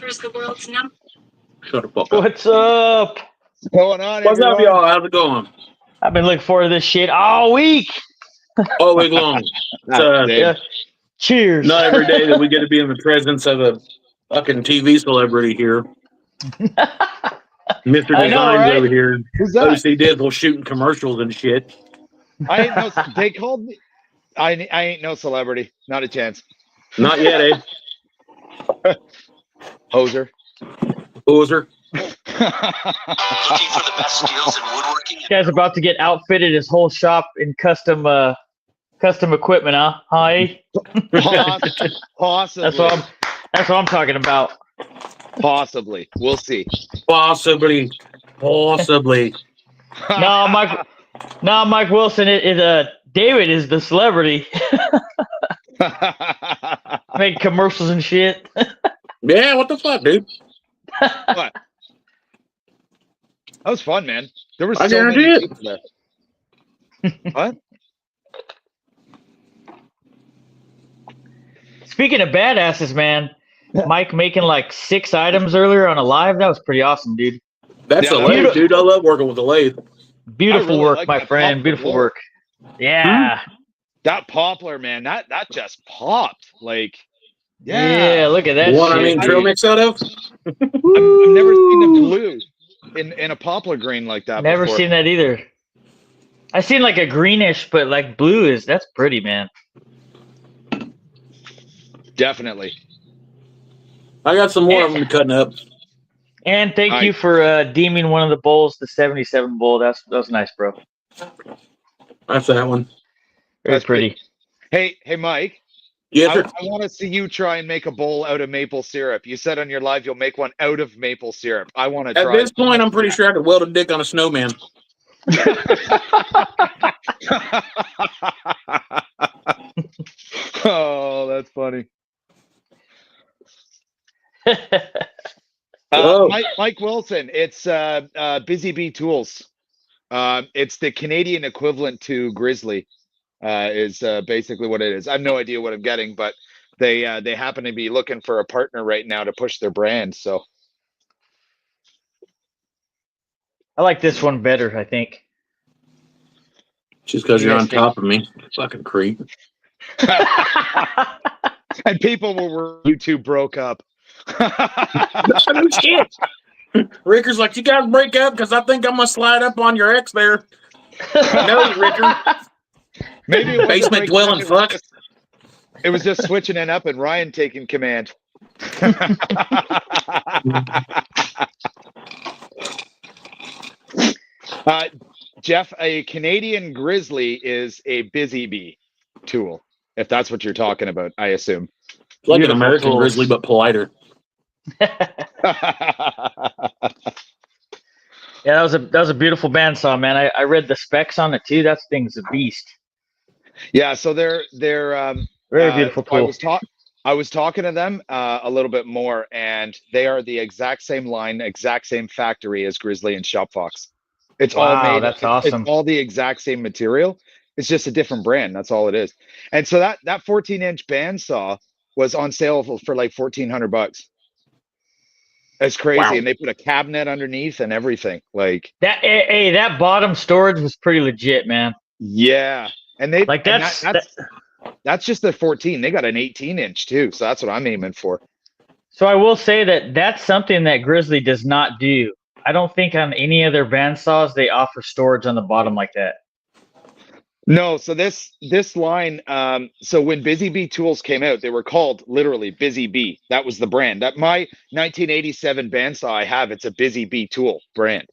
Woodworkers, the world's number. Shut the fuck up. What's up? What's going on, What's up, everyone? y'all? How's it going? I've been looking forward to this shit all week. All week long. Yeah. Cheers. Not every day that we get to be in the presence of a fucking TV celebrity here. Mr. I Designs know, right? over here. Who's that? OC Dizzle shooting commercials and shit. I ain't no. They called me. I ain't no celebrity. Not a chance. Not yet, eh? Hoser. Boozer. Looking for the best deals in woodworking? This guy's about to get outfitted his whole shop in custom equipment, huh? Hi. Possibly. That's what I'm talking about. Possibly. We'll see. Possibly. No, Mike Wilson David is the celebrity. Make commercials and shit. Yeah, what the fuck, dude? What? That was fun, man. There was I so many guarantee it. people there. What? Speaking of badasses, man, Mike making like 6 items earlier on a live. That was pretty awesome, dude. That's Yeah, a lathe, dude. I love working with a lathe. Beautiful really work, like my that friend. poplar Beautiful floor. work. Yeah. That poplar, man. That just popped. Like, Yeah, look at that What I shit. mean, trail mix out of? I've never seen them blue in a poplar grain like that. Never before. seen that either. I seen like a greenish, but like blue that's pretty, man. Definitely. I got some more of them cutting up. And thank you for deeming one of the bowls the 77 bowl. That was nice, bro. That's that one. Very pretty. Hey, Mike. Yes, sir. I want to see you try and make a bowl out of maple syrup. You said on your live you'll make one out of maple syrup. I want to try. At this point, I'm pretty sure I could weld a dick on a snowman. Oh, that's funny. Whoa. Mike Wilson, it's Busy Bee Tools. It's the Canadian equivalent to Grizzly, is basically what it is. I have no idea what I'm getting, but they happen to be looking for a partner right now to push their brand. So I like this one better, I think. Just because you're on top of me. Fucking creep. and people were YouTube broke up. No shit. Ricker's like, you guys break up because I think I'm going to slide up on your ex there. No, Ricker. Maybe it wasn't Basement breaking dwelling up, fuck. It was just switching it up and Ryan taking command. Jeff, a Canadian Grizzly is a Busy Bee tool, if that's what you're talking about, I assume. It's like an Beautiful American tools. grizzly, but politer. Yeah, that was a beautiful bandsaw, man. I read the specs on it too. That thing's a beast. Yeah, so they're Very beautiful tool. I was talking to them a little bit more, and they are the exact same line, exact same factory as Grizzly and Shopfox. It's all made. That's awesome. It's all the exact same material. It's just a different brand. That's all it is. And so that 14-inch bandsaw was on sale for like $1,400. It's crazy. Wow. And they put a cabinet underneath and everything. Like that bottom storage was pretty legit, man. yeah. And they Like that's just the 14. They got an 18-inch too. So that's what I'm aiming for. So I will say that's something that Grizzly does not do. I don't think on any of their bandsaws they offer storage on the bottom like that. No, so this line, so when Busy Bee Tools came out, they were called literally Busy Bee. That was the brand. That my 1987 bandsaw I have, it's a Busy Bee tool brand.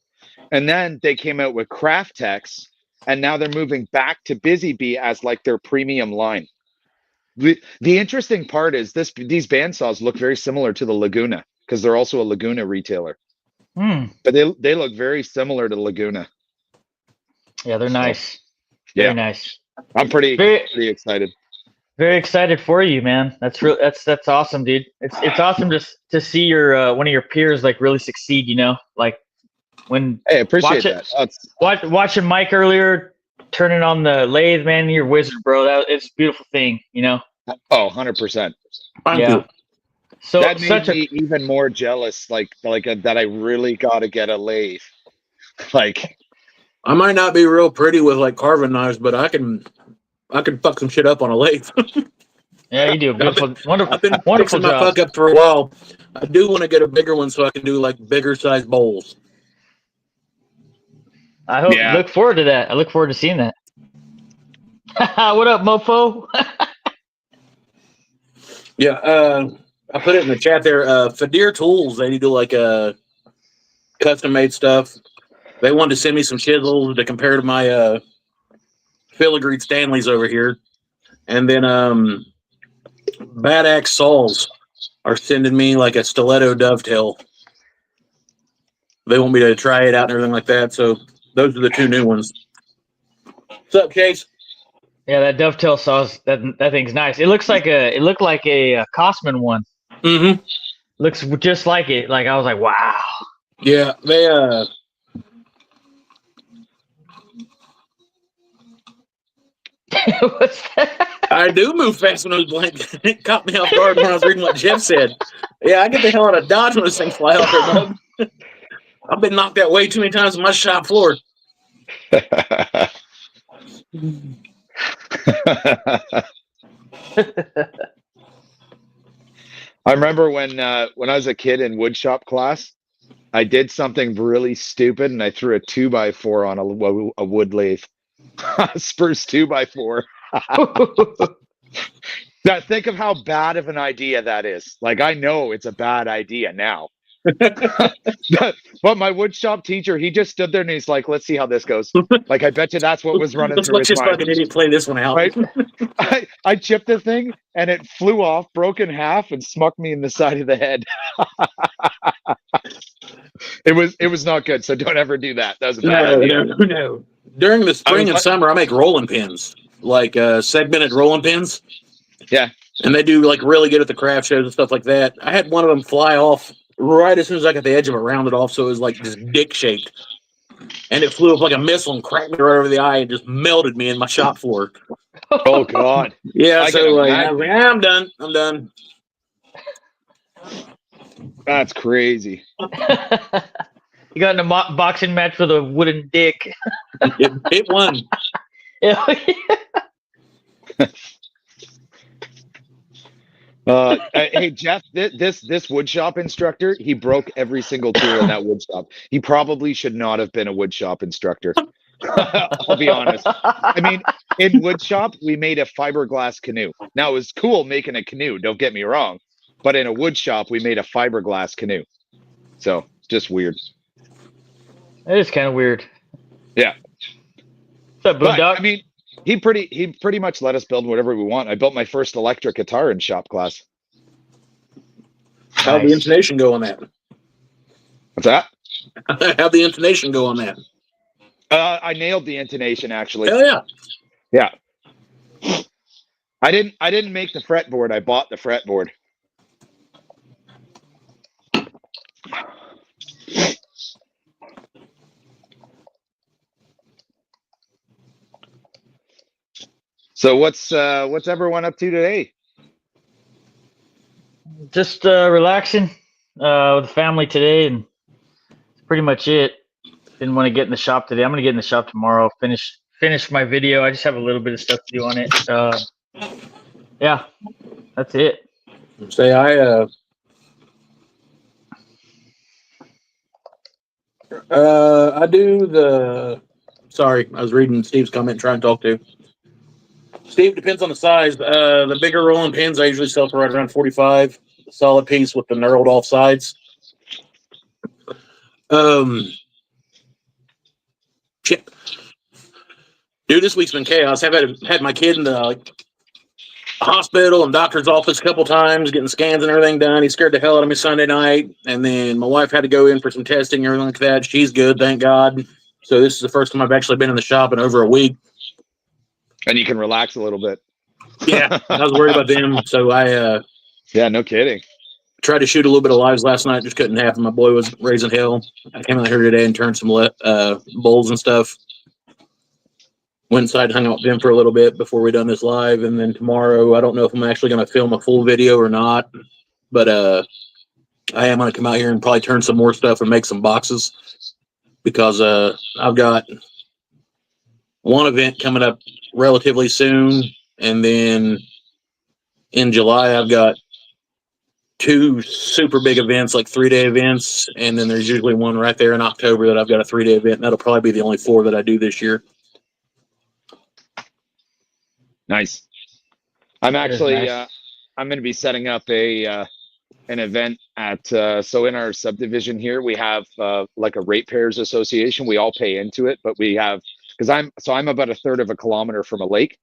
And then they came out with Craft Tex, and now they're moving back to Busy Bee as like their premium line. The interesting part is these bandsaws look very similar to the Laguna because they're also a Laguna retailer. But they look very similar to Laguna. Yeah, they're nice. Yeah. Very nice. I'm pretty excited. Very excited for you, man. That's awesome, dude. It's awesome to see your one of your peers like really succeed. You know, like when I appreciate that. Watching Mike earlier turning on the lathe, man. You're a wizard, bro. It's a beautiful thing. You know. Oh, 100%. Thank you. So that made such a me even more jealous. That I really got to get a lathe. Like, I might not be real pretty with like carving knives, but I can fuck some shit up on a lathe. yeah, you do a beautiful, I've been wonderful fixing my job. fuck up for a while. I do want to get a bigger one so I can do like bigger size bowls. I hope. Yeah. Look forward to that. I look forward to seeing that. What up, mofo? Yeah, I put it in the chat there. Hongdui Tools, they do like custom made stuff. They wanted to send me some chisels to compare to my filigreed Stanleys over here. And then Bad Axe Saws are sending me like a stiletto dovetail. They want me to try it out and everything like that. So those are the two new ones. What's up, Chase? Yeah, that dovetail saws. That thing's nice. It looked like a Cosman one. Mm-hmm. Looks just like it. Like I was like, wow. Yeah, they What's that? I do move fast when I was blank. It caught me off guard when I was reading what Jeff said. Yeah, I get the hell out of Dodge when this thing fly off there, bud. I've been knocked out way too many times on my shop floor. I remember when I was a kid in woodshop class, I did something really stupid and I threw a 2x4 on a wood lathe. Spurs 2x4. Now think of how bad of an idea that is. Like, I know it's a bad idea now. But my woodshop teacher, he just stood there and he's like, let's see how this goes. Like, I bet you that's what was running Let's through let his this mind. fucking idiot play this one out. Right? I chipped the thing and it flew off, broke in half, and smucked me in the side of the head. It was not good. So don't ever do that. That was a bad idea. No. During the spring and summer, I make rolling pins, like segmented rolling pins. Yeah. And they do like really good at the craft shows and stuff like that. I had one of them fly off right as soon as I got the edge of it rounded off, so it was like just dick shaped. And it flew up like a missile and cracked me right over the eye and just melted me in my shop floor. Oh God. Yeah, I so can like, I imagine. was like, I'm done. I'm done. That's crazy. You got in a boxing match with a wooden dick. It won. Hey Jeff, this woodshop instructor, he broke every single tool in that woodshop. He probably should not have been a woodshop instructor. I'll be honest. I mean, in woodshop, we made a fiberglass canoe. Now, it was cool making a canoe, don't get me wrong. But in a woodshop, we made a fiberglass canoe. So, just weird. It is kind of weird. Yeah. What's up, But, Boondog? I mean, he pretty much let us build whatever we want. I built my first electric guitar in shop class. How'd the intonation go on that? What's that? How'd the intonation go on that? I nailed the intonation, actually. Hell yeah. Yeah. I didn't make the fretboard. I bought the fretboard. So what's everyone up to today? Just relaxing with the family today, and that's pretty much it. Didn't want to get in the shop today. I'm gonna get in the shop tomorrow. Finish my video. I just have a little bit of stuff to do on it. Yeah, that's it. Say I do the. Sorry, I was reading Steve's comment, trying to talk to Steve. Depends on the size. The bigger rolling pins I usually sell for right around 45. The solid piece with the knurled off sides. Shit. Dude, this week's been chaos. I've had my kid in the hospital and doctor's office a couple times, getting scans and everything done. He scared the hell out of me Sunday night, and then my wife had to go in for some testing and everything like that. She's good, thank God. So this is the first time I've actually been in the shop in over a week. And you can relax a little bit. Yeah, I was worried about them, so I Yeah, no kidding. tried to shoot a little bit of lives last night, just couldn't happen. My boy was raising hell. I came out here today and turned some bowls and stuff. Went inside, hung out with them for a little bit before we done this live, and then tomorrow, I don't know if I'm actually going to film a full video or not, but I am going to come out here and probably turn some more stuff and make some boxes because I've got one event coming up relatively soon, and then in July I've got 2 super big events, like 3-day events, and then there's usually one right there in October that I've got a 3-day event, and that'll probably be the only 4 that I do this year. Nice. I'm actually nice. I'm going to be setting up an event at so in our subdivision here we have like a ratepayers association. We all pay into it, but we have because I'm about a third of a kilometer from a lake,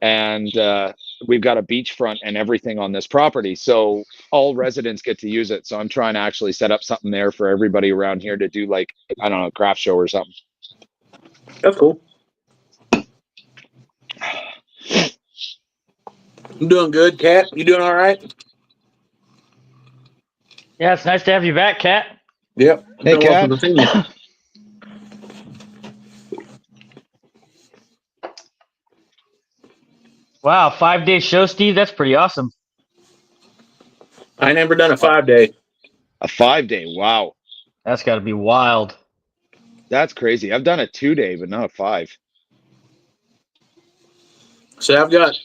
and we've got a beachfront and everything on this property, so all residents get to use it. So I'm trying to actually set up something there for everybody around here to do, like, I don't know, a craft show or something. That's cool. I'm doing good, Kat. You doing all right? Yeah, it's nice to have you back, Kat. Yep. Hey, Kat. Wow, 5-day show, Steve. That's pretty awesome. I never done a 5-day. A 5-day, wow, That's got to be wild. that's crazy. I've done a 2-day, but not a 5. So I've got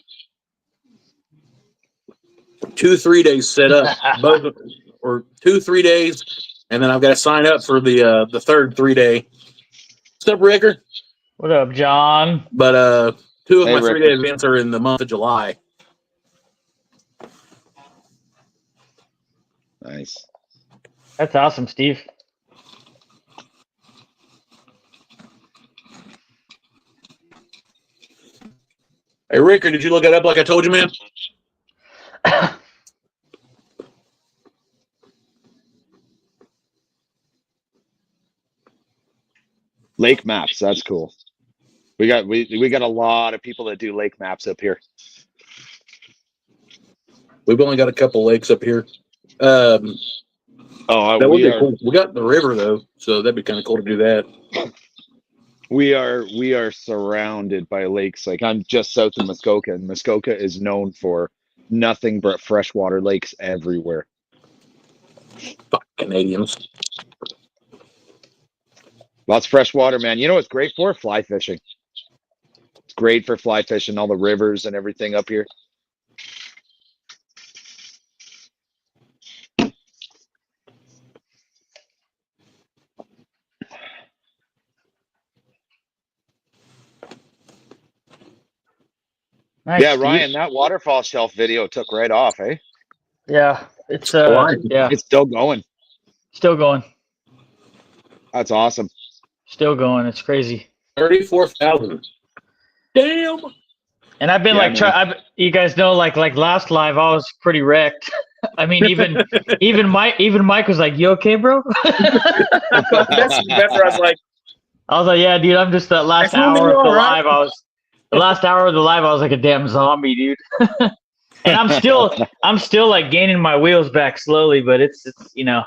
2 3-days set up, both or 2 3 days, and then I've got to sign up for the 3rd 3-day. What's up, Ricker? What up, John? But 2 of Hey, my Ricker. 3-day events are in the month of July. Nice. That's awesome, Steve. Hey, Ricker, did you look it up like I told you, man? Lake maps, that's cool. We got a lot of people that do lake maps up here. We've only got a couple lakes up here. Oh, That would be cool. We got the river though, so that'd be kind of cool to do that. we are surrounded by lakes. Like, I'm just south of Muskoka, and Muskoka is known for nothing but freshwater lakes everywhere. Fuck Canadians. Lots of fresh water, man. You know what's great for? Fly fishing. It's great for fly fishing, all the rivers and everything up here. Nice, Yeah, Steve. Ryan, that waterfall shelf video took right off, eh? Yeah, it's Flying. yeah, It's still going. still going, That's awesome. still going. It's crazy. 34,000. Damn. And I've been Yeah, you guys know, like last live, I was pretty wrecked. I mean, even Mike was like, "You okay, bro?" That's where I was like, I was like, "Yeah, dude. I'm just that last hour of the live. The last hour of the live. I was like a damn zombie, dude." And I'm still like gaining my wheels back slowly, but it's you know,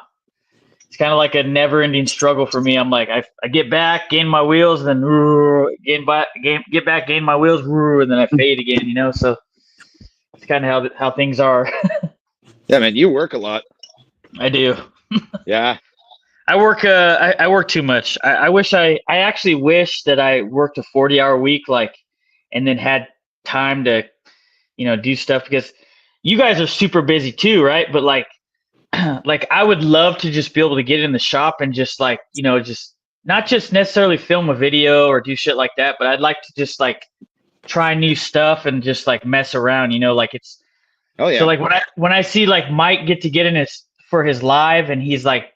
it's kind of like a never-ending struggle for me. I'm like, I get back, gain my wheels, and then get back, gain my wheels, and then I fade again. You know, so it's kind of how things are. Yeah, man, you work a lot. I do. Yeah. I work. I work too much. I actually wish that I worked a 40-hour week, like, and then had time to, you know, do stuff, because you guys are super busy too, right? But like I would love to just be able to get in the shop and just, like, you know, just not just necessarily film a video or do shit like that, but I'd like to just like try new stuff and just like mess around, you know, like it's. Oh yeah. So like when I see like Mike get in for his live and he's like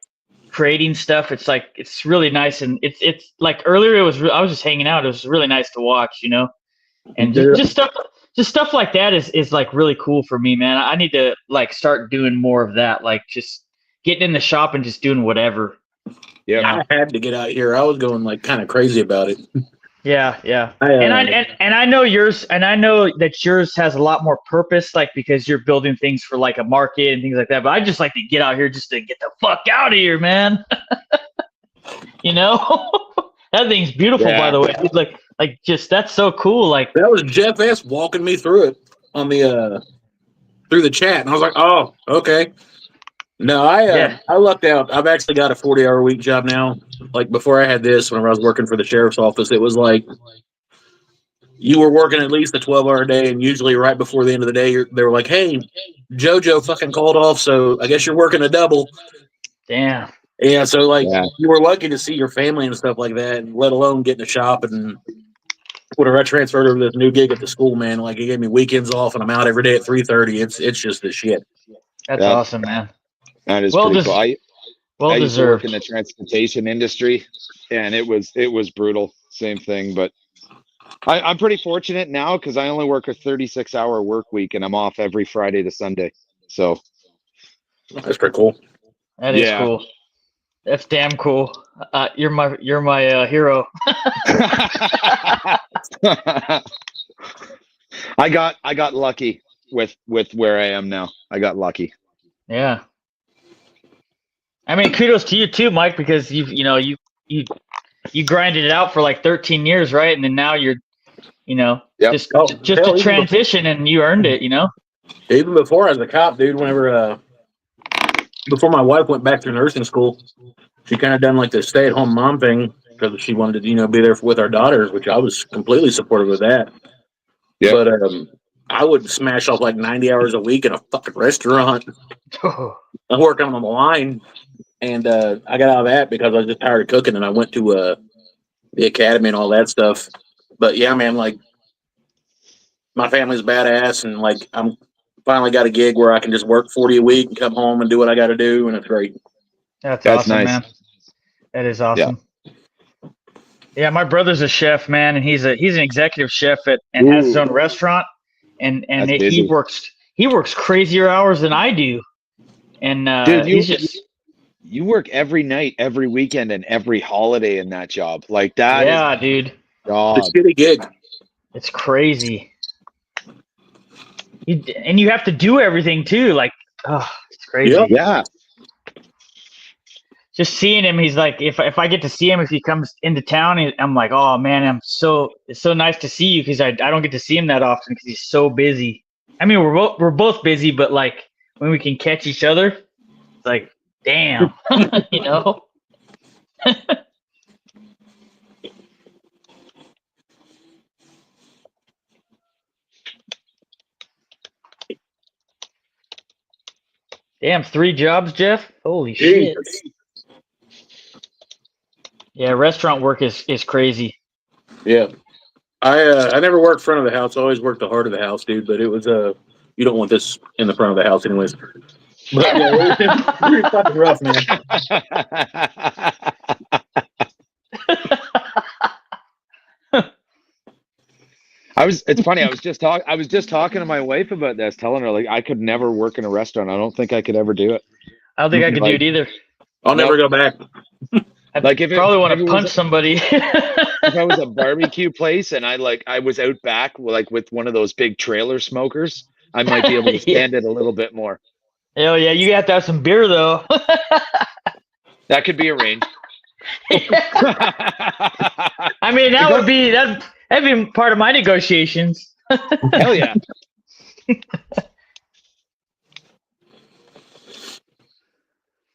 creating stuff, it's like, it's really nice. And it's like earlier I was just hanging out. It was really nice to watch, you know, and just stuff like that is like really cool for me, man. I need to like start doing more of that. Like just getting in the shop and just doing whatever. Yeah. I had to get out here. I was going like kind of crazy about it. Yeah. And I know yours, and I know that yours has a lot more purpose, like, because you're building things for like a market and things like that. But I just like to get out here just to get the fuck out of here, man. You know, that thing's beautiful, by the way. Like just that's so cool. Like that was Jeff S. walking me through it on the through the chat, and I was like, oh, okay. No, I lucked out. I've actually got a 40-hour week job now. Like before I had this, whenever I was working for the sheriff's office, it was like you were working at least a 12-hour day, and usually right before the end of the day, they were like, hey, JoJo fucking called off, so I guess you're working a double. Damn. Yeah, so like you were lucky to see your family and stuff like that, and let alone get in the shop. And whenever I transferred over to this new gig at the school, man, like he gave me weekends off, and I'm out every day at 3:30. It's just the shit. That's awesome, man. That is Well pretty cool. Well I used to work deserved. in the transportation industry, and it was brutal. Same thing, but I'm pretty fortunate now because I only work a 36-hour work week, and I'm off every Friday to Sunday. So That's pretty cool. That is cool. That's damn cool. You're my hero. I got lucky with where I am now. I got lucky. Yeah. I mean, kudos to you too, Mike, because you grinded it out for like 13 years, right? And then now you're, just a transition, and you earned it, Even before I was a cop, dude, whenever before my wife went back to nursing school, she kind of done like the stay-at-home mom thing because she wanted to, be there with our daughters, which I was completely supportive of that. Yeah. But I would smash off like 90 hours a week in a fucking restaurant. I'm working on the line, and I got out of that because I was just tired of cooking, and I went to the academy and all that stuff. But yeah, man, like my family's badass, and like I'm finally got a gig where I can just work 40 a week and come home and do what I got to do, and it's great. That's awesome, nice, man. That is awesome. Yeah, my brother's a chef, man, and he's an executive chef and has his own restaurant, and he works crazier hours than I do. And dude, you work every night, every weekend, and every holiday in that job. Like that. Yeah, dude. It's a shitty gig. It's crazy. And you have to do everything too. Like, it's crazy. Yeah. Just seeing him, he's like, if I get to see him, if he comes into town, I'm like, oh man, it's so nice to see you, because I don't get to see him that often because he's so busy. I mean, we're both busy, but like when we can catch each other, it's like, damn, Damn, 3 jobs, Jeff? Holy shit. Yeah, restaurant work is crazy. Yeah. I never worked front of the house. I always worked the heart of the house, dude, but it was you don't want this in the front of the house anyways. But yeah, it was pretty fucking rough, man. It's funny. I was just talking to my wife about this, telling her like I could never work in a restaurant. I don't think I could ever do it. I don't think I could do it either. I'll never go back. Like if probably want to punch somebody. If I was a barbecue place and I was out back like with one of those big trailer smokers, I might be able to stand it a little bit more. Hell yeah, you have to have some beer though. That could be arranged. I mean, that'd be part of my negotiations. Hell yeah.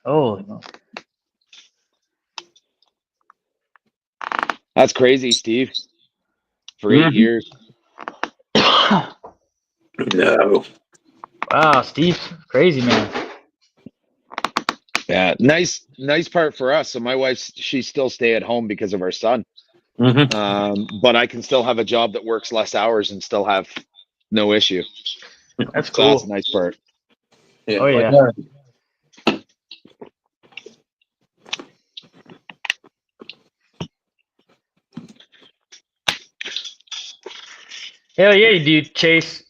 Holy no. That's crazy, Steve. For 8 years. No. Wow, Steve, crazy man. Yeah, nice part for us. So my wife, she still stay at home because of our son. Mm-hmm. But I can still have a job that works less hours and still have no issue. That's cool. That's a nice part. Yeah. Oh yeah. Hell yeah, you do, Chase.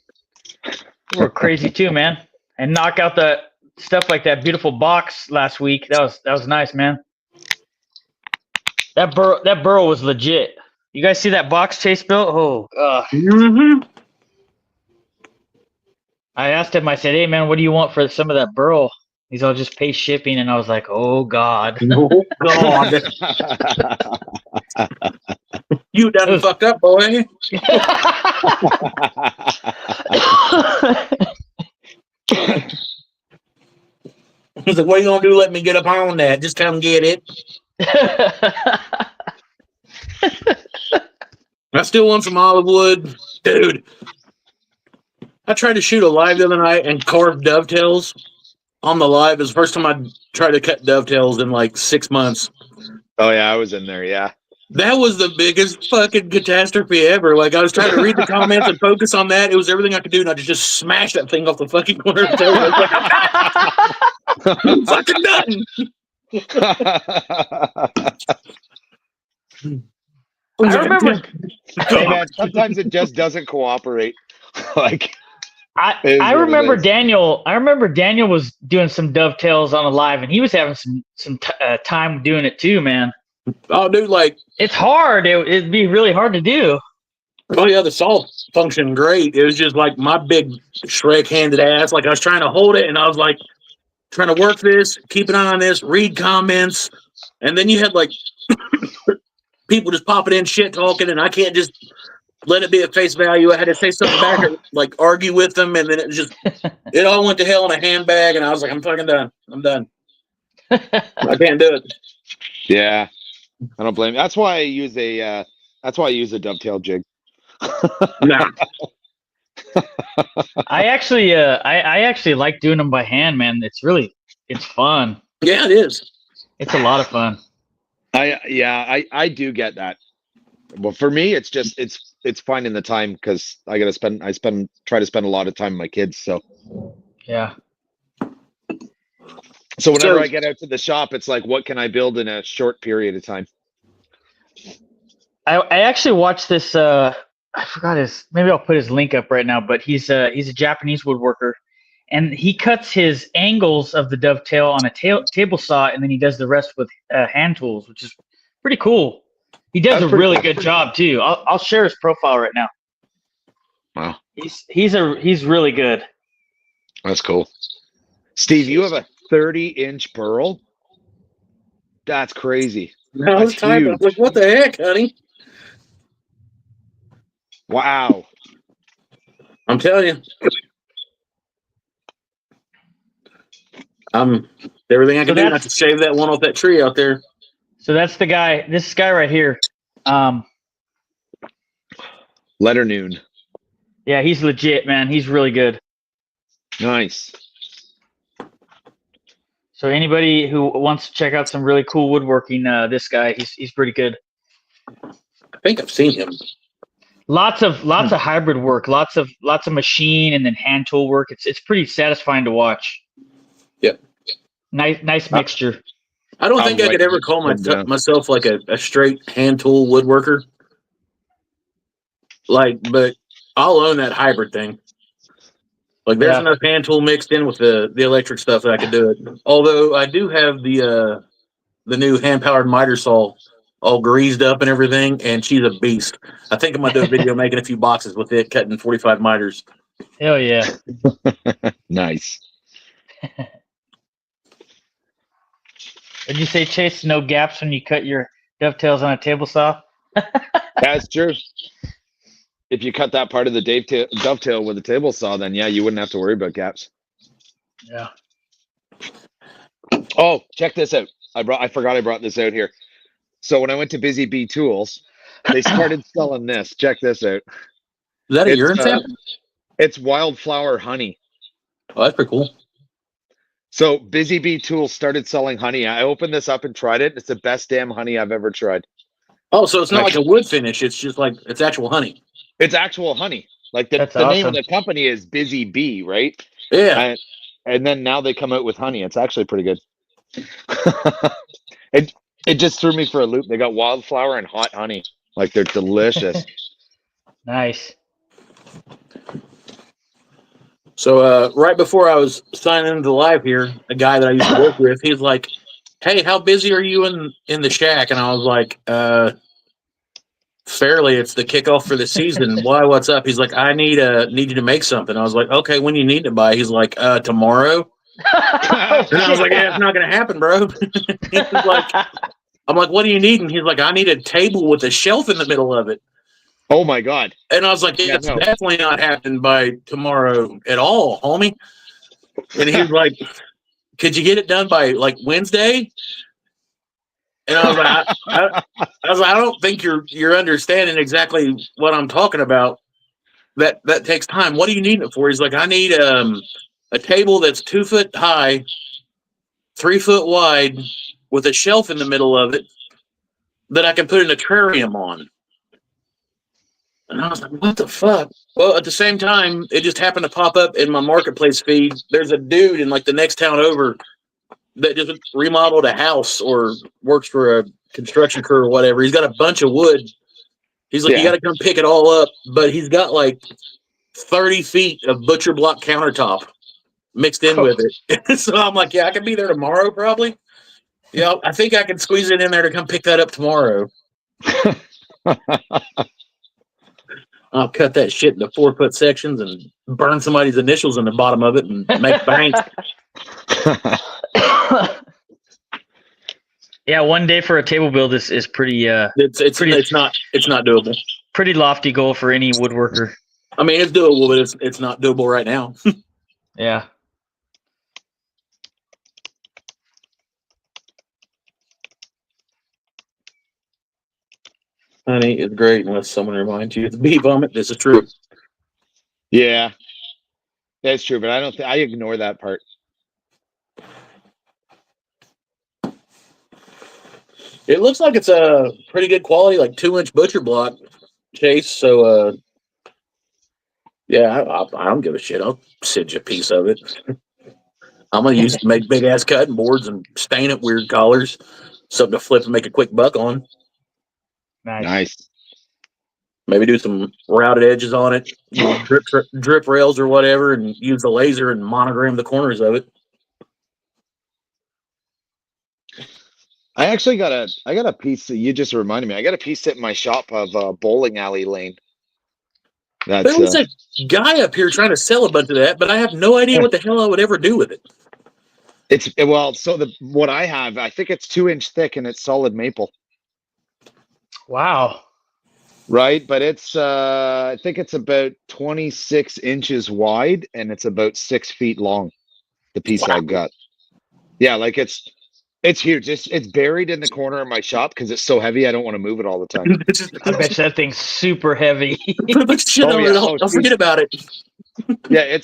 You were crazy too, man. And knock out the stuff like that beautiful box last week. That was nice, man. That burrow was legit. You guys see that box Chase built? Oh, God. Mm-hmm. I asked him, I said, hey, man, what do you want for some of that burrow? He's all, just pay shipping. And I was like, oh, God. Oh, God. You done fucked up, boy. He's like, what are you gonna do? Let me get up on that. Just come get it. I still want some olive wood. Dude, I tried to shoot a live the other night and carve dovetails on the live. It was the first time I tried to cut dovetails in like 6 months. Oh yeah, I was in there. Yeah. That was the biggest fucking catastrophe ever. Like, I was trying to read the comments and focus on that. It was everything I could do, and I just smashed that thing off the fucking corner of the table. I'm fucking done. I remember. Hey, man, sometimes it just doesn't cooperate. Like, I remember Daniel. I remember Daniel was doing some dovetails on a live, and he was having some time doing it too, man. Oh, dude, like, it's hard. It'd be really hard to do. Oh yeah, the saw functioned great. It was just like my big Shrek-handed ass. Like, I was trying to hold it, and I was like trying to work this, keep an eye on this, read comments, and then you had like people just popping in, shit talking, and I can't just let it be at face value. I had to say something back or like argue with them, and then it just it all went to hell in a handbag. And I was like, I'm fucking done. I'm done. I can't do it. Yeah, I don't blame you. That's why I use a dovetail jig. Nah. I actually like doing them by hand, man. It's fun. Yeah, it is. It's a lot of fun. I do get that. Well, for me, it's just it's finding the time because I try to spend a lot of time with my kids. So yeah. So whenever I get out to the shop, it's like, what can I build in a short period of time? I actually watched this. I forgot maybe I'll put his link up right now, but he's a Japanese woodworker, and he cuts his angles of the dovetail on a table saw, and then he does the rest with hand tools, which is pretty cool. He does a really good job too. I'll share his profile right now. Wow. He's really good. That's cool. Steve, you have a 30-inch burl? That's crazy. I was typing. I was like, what the heck, honey? Wow. I'm telling you. I'm everything I can do not to shave that one off that tree out there. So that's the guy. This guy right here. Letter Noon. Yeah, he's legit, man. He's really good. Nice. So anybody who wants to check out some really cool woodworking, this guy, he's pretty good. I think I've seen him. Lots of hybrid work, lots of machine and then hand tool work. It's pretty satisfying to watch. Yep. Nice mixture. I don't think I could ever call myself like a straight hand tool woodworker. Like, but I'll own that hybrid thing. Like, there's enough hand tool mixed in with the electric stuff that I could do it. Although I do have the new hand powered miter saw all greased up and everything, and she's a beast. I think I'm gonna do a video making a few boxes with it, cutting 45 miters. Hell yeah! Nice. Did you say, Chase, no gaps when you cut your dovetails on a table saw? That's true. If you cut that part of the dovetail with a table saw, then yeah, you wouldn't have to worry about gaps. Yeah. Oh, check this out. I forgot I brought this out here. So when I went to Busy Bee Tools, they started selling this. Check this out. Is that a urine sample? It's wildflower honey. Oh, that's pretty cool. So Busy Bee Tools started selling honey. I opened this up and tried it. It's the best damn honey I've ever tried. Oh, so it's not like a wood finish. It's just like, it's actual honey. It's actual honey. Like the name of the company is Busy Bee, right? Yeah. And then now they come out with honey. It's actually pretty good. It just threw me for a loop. They got wildflower and hot honey. Like, they're delicious. Nice. So right before I was signing into the live here, a guy that I used to work with, he's like, hey, how busy are you in the shack? And I was like, fairly. It's the kickoff for the season. Why? What's up? He's like, I need you to make something. I was like, okay, when you need it by? He's like, tomorrow. And I was like, yeah, it's not gonna happen, bro. He's like, I'm like, what do you need? And he's like, I need a table with a shelf in the middle of it. Oh my God. And I was like, yeah, it's definitely not happening by tomorrow at all, homie. And he's like, could you get it done by like Wednesday? And I was like, I don't think you're understanding exactly what I'm talking about. That takes time. What do you need it for? He's like, I need a table that's 2 foot high, 3 foot wide, with a shelf in the middle of it that I can put an aquarium on. And I was like, what the fuck? Well, at the same time, it just happened to pop up in my marketplace feed. There's a dude in like the next town over that just remodeled a house or works for a construction crew or whatever. He's got a bunch of wood. He's like, you got to come pick it all up. But he's got like 30 feet of butcher block countertop mixed in with it. So I'm like, yeah, I can be there tomorrow probably. Yeah, I think I can squeeze it in there to come pick that up tomorrow. I'll cut that shit into 4-foot sections and burn somebody's initials in the bottom of it and make bank. Yeah, one day for a table build is pretty. It's not doable. Pretty lofty goal for any woodworker. I mean, it's doable, but it's not doable right now. Yeah. Honey is great unless someone reminds you it's bee vomit. This is true. Yeah, that's true, but I ignore that part. It looks like it's a pretty good quality, like 2-inch butcher block, Chase. So, yeah, I don't give a shit. I'll send you a piece of it. I'm gonna use it to make big ass cutting boards and stain it weird colors, something to flip and make a quick buck on. Nice. Maybe do some routed edges on it, drip rails or whatever, and use the laser and monogram the corners of it. I actually got a piece that you just reminded me. I got a piece in my shop of bowling alley lane. There was a guy up here trying to sell a bunch of that, but I have no idea what the hell I would ever do with it. What I have, I think it's 2-inch thick and it's solid maple. Wow. Right, but it's I think it's about 26 inches wide and it's about 6 feet long. The piece I got. Yeah, like it's huge. It's buried in the corner of my shop because it's so heavy. I don't want to move it all the time. I bet you that thing's super heavy. I'll forget about it. Yeah,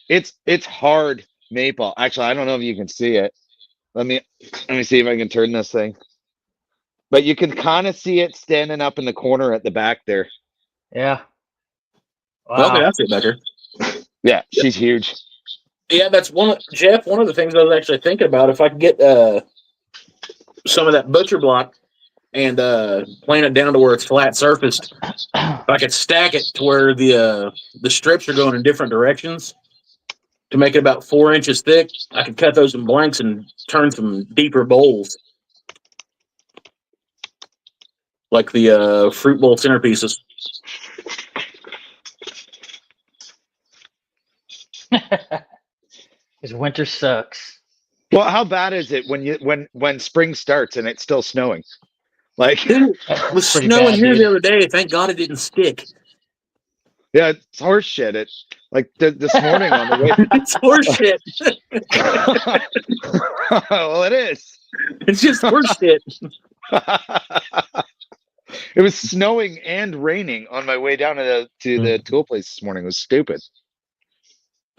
it's hard maple. Actually, I don't know if you can see it. Let me see if I can turn this thing. But you can kind of see it standing up in the corner at the back there. Yeah. Wow. Okay, that's it, Becker. Yeah, she's huge. Yeah, that's Jeff. One of the things I was actually thinking about, if I could get some of that butcher block and plane it down to where it's flat surfaced, if I could stack it to where the strips are going in different directions to make it about 4 inches thick, I could cut those in blanks and turn some deeper bowls. Like the fruit bowl centerpieces. Because winter sucks. Well, how bad is it when spring starts and it's still snowing? Like it was snowing here the other day. Thank God it didn't stick. Yeah, it's horse shit. It's like this morning on the way. It's horse shit. Well, it is. It's just horse shit. It was snowing and raining on my way down to the tool place this morning. It was stupid.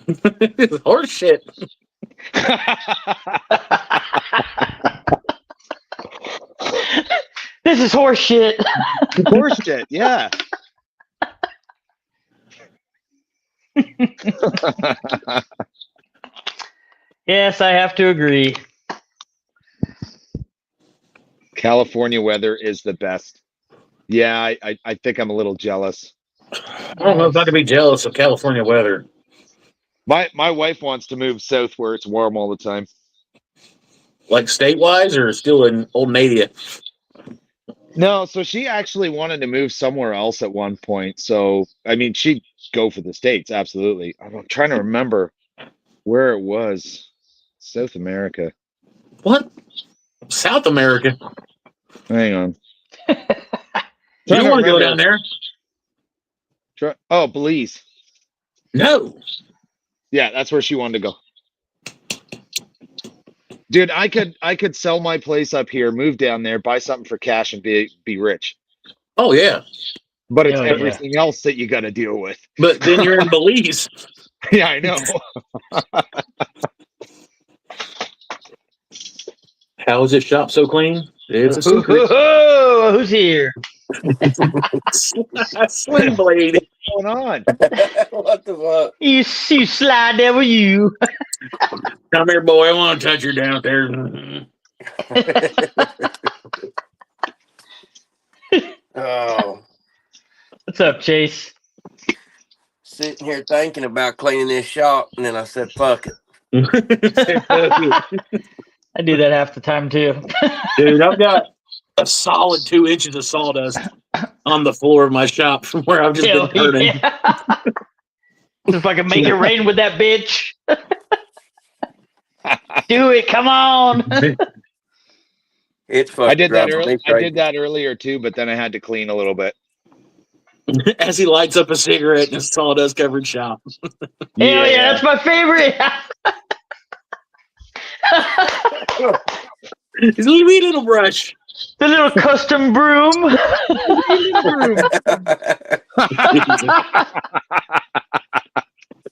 It's horse shit. This is horse shit. Horse shit, yeah. Yes, I have to agree. California weather is the best. Yeah, I think I'm a little jealous. I don't know if I could be jealous of California weather. My wife wants to move south where it's warm all the time. Like state-wise or still in Old Nadia? No, so she actually wanted to move somewhere else at one point. So, I mean, she'd go for the States, absolutely. I'm trying to remember where it was. South America. What? South America? Hang on. You don't want to go down there? Oh, Belize. No. Yeah, that's where she wanted to go. Dude, I could sell my place up here, move down there, buy something for cash, and be rich. Oh yeah, But it's Hell yeah. everything else that you got to deal with. but then you're in Belize. Yeah, I know. How is this shop so clean? It's a secret. Who's here? Sling blade. What's going on? What the fuck? You slide devil, you. Come here, boy. I want to touch your downstairs. Oh, What's up, Chase? sitting here thinking about cleaning this shop, and then I said, "Fuck it." I do that half the time too. Dude, I've got a solid 2 inches of sawdust on the floor of my shop from where I've just Hell been turning. yeah. If I can make it rain with that bitch. Do it, come on. It's fucking. I did that driving me earlier. I crazy. did that earlier too, but then I had to clean a little bit. As he lights up a cigarette in a sawdust covered shop. Hell yeah, that's my favorite. His wee little brush. The little custom broom.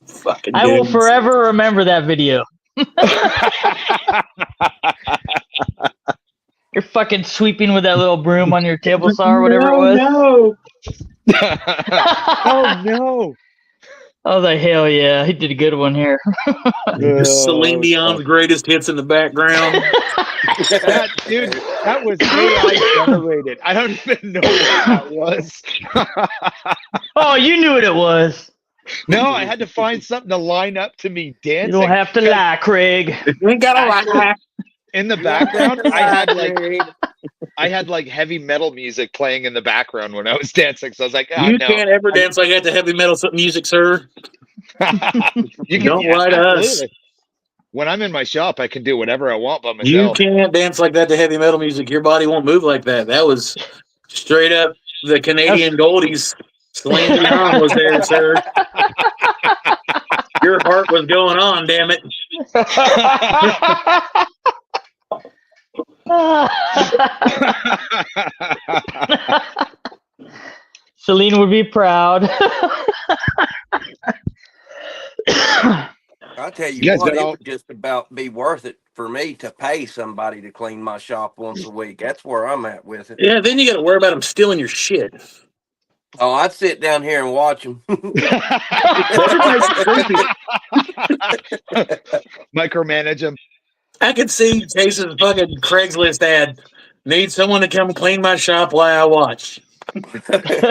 Fucking I will dudes. forever remember that video. You're fucking sweeping with that little broom on your table saw or whatever it was. No. Oh no! I was like, hell yeah, he did a good one here. Celine Dion's greatest hits in the background. Dude, that was AI generated. I don't even know what that was. Oh, you knew what it was. No, I had to find something to line up to me dancing. You don't have to lie, Craig. We gotta like In the background, I had like heavy metal music playing in the background when I was dancing. So I was like, You can't ever dance like that to heavy metal music, sir. You Don't lie to us. absolutely. When I'm in my shop, I can do whatever I want by You myself. can't dance like that to heavy metal music. Your body won't move like that. That was straight up the Canadian Goldies. Celine Dion was there, sir. Your heart was going on, damn it. Celine would be proud. I tell you You guys what, got it all- would just about be worth it for me to pay somebody to clean my shop once a week. That's where I'm at with it. Yeah, then you got to worry about them stealing your shit. Oh, I'd sit down here and watch them. Micromanage them. I could see Chase's fucking Craigslist ad. Need someone to come clean my shop while I watch. Man, Hope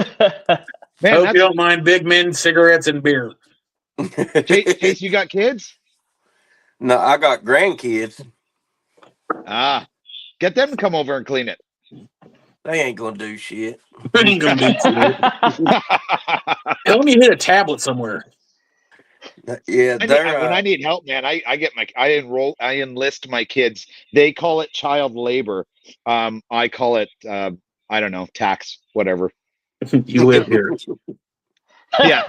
that's, you don't mind big men, cigarettes, and beer. Chase, you got kids? No, I got grandkids. Ah, get them to come over and clean it. They ain't gonna do shit. I ain't gonna do shit. Tell them you hit a tablet somewhere. Yeah, When I need help, man, I enlist my kids. They call it child labor. I call it I don't know, tax, whatever. You live here. Yeah.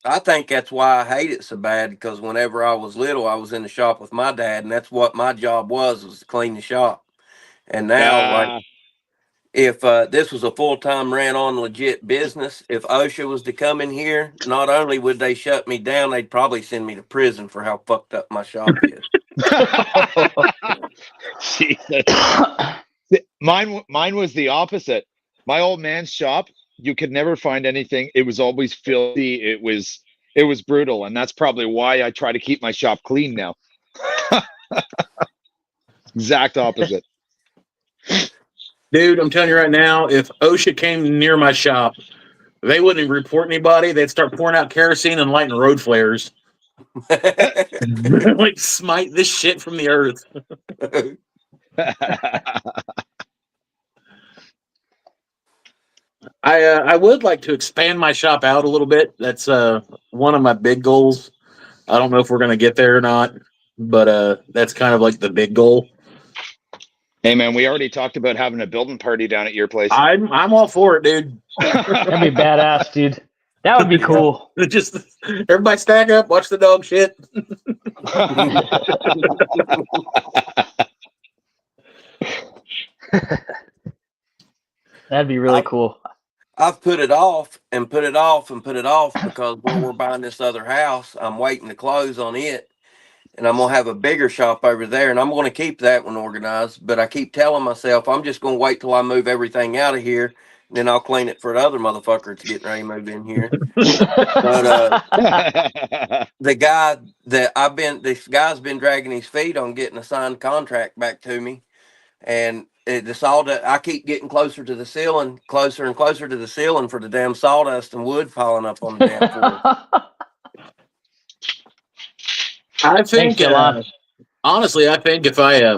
I think that's why I hate it so bad, because whenever I was little, I was in the shop with my dad, and that's what my job was to clean the shop. And now, like, if this was a full-time ran-on legit business, if OSHA was to come in here, not only would they shut me down, they'd probably send me to prison for how fucked up my shop is. Jesus. Mine was the opposite. My old man's shop, you could never find anything. It was always filthy. It was brutal, and that's probably why I try to keep my shop clean now. Exact opposite. Dude, I'm telling you right now, if OSHA came near my shop, they wouldn't report anybody. They'd start pouring out kerosene and lighting road flares. Like, smite this shit from the earth. I would like to expand my shop out a little bit. That's one of my big goals. I don't know if we're going to get there or not, but that's kind of like the big goal. Hey man, we already talked about having a building party down at your place. I'm all for it, dude. That'd be badass, dude. That would be cool. Just everybody stack up, watch the dog shit. That'd be really cool. I've put it off and put it off and put it off because where we're buying this other house, I'm waiting to close on it. And I'm going to have a bigger shop over there, and I'm going to keep that one organized. But I keep telling myself, I'm just going to wait till I move everything out of here, and then I'll clean it for the other motherfucker that's getting ready to move in here. But the guy that this guy's been dragging his feet on getting a signed contract back to me. And the sawdust, I keep getting closer to the ceiling, closer and closer to the ceiling for the damn sawdust and wood piling up on the damn floor. I think, Thanks, honestly, I think if I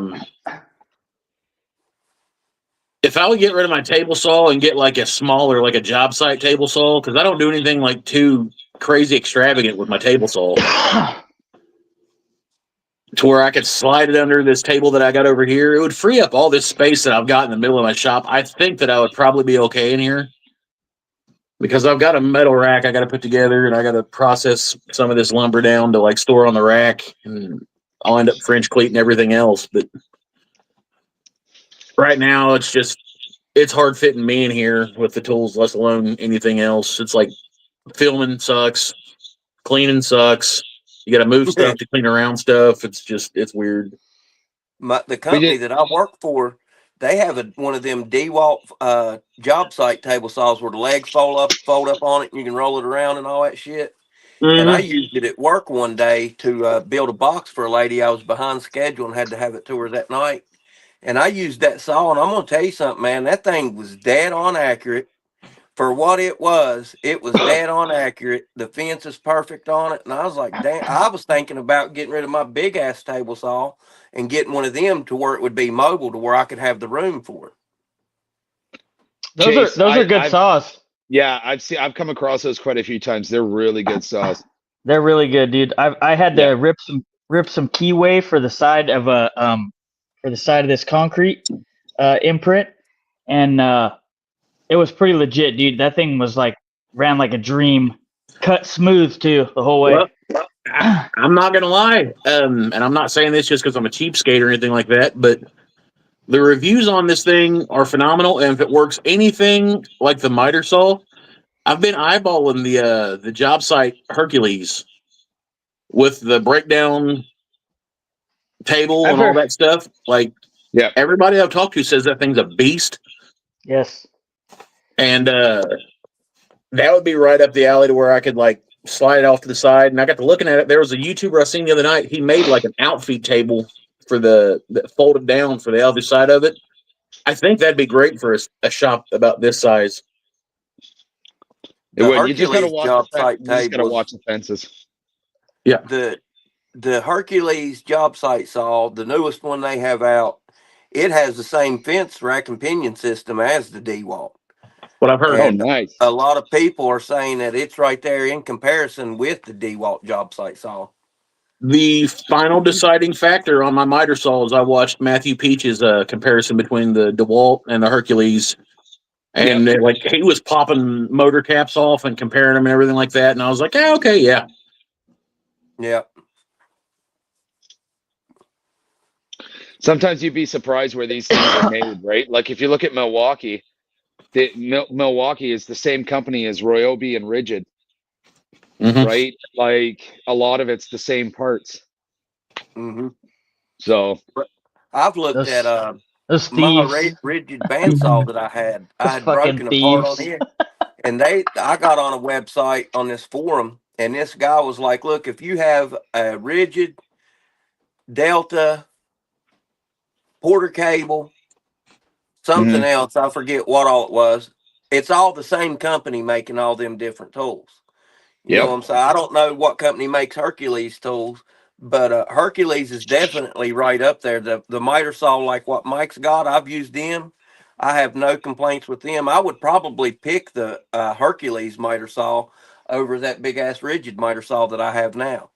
would get rid of my table saw and get like a smaller, like a job site table saw, because I don't do anything like too crazy extravagant with my table saw, to where I could slide it under this table that I got over here, it would free up all this space that I've got in the middle of my shop. I think that I would probably be okay in here. Because I've got a metal rack I got to put together, and I got to process some of this lumber down to like store on the rack, and I'll end up French cleating everything else. But right now, it's hard fitting me in here with the tools, let alone anything else. It's like filming sucks, cleaning sucks. You got to move stuff to clean around stuff. It's weird. The company that I work for, they have one of them DeWalt job site table saws where the legs fold up on it, and you can roll it around and all that shit. Mm-hmm. And I used it at work one day to build a box for a lady. I was behind schedule and had to have it to her that night. And I used that saw, and I'm going to tell you something, man. That thing was dead on accurate. For what it was dead on accurate. The fence is perfect on it. And I was like, damn, I was thinking about getting rid of my big ass table saw and getting one of them to where it would be mobile to where I could have the room for it. Those are good saws. Yeah, I've come across those quite a few times. They're really good saws. They're really good, dude. I had to rip some keyway for the side of this concrete imprint, and it was pretty legit, dude. That thing was like ran like a dream, cut smooth too the whole way. Well, I'm not gonna lie, and I'm not saying this just because I'm a cheapskate or anything like that, but the reviews on this thing are phenomenal. And if it works anything like the miter saw, I've been eyeballing the job site Hercules with the breakdown table and all that stuff. Like, yeah, everybody I've talked to says that thing's a beast. Yes, and that would be right up the alley to where I could like slide it off to the side. And I got to looking at it. There was a YouTuber I seen the other night. He made like an outfeed table for the folded down for the other side of it. I think that'd be great for a shop about this size. It would. You just gotta watch the fences. Yeah. The Hercules job site saw, the newest one they have out, it has the same fence rack and pinion system as the DeWalt. What I've heard. And nice. A lot of people are saying that it's right there in comparison with the DeWalt job site saw. The final deciding factor on my miter saw is I watched Matthew Peach's comparison between the DeWalt and the Hercules. And like he was popping motor caps off and comparing them and everything like that. And I was like, okay, yeah. Yeah. Sometimes you'd be surprised where these things are made, right? Like if you look at Milwaukee, Milwaukee is the same company as Ryobi and Rigid, right? Like a lot of it's the same parts. So I've looked at my rigid bandsaw that I had. I had broken apart on it, and I got on a website on this forum, and this guy was like, "Look, if you have a rigid Delta Porter cable, something else, I forget what all it was. It's all the same company making all them different tools. You know what I'm saying? I don't know what company makes Hercules tools, but Hercules is definitely right up there. The miter saw, like what Mike's got, I've used them. I have no complaints with them. I would probably pick the Hercules miter saw over that big ass rigid miter saw that I have now.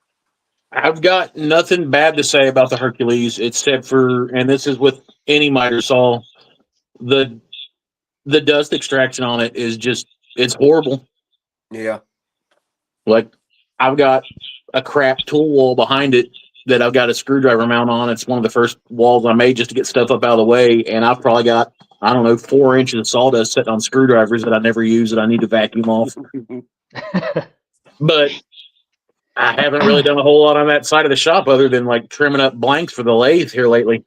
I've got nothing bad to say about the Hercules, except for, and this is with any miter saw, the dust extraction on it is just, it's horrible. Yeah. Like, I've got a crap tool wall behind it, that I've got a screwdriver mount on. It's one of the first walls I made just to get stuff up out of the way. And I've probably got, I don't know, 4 inches of sawdust sitting on screwdrivers that I never use that I need to vacuum off. But I haven't really done a whole lot on that side of the shop other than like trimming up blanks for the lathe here lately.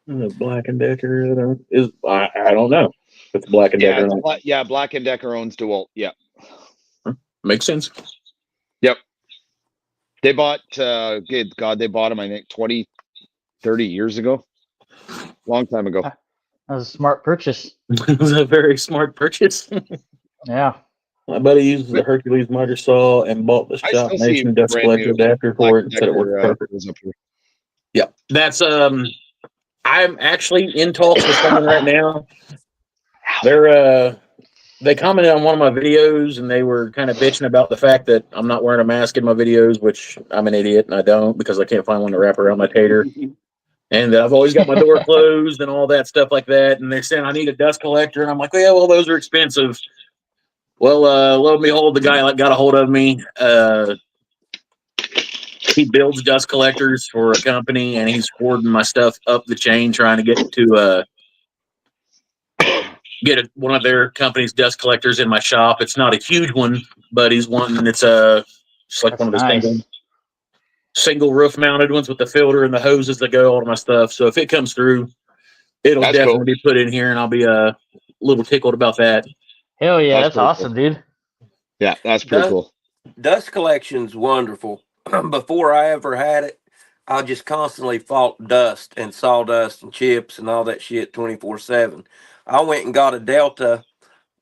Black and Decker is, I don't know if it's Black and Decker. Yeah, Black and Decker owns DeWalt. Yeah. Makes sense. Yep. They bought, good God, they bought them, I think, 20, 30 years ago. Long time ago. That was a smart purchase. It was a very smart purchase. Yeah. My buddy uses the Hercules miter saw and bought the Shop Nation dust collector adapter for it and said it worked perfect. Yeah. That's, I'm actually in talks with someone right now. They commented on one of my videos and they were kind of bitching about the fact that I'm not wearing a mask in my videos, which I'm an idiot and I don't because I can't find one to wrap around my tater. And that I've always got my door closed and all that stuff like that. And they're saying I need a dust collector. And I'm like, yeah, well, those are expensive. Well, lo and behold, the guy got a hold of me. He builds dust collectors for a company, and he's forwarding my stuff up the chain, trying to get one of their company's dust collectors in my shop. It's not a huge one, but he's one, and it's just like one of those single roof mounted ones with the filter and the hoses that go all my stuff. So if it comes through, it'll definitely be put in here, and I'll be a little tickled about that. Hell yeah, that's awesome, dude. Yeah, that's pretty cool. Dust collection's wonderful. Before I ever had it, I just constantly fought dust and sawdust and chips and all that shit 24/7. I went and got a Delta.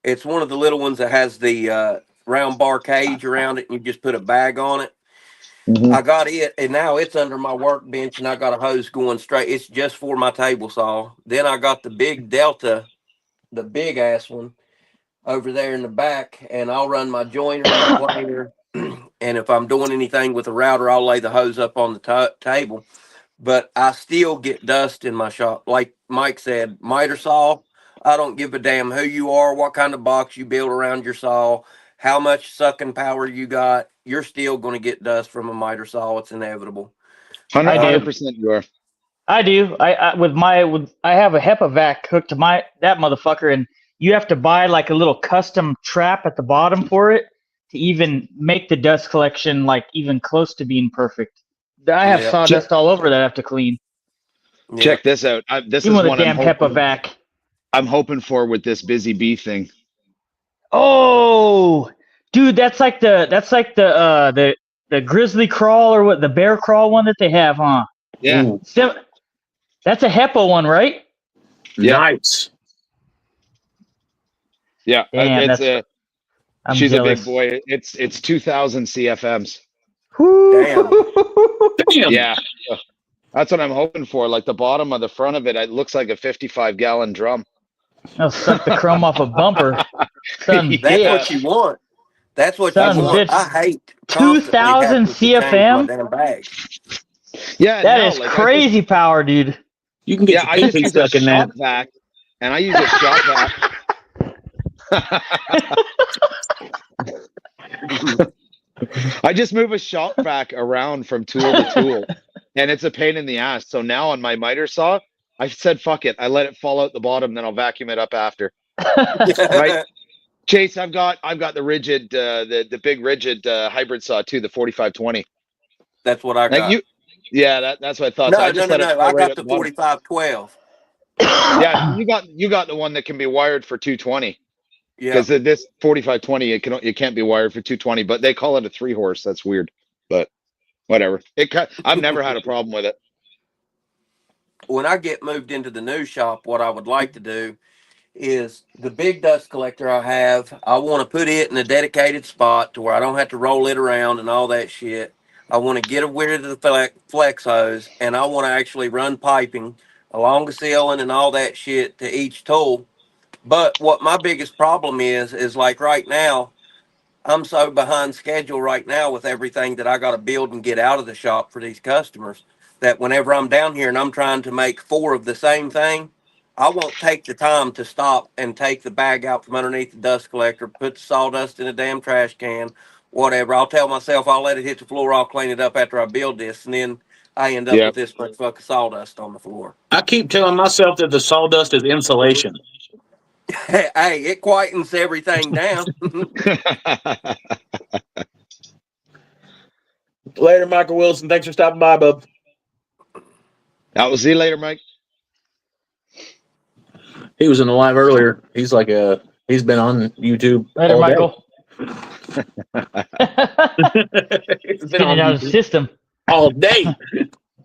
It's one of the little ones that has the round bar cage around it, and you just put a bag on it. I got it, and now it's under my workbench, and I got a hose going straight. It's just for my table saw. Then I got the big Delta, the big ass one, over there in the back, and I'll run my joiner and my planer. And if I'm doing anything with a router, I'll lay the hose up on the table. But I still get dust in my shop. Like Mike said, miter saw, I don't give a damn who you are, what kind of box you build around your saw, how much sucking power you got. You're still going to get dust from a miter saw. It's inevitable. 100% you are. I do. I have a HEPA vac hooked to that motherfucker, and you have to buy like a little custom trap at the bottom for it to even make the dust collection like even close to being perfect. I have sawdust all over that I have to clean. Check this out. This even is with one a damn HEPA vac. I'm hoping for with this Busy Bee thing. Oh, dude, that's like the grizzly crawl or what, the bear crawl one that they have, huh? Yeah. Ooh. That's a HEPA one, right? Yeah. Nice. Yeah. Damn, she's jealous. A big boy. It's 2,000 CFMs. Damn. Yeah. That's what I'm hoping for. Like the bottom of the front of it, it looks like a 55-gallon drum. I'll suck the chrome off a bumper. Son, that's what you want. That's what you want. I hate 2,000 CFM. Damn bag. Yeah, that is like crazy power, dude. You can get I just use a shop vac, and I use a shop vac. I just move a shop vac around from tool to tool, and it's a pain in the ass. So now on my miter saw, I said, fuck it. I let it fall out the bottom, then I'll vacuum it up after. Right? Chase, I've got the rigid, the big rigid hybrid saw too, the 4520. That's what I got. That's what I thought. No, so I just no. I got the 4512. Yeah, you got the one that can be wired for 220. Yeah, because this 4520 it can't be wired for 220, but they call it a 3-horse. That's weird, but whatever. I've never had a problem with it. When I get moved into the new shop, what I would like to do is the big dust collector I have, I want to put it in a dedicated spot to where I don't have to roll it around and all that shit. I want to get rid of the flex hose, and I want to actually run piping along the ceiling and all that shit to each tool. But what my biggest problem is like right now, I'm so behind schedule right now with everything that I got to build and get out of the shop for these customers that whenever I'm down here and I'm trying to make 4 of the same thing, I won't take the time to stop and take the bag out from underneath the dust collector, put the sawdust in a damn trash can, whatever. I'll tell myself I'll let it hit the floor. I'll clean it up after I build this, and then I end up Yep. with this much fucking sawdust on the floor. I keep telling myself that the sawdust is insulation. Hey, it quietens everything down. Later, Michael Wilson. Thanks for stopping by, bub. I will see you later, Mike. He was in the live earlier. He's like he's been on YouTube. Later, all day. Michael. He's been Getting on it out of the YouTube system all day.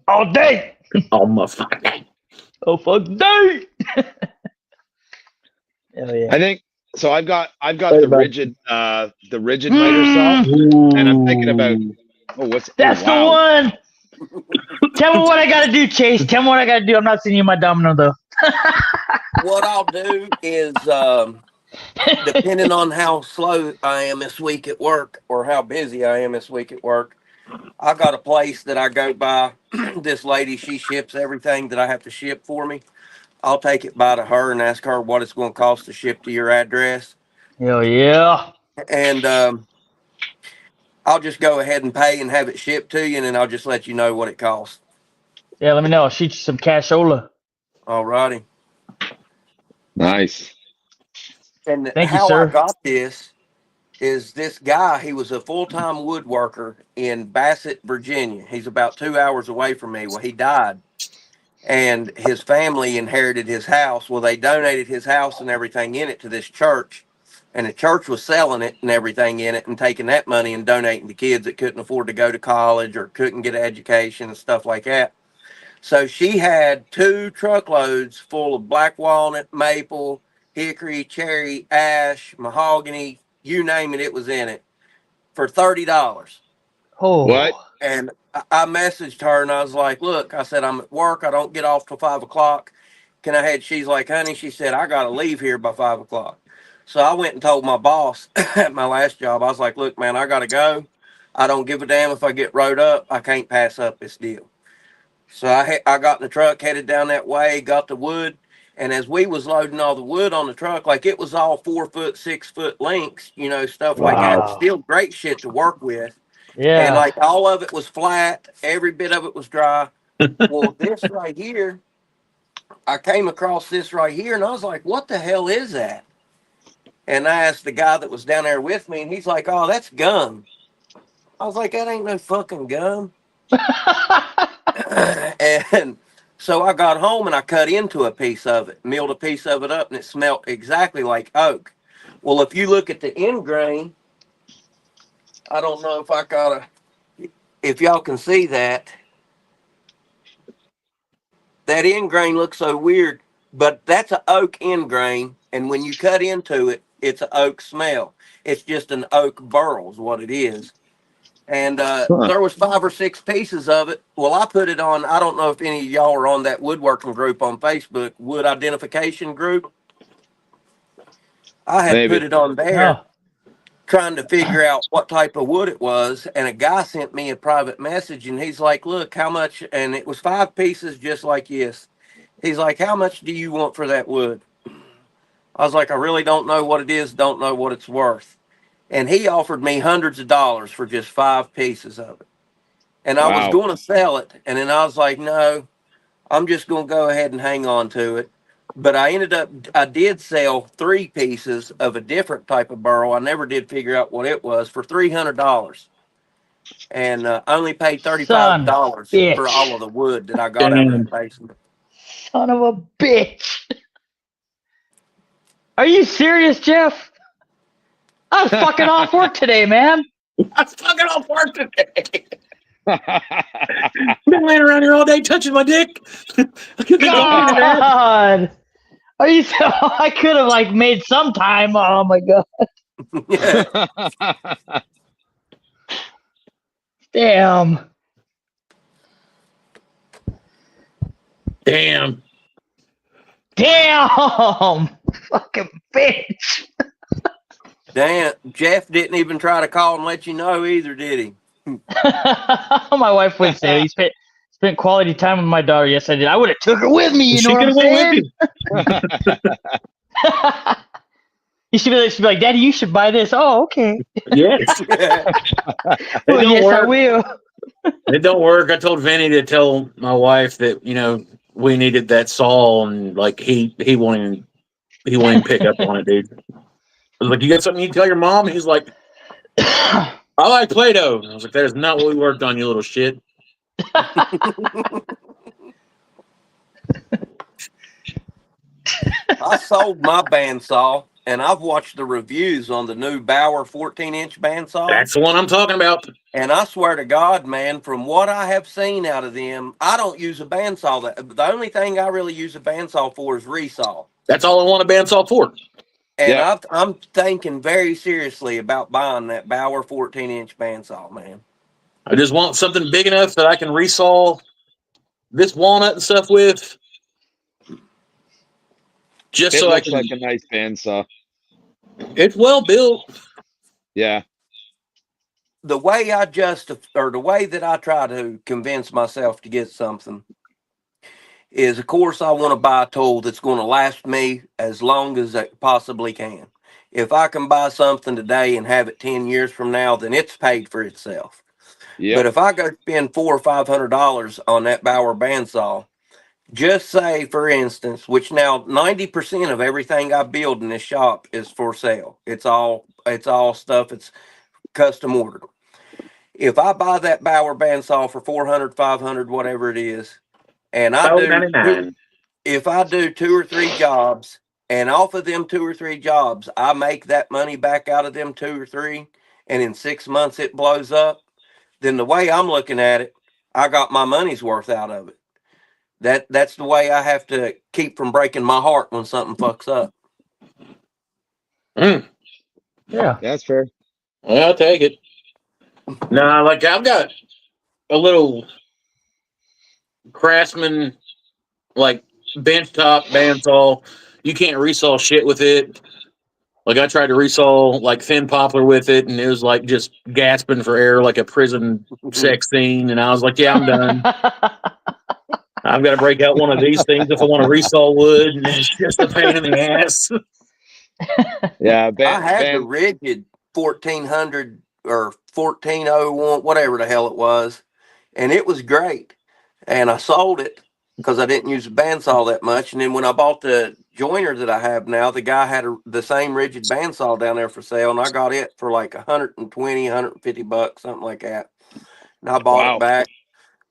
all day. All motherfucking day. Oh fuck day. Hell yeah. I think so. I've got Later, the bud. rigid miter saw, and I'm thinking about That's the one. Tell me what I gotta do, Chase. Tell me what I gotta do. I'm not sending you my domino though. What I'll do is, depending on how slow I am this week at work or how busy I am this week at work, I got a place that I go by. This lady, she ships everything that I have to ship for me. I'll take it by to her and ask her what it's going to cost to ship to your address. Hell yeah. And I'll just go ahead and pay and have it shipped to you, and then I'll just let you know what it costs. Yeah, let me know. I'll shoot you some cashola. All righty. Nice. And Thank you, how sir. I got this is this guy, he was a full-time woodworker in Bassett, Virginia. He's about 2 hours away from me. Well, he died. And his family inherited his house. Well, they donated his house and everything in it to this church. And the church was selling it and everything in it and taking that money and donating to kids that couldn't afford to go to college or couldn't get an education and stuff like that. So she had 2 truckloads full of black walnut, maple, hickory, cherry, ash, mahogany, you name it, it was in it for $30. Oh. What? And I messaged her and I was like, look, I said, I'm at work. I don't get off till 5 o'clock. Can I head? She's like, honey, she said, I got to leave here by 5 o'clock. So I went and told my boss at my last job, I was like, look, man, I got to go. I don't give a damn if I get rode up. I can't pass up this deal. So I got in the truck, headed down that way, got the wood. And as we was loading all the wood on the truck, like it was all 4 foot, 6 foot lengths, you know, stuff like that. Wow. Still great shit to work with. Yeah. And like all of it was flat. Every bit of it was dry. Well, this right here, I came across this right here and I was like, what the hell is that? And I asked the guy that was down there with me and he's like, oh, that's gum. I was like, that ain't no fucking gum. And so I got home and I cut into a piece of it, milled a piece of it up, and it smelled exactly like oak. Well, if you look at the end grain, I don't know if y'all can see that. That end grain looks so weird, but that's an oak end grain. And when you cut into it, it's an oak smell. It's just an oak burl is what it is. And there was 5 or 6 pieces of it. Well, I put it on. I don't know if any of y'all are on that woodworking group on Facebook, wood identification group. I had put it on there trying to figure out what type of wood it was. And a guy sent me a private message and he's like, look, how much? And it was 5 pieces just like this. He's like, how much do you want for that wood? I was like, I really don't know what it is. Don't know what it's worth. And he offered me hundreds of dollars for just 5 pieces of it. And I was going to sell it. And then I was like, no, I'm just going to go ahead and hang on to it. But I did sell 3 pieces of a different type of burl. I never did figure out what it was for $300. And only paid $35 for all of the wood that I got out of that basement. Son of a bitch. Are you serious, Jeff? I was fucking off work today, man. I was fucking off work today. Been laying around here all day touching my dick. God. Are you so I could have like made some time. Oh my god. Damn. Damn. Damn. Fucking bitch. Damn, Jeff didn't even try to call and let you know either, did he? My wife would say he spent quality time with my daughter. Yes, I did. I would have took her with me. You know what I'm saying? You should be like, Daddy, you should buy this. Oh, okay. Yes. Well, yes, I will. It don't work. I told Vinny to tell my wife that, you know, we needed that saw, and like he won't even pick up on it, dude. I was like, you got something you can tell your mom? He's like, I like Play-Doh. I was like, that is not what we worked on, you little shit. I sold my bandsaw, and I've watched the reviews on the new Bauer 14-inch bandsaw. That's the one I'm talking about. And I swear to God, man, from what I have seen out of them, I don't use a bandsaw. The only thing I really use a bandsaw for is resaw. That's all I want a bandsaw for. And I'm thinking very seriously about buying that Bauer 14-inch bandsaw, man. I just want something big enough that I can resaw this walnut and stuff with. Just It so I looks can. like a nice bandsaw. It's well built. Yeah. The way the way that I try to convince myself to get something is, of course, I want to buy a tool that's going to last me as long as it possibly can. If I can buy something today and have it 10 years from now, then it's paid for itself. Yeah. But if I go spend $400 or $500 on that Bauer bandsaw, just say, for instance, which now 90% of everything I build in this shop is for sale. It's all stuff that's custom ordered. If I buy that Bauer bandsaw for $400, $500, whatever it is, and if I do 2 or 3 jobs, and off of them 2 or 3 jobs, I make that money back out of them 2 or 3, and in 6 months it blows up, then the way I'm looking at it, I got my money's worth out of it. That's the way I have to keep from breaking my heart when something fucks up. Yeah. That's fair. Well, I'll take it. Nah, like I've got a little Craftsman, like benchtop bandsaw. You can't resaw shit with it. Like I tried to resaw like thin poplar with it, and it was like just gasping for air like a prison sex scene. And I was like, yeah, I'm done. I've got to break out one of these things if I want to resaw wood, and it's just a pain in the ass. Yeah, I had the rigid 1400 or 1401, whatever the hell it was, and it was great. And I sold it because I didn't use the bandsaw that much. And then when I bought the joiner that I have now, the guy had the same rigid bandsaw down there for sale, and I got it for like $120, $150, something like that. And I bought it back,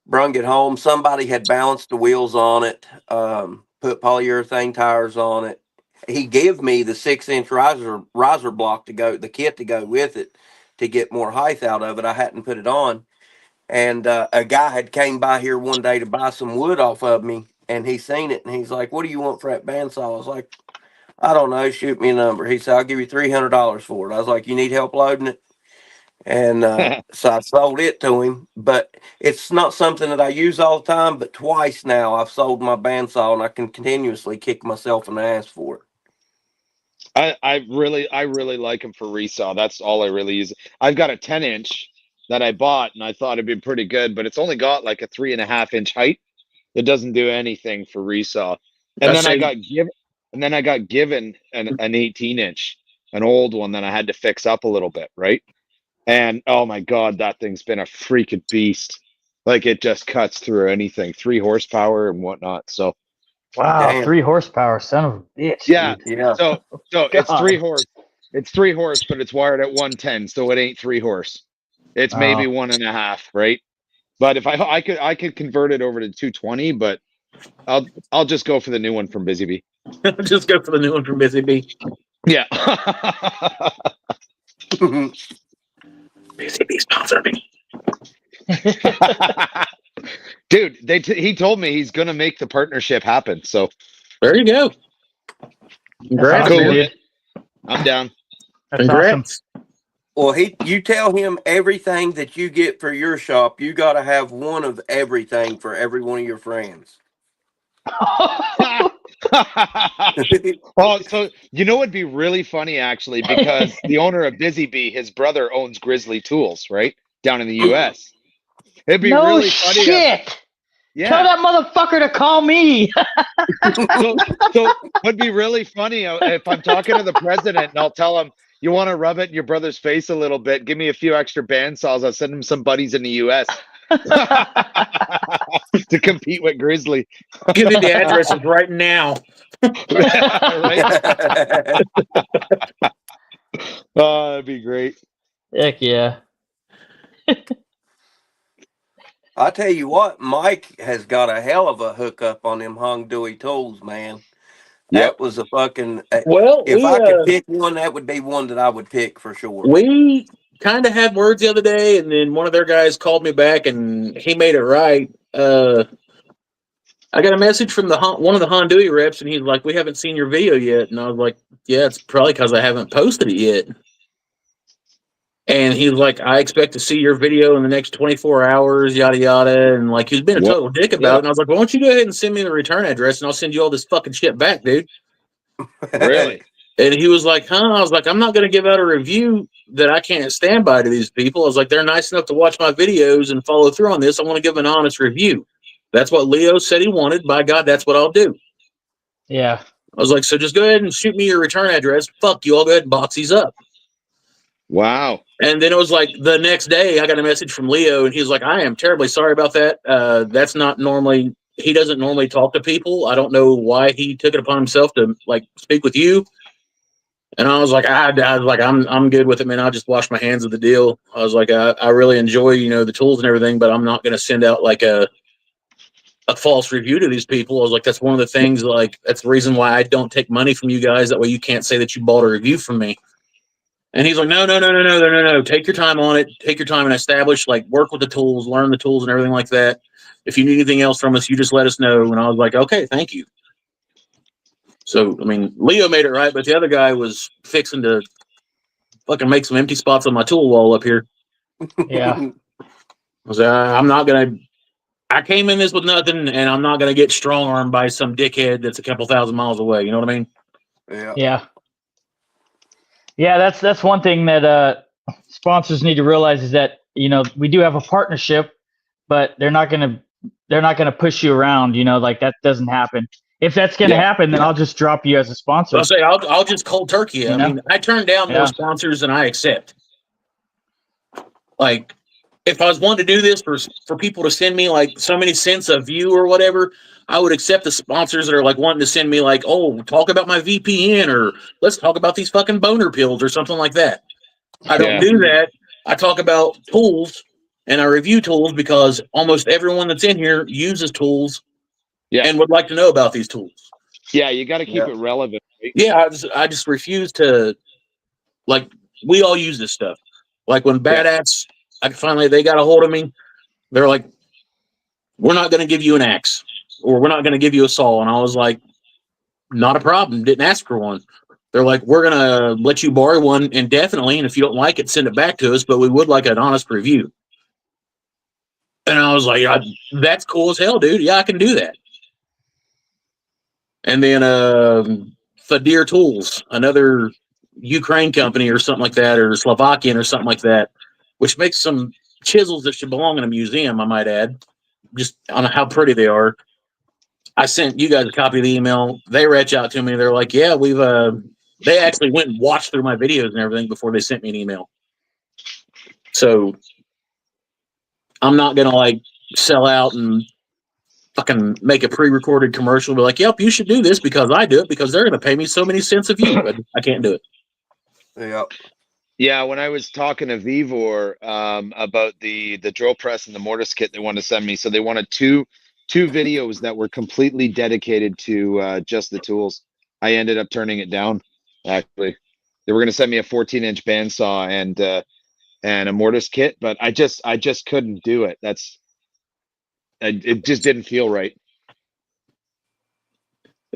brung it home. Somebody had balanced the wheels on it, put polyurethane tires on it. He gave me the 6-inch riser block to go, the kit to go with it, to get more height out of it. I hadn't put it on. And a guy had came by here one day to buy some wood off of me, and he seen it, and he's like, what do you want for that bandsaw? I was like, I don't know, shoot me a number. He said, I'll give you $300 for it. I was like, you need help loading it? And so I sold it to him, but it's not something that I use all the time, but twice now I've sold my bandsaw, and I can continuously kick myself in the ass for it. I really like them for resaw. That's all I really use. I've got a 10-inch that I bought, and I thought it'd be pretty good, but it's only got like a 3.5-inch height. It doesn't do anything for resaw. And then I got given an 18-inch, an old one that I had to fix up a little bit, right? And oh my God, that thing's been a freaking beast. Like it just cuts through anything, 3 horsepower and whatnot. So wow, damn. 3 horsepower, son of a bitch. Yeah, dude. yeah. So it's 3 horse. It's 3 horse, but it's wired at 110, so it ain't 3 horse. It's maybe 1.5, right? But if I could convert it over to 220, but I'll just go for the new one from Busy Bee. Just go for the new one from Busy Bee. Yeah. Busy Bee sponsor me. Dude, he told me he's gonna make the partnership happen. So there you go. Congrats, cool. man. I'm down. That's Congrats. awesome. Well, you tell him everything that you get for your shop, you got to have one of everything for every one of your friends. Oh, so you know what'd be really funny actually, because the owner of Busy Bee, his brother owns Grizzly Tools, right? Down in the US. It'd be really funny. Shit. Yeah. Tell that motherfucker to call me. So would be really funny if I'm talking to the president and I'll tell him, you want to rub it in your brother's face a little bit, give me a few extra bandsaws, I'll send him some buddies in the US to compete with Grizzly. Give me the addresses right now. Right? Oh, that'd be great. Heck yeah. I tell you what, Mike has got a hell of a hookup on them Hongdui Tools, man. That was a fucking. Well, if I could pick one, that would be one that I would pick for sure. We kind of had words the other day, and then one of their guys called me back, and he made it right. I got a message from one of the Hongdui reps, and he's like, "We haven't seen your video yet," and I was like, "Yeah, it's probably because I haven't posted it yet." And he's like, "I expect to see your video in the next 24 hours, yada yada," and like he's been a total dick about it. And I was like, "Why don't you go ahead and send me the return address, and I'll send you all this fucking shit back, dude." Really? And he was like, "Huh?" I was like, "I'm not going to give out a review that I can't stand by to these people." I was like, "They're nice enough to watch my videos and follow through on this. I want to give them an honest review." That's what Leo said he wanted. By God, that's what I'll do. Yeah. I was like, "So just go ahead and shoot me your return address. Fuck you. I'll go ahead and box these up." Wow. And then it was like the next day I got a message from Leo, and he's like, "I am terribly sorry about that. That's not normally, he doesn't normally talk to people. I don't know why he took it upon himself to like speak with you." And I was like, I'm good with it, man. I'll just wash my hands of the deal. I was like, I really enjoy, the tools and everything, but I'm not going to send out like a false review to these people. I was like, that's one of the things, like, that's the reason why I don't take money from you guys. That way you can't say that you bought a review from me. And he's like, no. Take your time on it. Take your time and establish, like, work with the tools, learn the tools and everything like that. If you need anything else from us, you just let us know. And I was like, okay, thank you. So, I mean, Leo made it right, but the other guy was fixing to fucking make some empty spots on my tool wall up here. Yeah. I was like, I came in this with nothing, and I'm not going to get strong-armed by some dickhead that's a couple thousand miles away. You know what I mean? Yeah. Yeah. Yeah, that's one thing that sponsors need to realize is that, we do have a partnership, but they're not gonna push you around, like that doesn't happen. If that's gonna happen, then I'll just drop you as a sponsor. I'll say I'll just cold turkey it. I mean, I turn down more sponsors than I accept. Like, if I was wanting to do this for people to send me like so many cents a view or whatever, I would accept the sponsors that are like wanting to send me like, oh, talk about my VPN, or let's talk about these fucking boner pills or something like that. I don't do that. I talk about tools and I review tools because almost everyone that's in here uses tools and would like to know about these tools. Yeah, you got to keep it relevant. Right? Yeah, I just refuse to, like, we all use this stuff. Like when Badass, they got a hold of me, they're like, we're not going to give you an axe, or we're not going to give you a saw. And I was like, not a problem. Didn't ask for one. They're like, we're going to let you borrow one indefinitely, and if you don't like it, send it back to us, but we would like an honest review. And I was like, that's cool as hell, dude. Yeah, I can do that. And then VEVOR Tools, another Ukraine company or something like that, or Slovakian or something like that, which makes some chisels that should belong in a museum, I might add, just on how pretty they are. I sent you guys a copy of the email. They reach out to me. They're like, yeah, they actually went and watched through my videos and everything before they sent me an email. So I'm not going to like sell out and fucking make a pre-recorded commercial. Be like, yep, you should do this because I do it, because they're going to pay me so many cents a view. But I can't do it. Yeah. Yeah, when I was talking to VEVOR about the drill press and the mortise kit they wanted to send me, so they wanted two videos that were completely dedicated to just the tools. I ended up turning it down. Actually, they were going to send me a 14-inch bandsaw and a mortise kit, but I just couldn't do it. It just didn't feel right.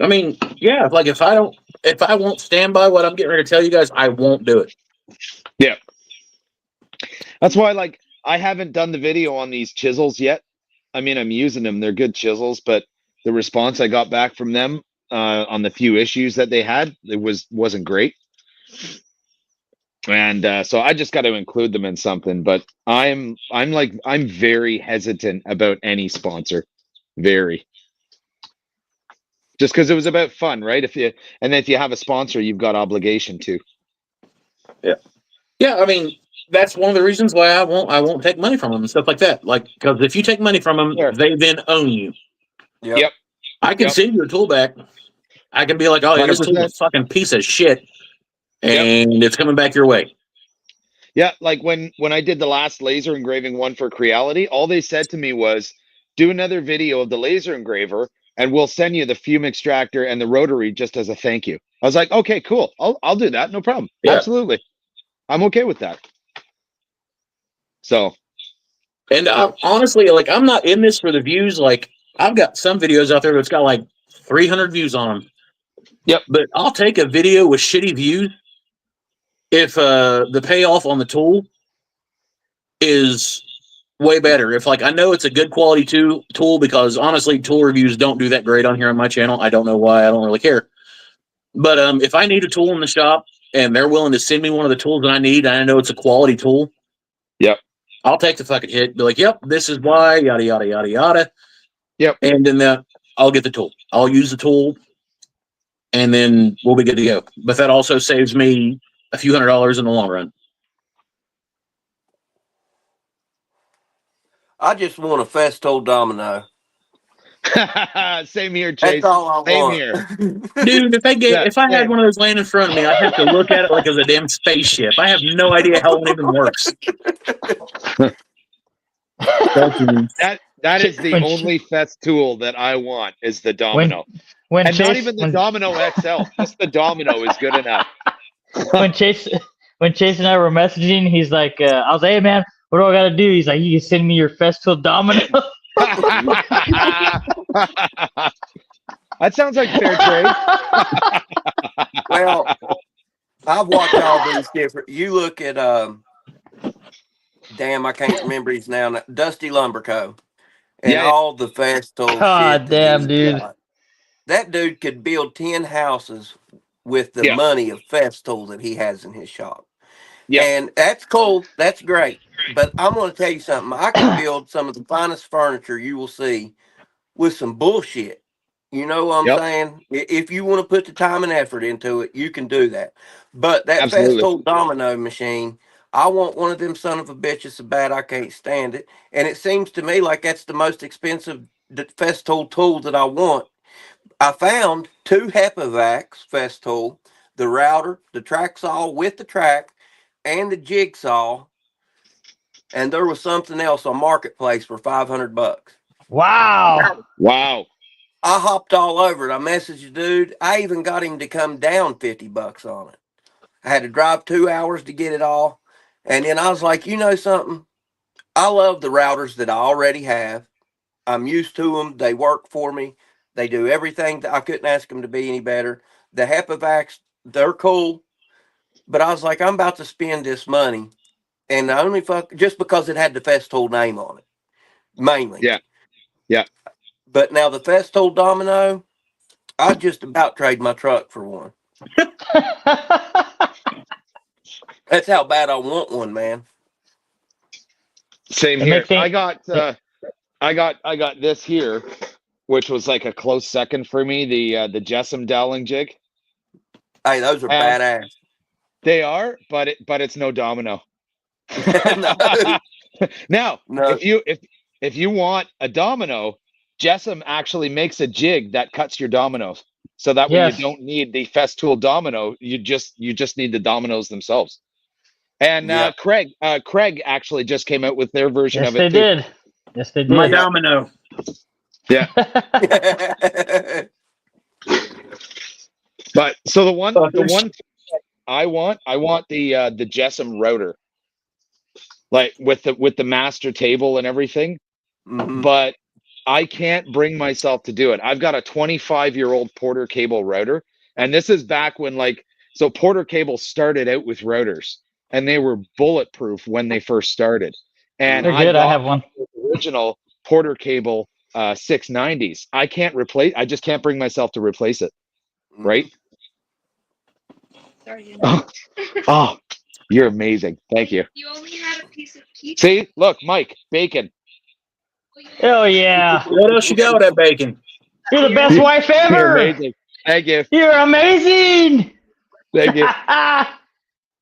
I mean, yeah, like if I won't stand by what I'm getting ready to tell you guys, I won't do it. Yeah. That's why, like, I haven't done the video on these chisels yet. I mean, I'm using them. They're good chisels, but the response I got back from them on the few issues that they had, wasn't great. And so I just got to include them in something, but I'm very hesitant about any sponsor. Very. Just because it was about fun, right? And if you have a sponsor, you've got obligation to. Yeah, I mean, that's one of the reasons why I won't take money from them and stuff like that. Like, because if you take money from them, Sure. they then own you. Yep. I can send you a tool back. I can be like, oh, yeah, this tool's a 100%. fucking piece of shit, and it's coming back your way. Yeah, like when I did the last laser engraving one for Creality, all they said to me was, do another video of the laser engraver, and we'll send you the fume extractor and the rotary just as a thank you. I was like, okay, cool. I'll do that. No problem. Yeah. Absolutely. I'm okay with that. So. And honestly, like, I'm not in this for the views. Like, I've got some videos out there that's got like 300 views on them. Yep. But I'll take a video with shitty views if the payoff on the tool is way better. If, like, I know it's a good quality tool, because honestly, tool reviews don't do that great on here on my channel. I don't know why. I don't really care. But if I need a tool in the shop and they're willing to send me one of the tools that I need, and I know it's a quality tool, yep, I'll take the fucking hit. Be like, yep, this is why, yada yada yada yada. Yep. And then I'll get the tool. I'll use the tool, and then we'll be good to go. But that also saves me a few $100s in the long run. I just want a Festool domino. Same here, Chase. That's all I Same want. here. Dude, if I had one of those laying in front of me, I'd have to look at it like it was a damn spaceship. I have no idea how one even works. That is the only Festool that I want, is the domino. And not even the Domino XL, just the domino is good enough. when Chase and I were messaging, he's like, I was like, hey man, what do I gotta do? He's like, you can send me your Festool domino. That sounds like fair trade. Well, I've watched all these different. You look at damn, I can't remember his name. Dusty Lumberco, and all the Festool. God damn, dude. got. That dude could build 10 houses with the money of Festool that he has in his shop. Yeah, and that's cool. That's great. But I'm going to tell you something. I can build some of the finest furniture you will see with some bullshit. You know what I'm saying? If you want to put the time and effort into it, you can do that. But that Festool domino machine, I want one of them son of a bitches so bad I can't stand it. And it seems to me like that's the most expensive Festool tool that I want. I found 2 HUEPAR Festool, the router, the track saw with the track, and the jigsaw, and there was something else on Marketplace for $500. Wow. Wow. I hopped all over it. I messaged the dude. I even got him to come down $50 on it. I had to drive 2 hours to get it all. And then I was like, you know something? I love the routers that I already have. I'm used to them. They work for me. They do everything that I couldn't ask them to be any better. The HUEPAR, they're cool. But I was like, I'm about to spend this money. And I only just because it had the Festool name on it. Mainly. Yeah. Yeah. But now the Festool domino, I just about trade my truck for one. That's how bad I want one, man. Same here. I got this here, which was like a close second for me, the Jessam Dowling jig. Hey, those are badass. They are, but it's no domino. Now, if you want a domino, Jessam actually makes a jig that cuts your dominoes, so that way you don't need the Festool domino. You just need the dominoes themselves. And Craig actually just came out with their version of it. Yes, they did. My domino. Yeah. But so the one I want the Jessam router, like with the master table and everything. Mm-hmm. But I can't bring myself to do it. I've got a 25-year-old Porter cable router, and this is back when so Porter cable started out with routers, and they were bulletproof when they first started. And they're good. I have one. Original Porter cable 690s. I just can't bring myself to replace it. Right? Sorry. Oh, you're amazing. Thank you. You only had a piece of keep. See, look, Mike, bacon. Oh yeah. What else you got with that bacon? You're the best wife You're ever. amazing. Thank you. You're amazing. Thank you.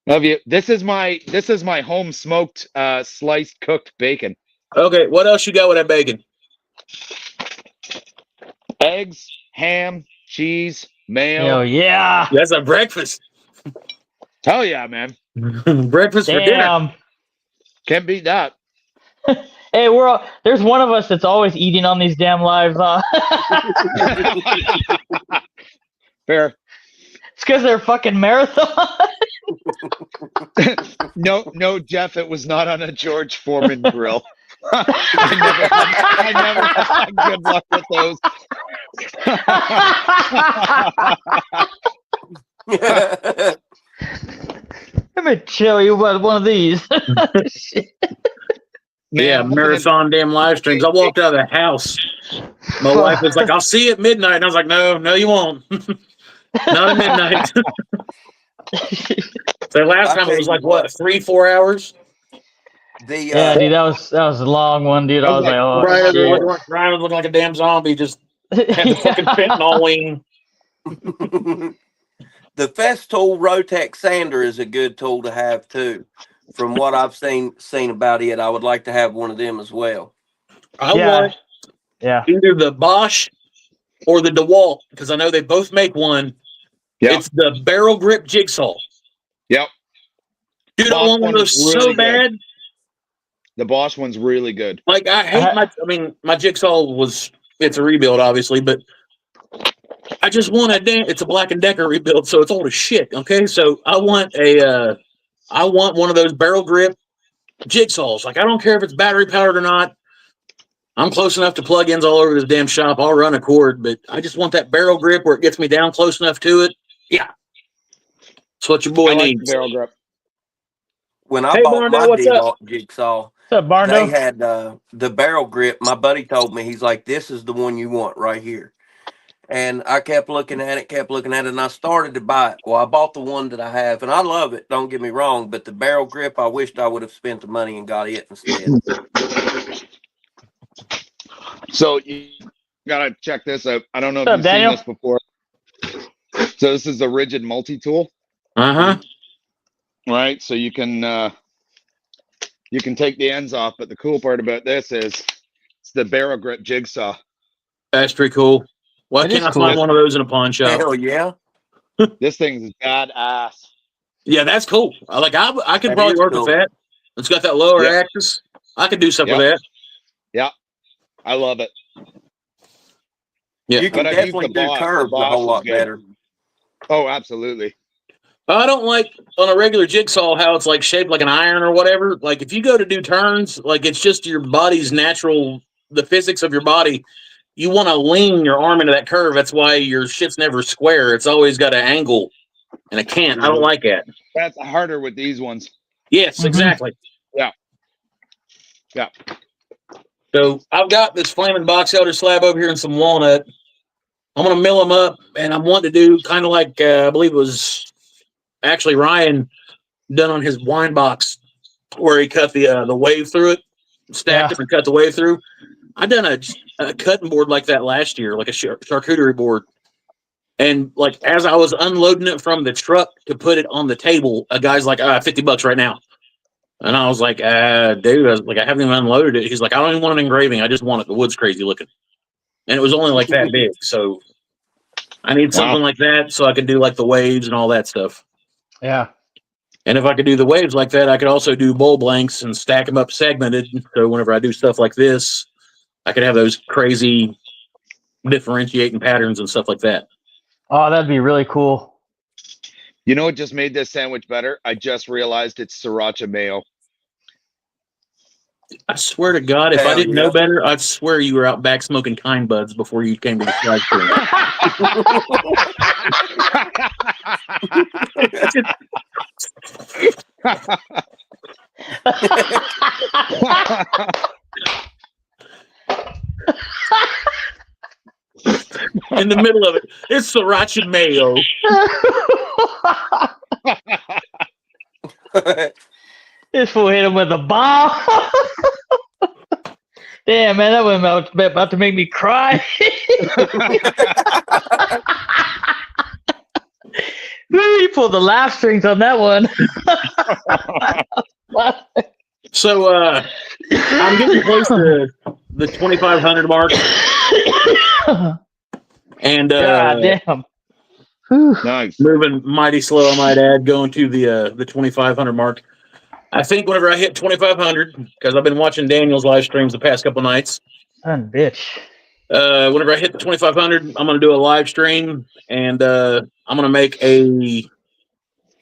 Love you. This is my home smoked sliced cooked bacon. Okay, what else you got with that bacon? Eggs, ham, cheese, mayo. Oh yeah. That's a breakfast. Hell yeah, man. Breakfast for dinner. Damn. Can't beat that. Hey, there's one of us that's always eating on these damn lives, huh? Fair. It's because they're fucking marathon. No, Jeff, it was not on a George Foreman grill. I never had good luck with those. Let me tell you about one of these. Yeah, marathon damn live streams. I walked out of the house. My wife was like, "I'll see you at midnight." And I was like, No, you won't. Not at midnight. So last time it was like, what, 3-4 hours? Yeah, dude, that was a long one, dude. I was like, oh, Brian shit. was looking like a damn zombie, just had the fucking fentanyl wing. The Festool Rotex sander is a good tool to have too. From what I've seen about it, I would like to have one of them as well. I want either the Bosch or the DeWalt, because I know they both make one. Yep. It's the barrel grip jigsaw. Yep. Dude, I want one of those so bad. The Bosch one's really good. Like, I hate my jigsaw it's a rebuild, obviously, but I just want it's a Black & Decker rebuild, so it's old as shit, okay? So I want one of those barrel grip jigsaws. Like, I don't care if it's battery powered or not. I'm close enough to plug-ins all over this damn shop. I'll run a cord, but I just want that barrel grip where it gets me down close enough to it. Yeah. That's what your boy needs. The barrel grip. When I bought my DeWalt jigsaw, what's up, Barndo? they had the barrel grip. My buddy told me, he's like, this is the one you want right here. And I kept looking at it, and I started to buy it. Well, I bought the one that I have, and I love it, don't get me wrong, but the barrel grip, I wished I would have spent the money and got it instead. So you gotta check this out. I don't know if What's you've up, Daniel? seen this before. So this is the rigid multi-tool. Uh-huh. Right, so you can take the ends off, but the cool part about this is it's the barrel grip jigsaw. That's pretty cool. Why can't I find one of those in a pawn shop? Hell yeah. This thing's badass. Yeah, that's cool. I could probably work with that. It's got that lower axis. I could do something with that. Yeah, I love it. Yeah, you can definitely do curves a whole lot better. Oh, absolutely. I don't like on a regular jigsaw how it's like shaped like an iron or whatever. Like if you go to do turns, like it's just your body's natural, the physics of your body. You want to lean your arm into that curve. That's why your shit's never square. It's always got an angle, and it can't. I don't like that. That's harder with these ones. Yes, exactly. Yeah. Yeah. So I've got this flaming box elder slab over here and some walnut. I'm going to mill them up, and I'm wanting to do kind of like, I believe it was actually Ryan done on his wine box where he cut the wave through it, stacked it and cut the wave through. I done a cutting board like that last year, like a charcuterie board. And like, as I was unloading it from the truck to put it on the table, a guy's like, $50 right now. And I was like, dude, I haven't even unloaded it. He's like, I don't even want an engraving. I just want it. The wood's crazy looking. And it was only like that big. So I need something like that so I can do like the waves and all that stuff. Yeah. And if I could do the waves like that, I could also do bowl blanks and stack them up segmented. So whenever I do stuff like this, I could have those crazy differentiating patterns and stuff like that. Oh, that'd be really cool. You know what just made this sandwich better? I just realized it's sriracha mayo. I swear to God, if I didn't know better, I'd swear you were out back smoking Kind Buds before you came to the slide stream. In the middle of it, it's sriracha mayo. This fool hit him with a bomb. Damn, man, that was about to make me cry. You pulled the laugh strings on that one. So I'm getting close to the 2,500 mark, and God damn. Nice. moving mighty slow, I might add, going to the 2,500 mark. I think whenever I hit 2,500, because I've been watching Daniel's live streams the past couple nights. Son of a bitch. Whenever I hit the 2,500, I'm going to do a live stream, and I'm going to make a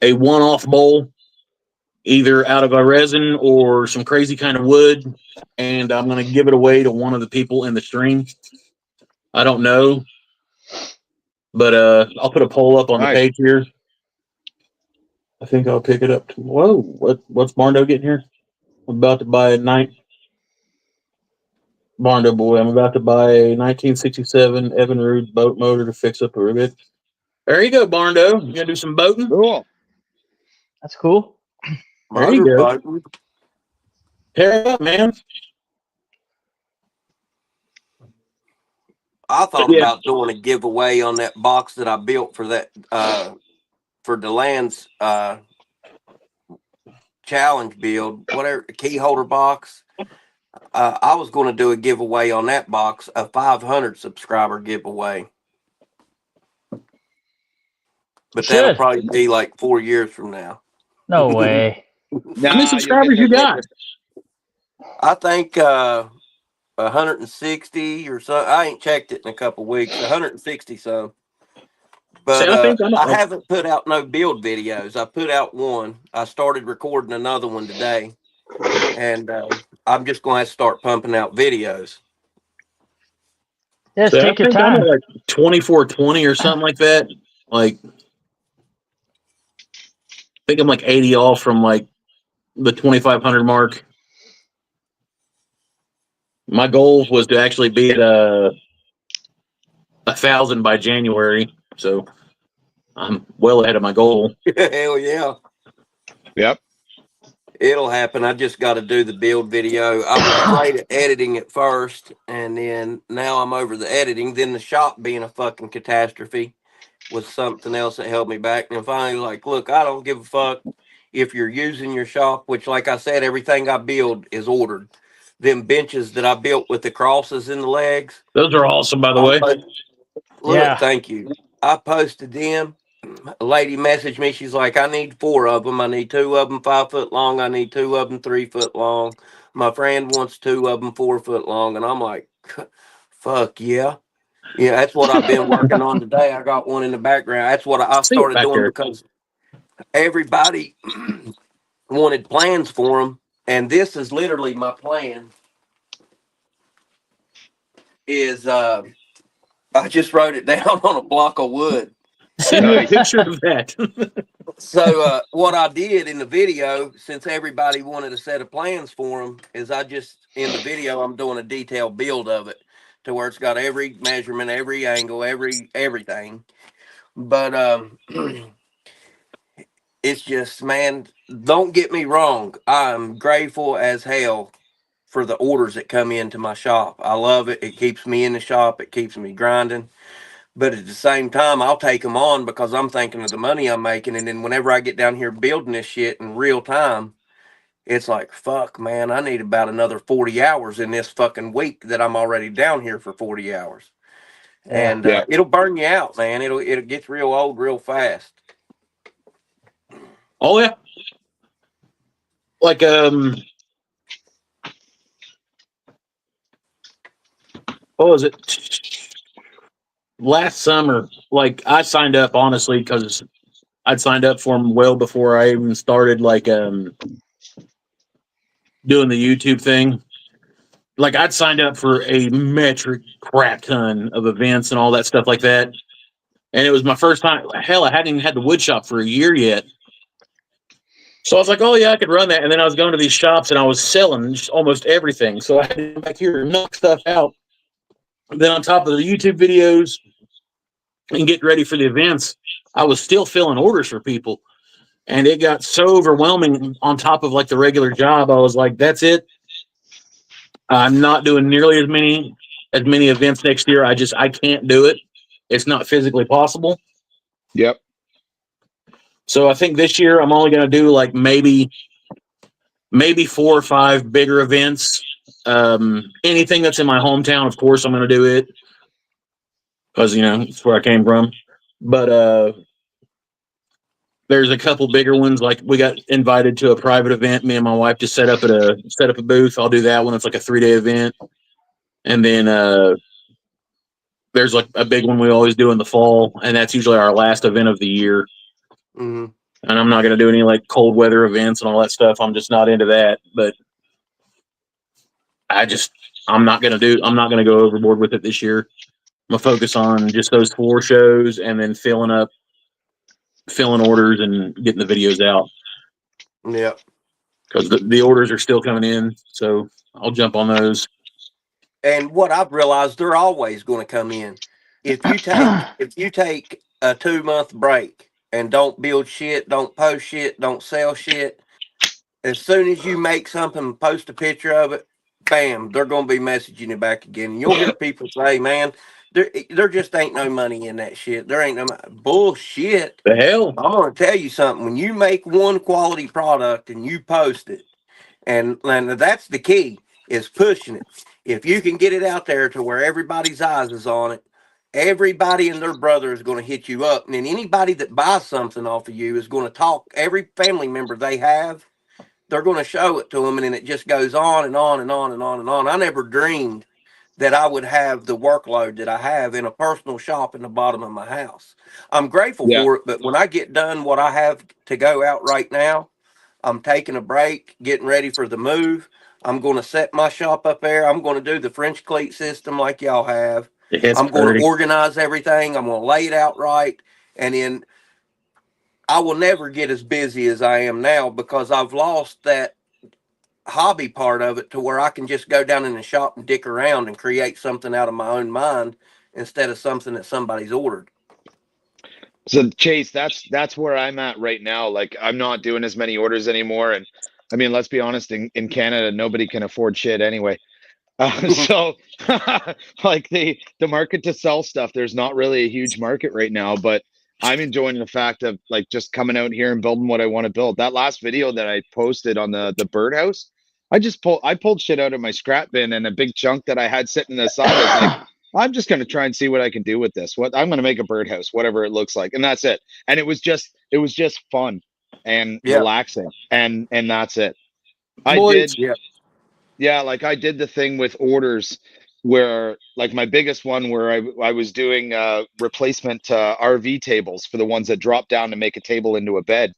one-off bowl, either out of a resin or some crazy kind of wood, and I'm going to give it away to one of the people in the stream. I don't know, but I'll put a poll up on the page here. I think I'll pick it up. Whoa, what's Barndo getting here? I'm about to buy a Barndo boy. I'm about to buy a 1967 Evinrude boat motor to fix up a rivet. There you go, Barndo. You gonna do some boating? Cool. That's cool. There you go. Tear it up, man. I thought about doing a giveaway on that box that I built for that for DeLand's challenge build, whatever, key holder box. I was going to do a giveaway on that box, a 500 subscriber giveaway. But that'll probably be like 4 years from now. No way. How many subscribers you got? I think 160 or so. I ain't checked it in a couple weeks. 160 some. But I haven't put out no build videos. I put out one. I started recording another one today, and I'm just going to start pumping out videos. Yes, take your time. I'm at like 2420 or something like that. Like, I think I'm like 80 off from like the 2,500 mark. My goal was to actually be at 1,000 by January, so I'm well ahead of my goal. Hell yeah. Yep. It'll happen. I just got to do the build video. I was great at editing at first, and then now I'm over the editing. Then the shop being a fucking catastrophe was something else that held me back. And finally, like, look, I don't give a fuck if you're using your shop, which, like I said, everything I build is ordered. Them benches that I built with the crosses in the legs. Those are awesome, by the way. Look, thank you. I posted them. A lady messaged me. She's like, I need 4 of them. I need 2 of them 5 foot long. I need 2 of them 3 foot long. My friend wants 2 of them 4 foot long. And I'm like, fuck yeah. Yeah, that's what I've been working on today. I got one in the background. That's what I started doing because everybody wanted plans for them. And this is literally my plan. Is I just wrote it down on a block of wood. Send me a picture of that. So what I did in the video, since everybody wanted a set of plans for them, is I just, in the video, I'm doing a detailed build of it to where it's got every measurement, every angle, everything. But it's just, man, don't get me wrong. I'm grateful as hell for the orders that come into my shop. I love it. It keeps me in the shop. It keeps me grinding. But at the same time, I'll take them on because I'm thinking of the money I'm making. And then whenever I get down here building this shit in real time, it's like, fuck, man, I need about another 40 hours in this fucking week that I'm already down here for 40 hours. And it'll burn you out, man. It gets real old real fast. Oh, yeah. Like, what was it? Last summer, like, I signed up, honestly, because I'd signed up for them well before I even started, like, doing the YouTube thing. Like, I'd signed up for a metric crap ton of events and all that stuff like that. And it was my first time. Hell, I hadn't even had the wood shop for a year yet. So I was like, oh, yeah, I could run that. And then I was going to these shops and I was selling just almost everything. So I had to come back here and knock stuff out. And then on top of the YouTube videos and get ready for the events, I was still filling orders for people. And it got so overwhelming on top of like the regular job. I was like, that's it. I'm not doing nearly as many events next year. I can't do it. It's not physically possible. Yep. So I think this year I'm only going to do like maybe 4 or 5 bigger events. Anything that's in my hometown, of course, I'm going to do it because it's where I came from. But there's a couple bigger ones. Like we got invited to a private event. Me and my wife just set up a booth. I'll do that one. It's like a 3-day event. And then there's like a big one we always do in the fall, and that's usually our last event of the year. Mm-hmm. And I'm not going to do any like cold weather events and all that stuff. I'm just not into that. But I'm not going to go overboard with it this year. I'm going to focus on just those 4 shows and then filling orders and getting the videos out. Yeah. Because the orders are still coming in. So I'll jump on those. And what I've realized, they're always going to come in. If you take a 2-month break and don't build shit, don't post shit, don't sell shit, as soon as you make something and post a picture of it, bam, they're going to be messaging you back again. And you'll hear people say, man, there just ain't no money in that shit. There ain't no bullshit. The hell? I'm going to tell you something. When you make one quality product and you post it, and that's the key, is pushing it. If you can get it out there to where everybody's eyes is on it, everybody and their brother is going to hit you up. And then anybody that buys something off of you is going to talk. Every family member they have, they're going to show it to them. And then it just goes on and on and on and on and on. I never dreamed that I would have the workload that I have in a personal shop in the bottom of my house. I'm grateful for it. But when I get done what I have to go out right now, I'm taking a break, getting ready for the move. I'm going to set my shop up there. I'm going to do the French cleat system like y'all have. I'm going to organize everything. I'm going to lay it out right. And then I will never get as busy as I am now because I've lost that hobby part of it to where I can just go down in the shop and dick around and create something out of my own mind instead of something that somebody's ordered. So Chase, that's where I'm at right now. Like I'm not doing as many orders anymore. And I mean, let's be honest, in Canada, nobody can afford shit anyway. So like the market to sell stuff, there's not really a huge market right now, but I'm enjoying the fact of like just coming out here and building what I want to build. That last video that I posted on the birdhouse, I pulled shit out of my scrap bin, and a big chunk that I had sitting aside. I was like, I'm just going to try and see what I can do with this. I'm going to make a birdhouse, whatever it looks like. And that's it. And it was just fun and relaxing. And that's it. Like I did the thing with orders where like my biggest one where I was doing replacement RV tables for the ones that drop down to make a table into a bed,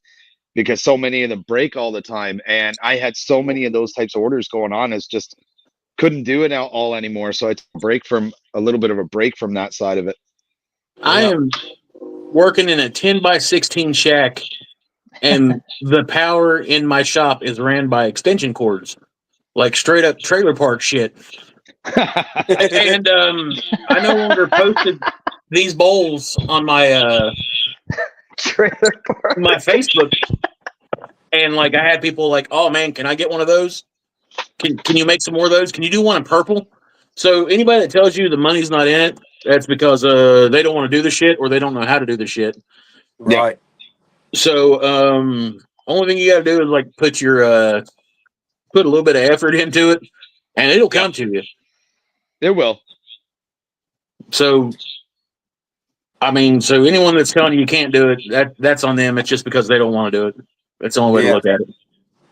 because so many of them break all the time. And I had so many of those types of orders going on. It's just couldn't do it all anymore. So I took a little bit of a break from that side of it. I am working in a 10x16 shack, and the power in my shop is ran by extension cords, like straight up trailer park shit. And I no longer posted these bowls on my trailer park, my Facebook, and like I had people like, "Oh man, can I get one of those? Can you make some more of those? Can you do one in purple?" So anybody that tells you the money's not in it, that's because they don't want to do the shit or they don't know how to do the shit. Right. So only thing you got to do is like put a little bit of effort into it, and it'll come to you. It will. So I mean, so anyone that's telling you can't do it, that's on them. It's just because they don't want to do it. That's the only way to look at it.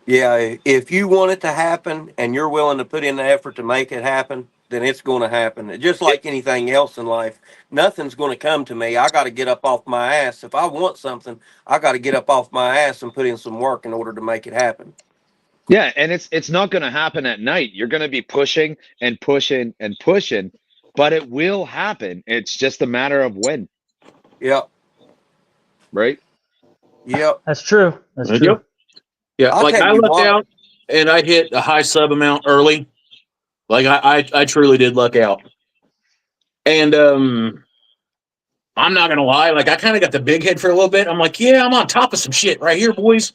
Yeah, if you want it to happen and you're willing to put in the effort to make it happen, then it's going to happen. Just like anything else in life, nothing's going to come to me. I got to get up off my ass. If I want something, I got to get up off my ass and put in some work in order to make it happen. Yeah, and it's not going to happen at night. You're going to be pushing and pushing and pushing, but it will happen. It's just a matter of when. Yep. Right? Yep. That's true. That's true. Yep. Yeah, like I lucked out and I hit a high sub amount early. Like I truly did luck out. And I'm not gonna lie, like I kind of got the big head for a little bit. I'm like, yeah, I'm on top of some shit right here, boys.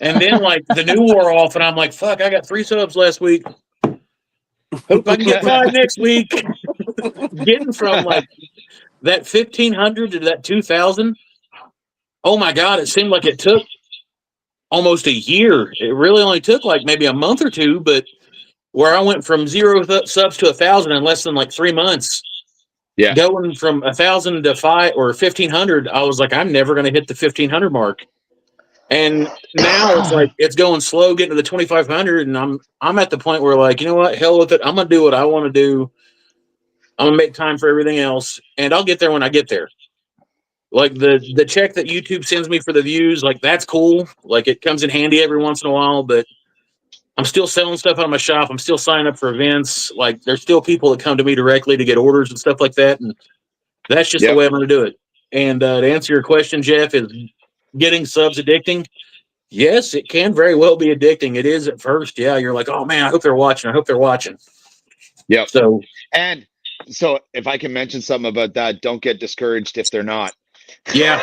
And then like the new wore off, and I'm like, fuck, I got 3 subs last week. Hope I can get 5 next week. Getting from like that 1,500 to that 2,000. Oh my God! It seemed like it took almost a year. It really only took like maybe a month or two, but where I went from 0 subs to 1,000 in less than like 3 months. Yeah. Going from 1,000 to 5 or 1,500, I was like, I'm never going to hit the 1,500 mark. And now it's like it's going slow, getting to the 2,500, and I'm at the point where like, you know what, hell with it. I'm gonna do what I want to do. I'm gonna make time for everything else, and I'll get there when I get there. Like the check that YouTube sends me for the views, like that's cool. Like it comes in handy every once in a while, but I'm still selling stuff out of my shop. I'm still signing up for events. Like there's still people that come to me directly to get orders and stuff like that. And that's just the way I'm going to do it. And to answer your question, Jeff, is getting subs addicting? Yes, it can very well be addicting. It is at first. Yeah. You're like, oh man, I hope they're watching. I hope they're watching. Yep. So if I can mention something about that, don't get discouraged if they're not. Yeah.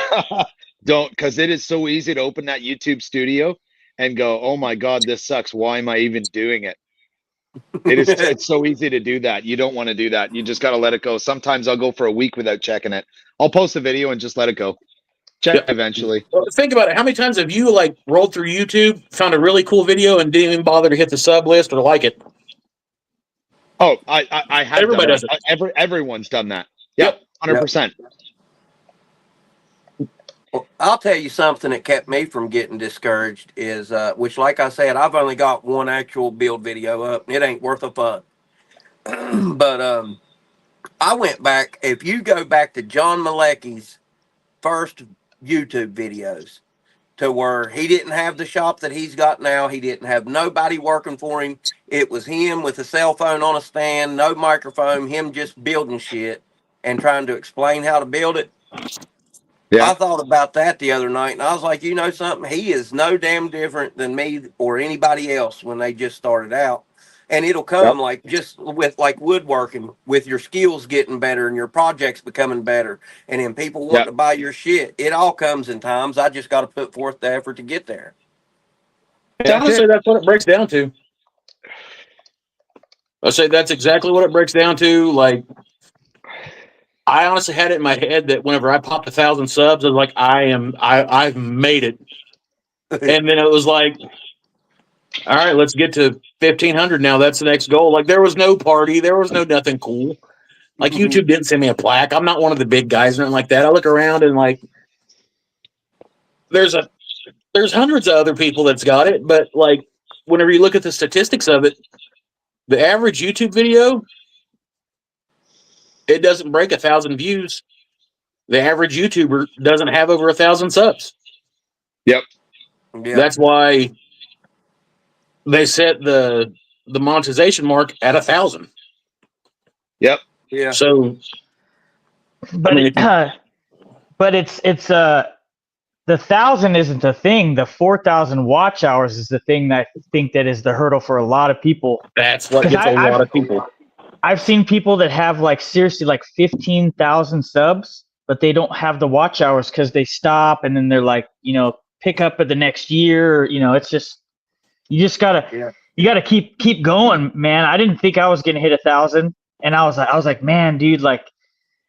Don't, because it is so easy to open that YouTube studio and go, oh my God, this sucks. Why am I even doing it? It's so easy to do that. You don't want to do that. You just got to let it go. Sometimes I'll go for a week without checking it. I'll post a video and just let it go. Check eventually. Well, think about it. How many times have you like rolled through YouTube, found a really cool video, and didn't even bother to hit the sub list or like it? Oh, I have. Everybody does it. Everyone's done that. Yep, 100%. Well, I'll tell you something that kept me from getting discouraged is, which, like I said, I've only got one actual build video up, and it ain't worth a fuck. But I went back. If you go back to John Malecki's first YouTube videos, to where he didn't have the shop that he's got now, he didn't have nobody working for him. It was him with a cell phone on a stand, no microphone, him just building shit and trying to explain how to build it. Yeah. I thought about that the other night, and I was like, you know something? He is no damn different than me or anybody else when they just started out. And it'll come like just with like woodworking, with your skills getting better and your projects becoming better, and then people want to buy your shit. It all comes in times. I just got to put forth the effort to get there. Honestly, that's what it breaks down to. I say that's exactly what it breaks down to. Like, I honestly had it in my head that whenever I popped 1,000 subs, I was like, I've made it. And then it was like, all right, let's get to 1,500 now. That's the next goal. Like, there was no party. There was no nothing cool. Like, YouTube didn't send me a plaque. I'm not one of the big guys or anything like that. I look around and, like, there's hundreds of other people that's got it. But, like, whenever you look at the statistics of it, the average YouTube video, it doesn't break 1,000 views. The average YouTuber doesn't have over 1,000 subs. Yep. That's why they set the monetization mark at 1,000. Yep. Yeah. So, but it's the 1,000 isn't the thing. The 4,000 watch hours is the thing that I think that is the hurdle for a lot of people. That's what gets a lot of people. I've seen people that have like seriously like 15,000 subs, but they don't have the watch hours because they stop and then they're like, you know, pick up at the next year. You know, it's just, you just gotta, you gotta keep going, man. I didn't think I was gonna hit 1,000, and I was like, man, dude, like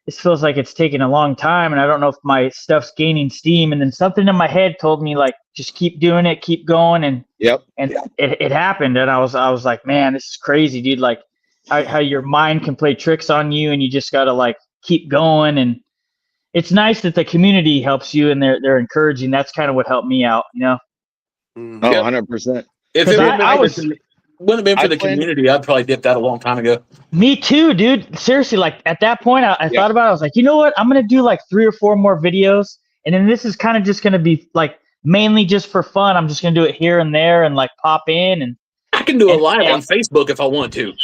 this feels like it's taking a long time, and I don't know if my stuff's gaining steam. And then something in my head told me like, just keep doing it, keep going, and it happened. And I was like, man, this is crazy, dude. Like how your mind can play tricks on you, and you just gotta like keep going. And it's nice that the community helps you, and they're encouraging. That's kind of what helped me out, you know. Oh, 100%. If it wouldn't have been for the community, I'd probably dipped out a long time ago. Me too, dude. Seriously, like at that point, I thought about it. I was like, you know what? I'm going to do like 3 or 4 more videos. And then this is kind of just going to be like mainly just for fun. I'm just going to do it here and there and like pop in. And I can do a live on Facebook if I want to.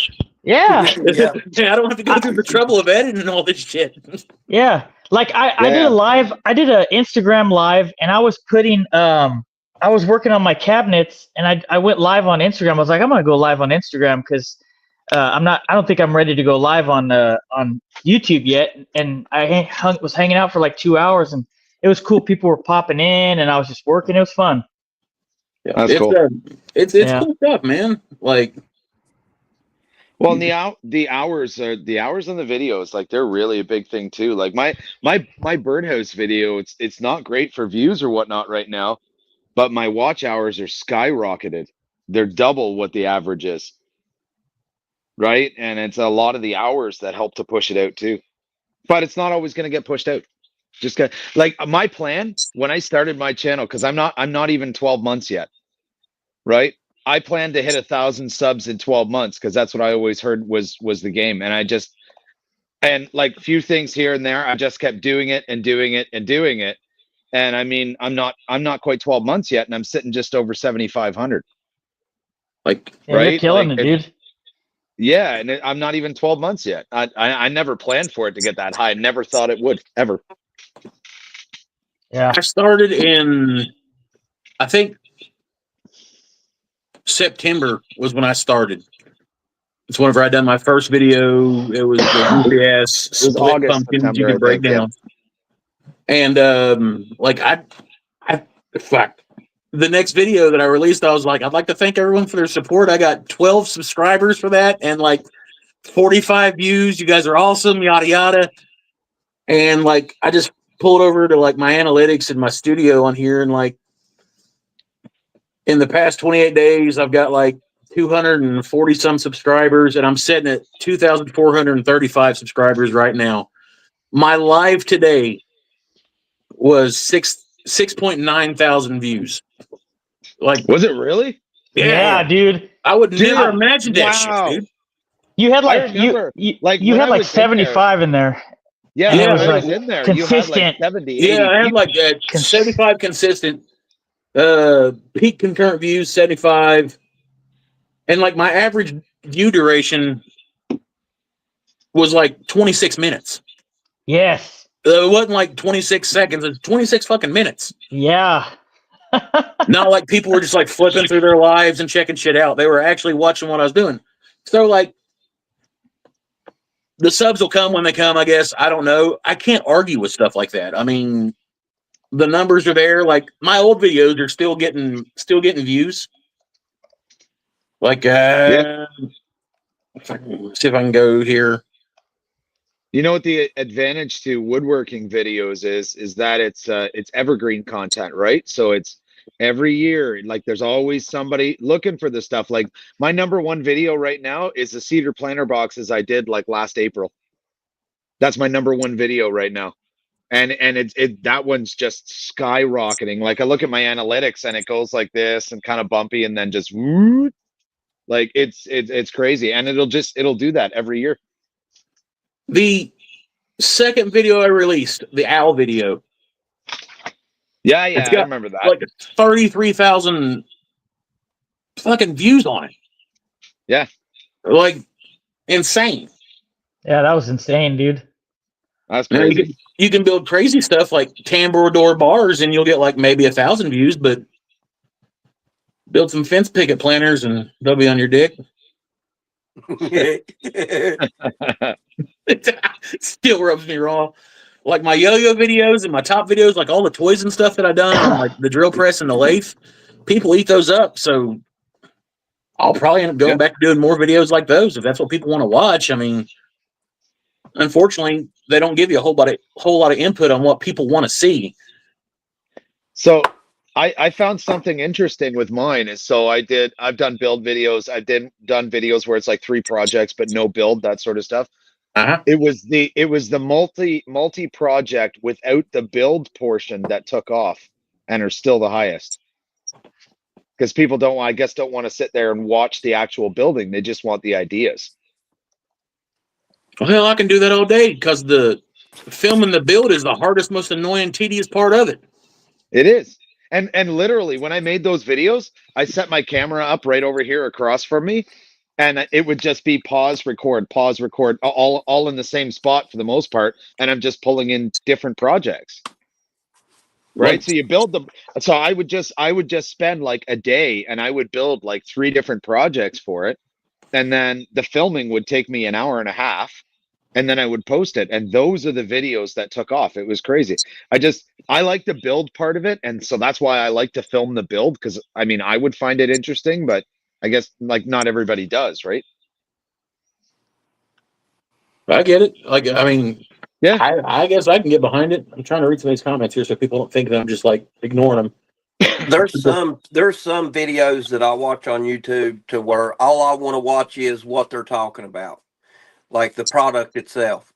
Yeah. I don't have to go through the trouble of editing and all this shit. Yeah. Like I did a live, I did an Instagram live, and I was putting, I was working on my cabinets, and I went live on Instagram. I was like, I'm going to go live on Instagram because I don't think I'm ready to go live on YouTube yet. And I was hanging out for like 2 hours, and it was cool. People were popping in, and I was just working. It was fun. Yeah, it's cool. It's cool stuff, man. Like, Well, and the hours on the videos, like they're really a big thing too. Like my birdhouse video, it's not great for views or whatnot right now, but my watch hours are skyrocketed. They're double what the average is, right? And it's a lot of the hours that help to push it out too. But it's not always going to get pushed out. Just like my plan when I started my channel, because I'm not even 12 months yet, right? I plan to hit 1,000 subs in 12 months because that's what I always heard was the game. And like few things here and there, I just kept doing it and doing it and doing it. And I mean, I'm not quite 12 months yet, and I'm sitting just over 7,500. Like, Yeah, right? you're killing Like, it, dude. Yeah, and I'm not even 12 months yet. I never planned for it to get that high. I never thought it would ever. Yeah. I started in, I think September was when I started. It's whenever I done my first video. It was the UPS split August, pumpkins September, you can I break think, yeah. down. And like fuck. The next video that I released, I was like, I'd like to thank everyone for their support. I got 12 subscribers for that and like 45 views. You guys are awesome, yada yada. And like I just pulled over to like my analytics in my studio on here, and like in the past 28 days, I've got like 240 some subscribers, and I'm sitting at 2,435 subscribers right now. My live today was 6.9 thousand views. Like, Was it really? Yeah, dude. I would Dude, never imagine that shit, wow. dude. You had I like remember, you like, you when had I like was in there- 75 in there. Yeah, And it when was I like was in there, you had consistent. like 70, 80 Yeah, I had people. like 75 consistent, peak concurrent views, 75. And like my average view duration was like 26 minutes. Yes. It wasn't like 26 seconds, it's 26 fucking minutes. Yeah. Not like people were just like flipping through their lives and checking shit out. They were actually watching what I was doing. So like the subs will come when they come, I guess. I don't know. I can't argue with stuff like that. I mean, the numbers are there. Like my old videos are still getting views. Like Yeah. see if I can go here. You know what the advantage to woodworking videos is that it's evergreen content, right? So it's every year, like there's always somebody looking for this stuff. Like my #1 video right now is the cedar planter boxes I did like last April. That's my #1 video right now. And that one's just skyrocketing. Like I look at my analytics and it goes like this and kind of bumpy and then just whoop. Like it's crazy. And it'll do that every year. The second video I released, the owl video. Yeah, It's I got remember that. like 33,000 fucking views on it. Yeah. Like insane. Yeah, that was insane, dude. That's Now, crazy. you can build crazy stuff like tambour door bars and you'll get like maybe 1,000 views, but build some fence picket planters and they'll be on your dick. It still rubs me raw. Like my yo-yo videos and my top videos, like all the toys and stuff that I've done on like the drill press and the lathe, people eat those up. So I'll probably end up going back to doing more videos like those if that's what people want to watch. I mean, unfortunately, they don't give you a whole lot of input on what people want to see. So I found something interesting with mine is I've done build videos. I've done videos where it's like 3 projects, but no build, that sort of stuff. Uh-huh. It was the multi project without the build portion that took off and are still the highest. Because people don't want to sit there and watch the actual building. They just want the ideas. Well, I can do that all day because the filming the build is the hardest, most annoying, tedious part of it. It is. And literally when I made those videos, I set my camera up right over here across from me, and it would just be pause, record, all in the same spot for the most part, and I'm just pulling in different projects. Right? So you build them. So I would just spend like a day and I would build like 3 different projects for it. And then the filming would take me an hour and a half. And then I would post it. And those are the videos that took off. It was crazy. I like the build part of it. And so that's why I like to film the build. Because I mean, I would find it interesting, but I guess like not everybody does, right? I get it. Like, I mean, Yeah. I guess I can get behind it. I'm trying to read some of these comments here so people don't think that I'm just like ignoring them. There's some videos that I watch on YouTube to where all I want to watch is what they're talking about, like the product itself.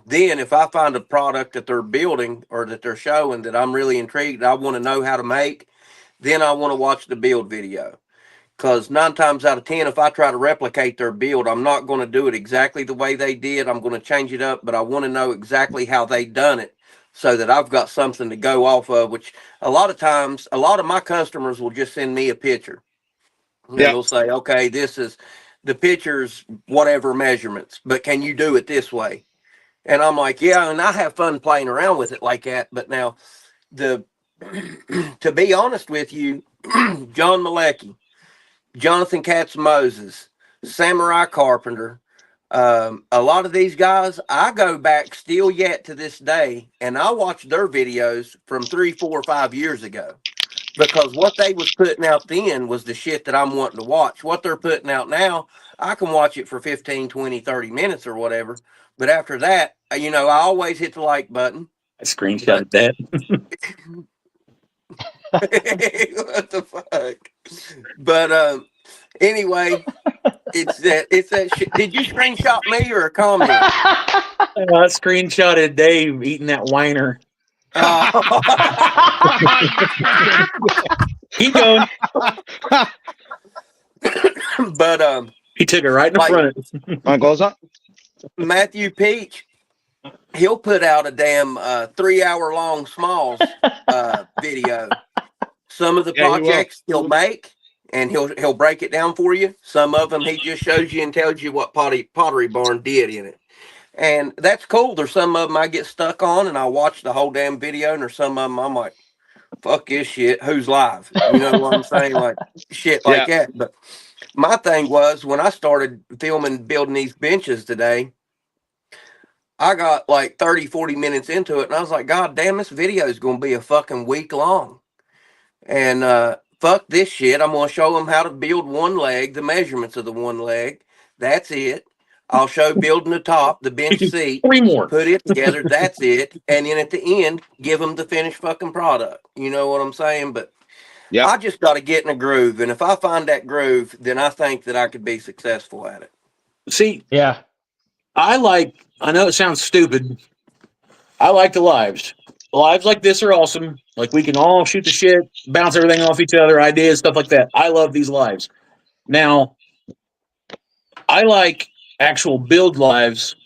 Then if I find a product that they're building or that they're showing that I'm really intrigued, I want to know how to make, then I want to watch the build video. Because 9 times out of 10, if I try to replicate their build, I'm not going to do it exactly the way they did. I'm going to change it up, but I want to know exactly how they done it so that I've got something to go off of, which a lot of times, a lot of my customers will just send me a picture. And Yeah. they'll say, okay, this is the picture's whatever measurements, but can you do it this way? And I'm like, yeah, and I have fun playing around with it like that. But now, to be honest with you, John Malecki, Jonathan Katz Moses, Samurai Carpenter, a lot of these guys, I go back still yet to this day, and I watch their videos from 3, 4, 5 years ago, because what they was putting out then was the shit that I'm wanting to watch. What they're putting out now, I can watch it for 15, 20, 30 minutes or whatever. But after that, I always hit the like button. I screenshotted that. What the fuck? But anyway, it's that shit. Did you screenshot me or a comment? I screenshotted Dave eating that whiner. Keep going. But he took it right in the front. My gloves on. Matthew Peach, he'll put out a damn 3-hour long Smalls video. Some of the projects he'll make, and he'll break it down for you. Some of them he just shows you and tells you what Pottery Barn did in it. And that's cool. There's some of them I get stuck on and I watch the whole damn video, and there's some of them I'm like, fuck this shit, who's live? You know what I'm saying? Like shit like that. But my thing was, when I started building these benches today, I got like 30, 40 minutes into it, and I was like, God damn, this video is going to be a fucking week long. And fuck this shit. I'm going to show them how to build one leg, the measurements of the one leg. That's it. I'll show building the top, the bench seat. 3 more. Put it together. That's it. And then at the end, give them the finished fucking product. You know what I'm saying? But I just got to get in a groove. And if I find that groove, then I think that I could be successful at it. See, yeah. I know it sounds stupid. I like the lives. Lives like this are awesome. Like, we can all shoot the shit, bounce everything off each other, ideas, stuff like that. I love these lives. Now, I like actual build lives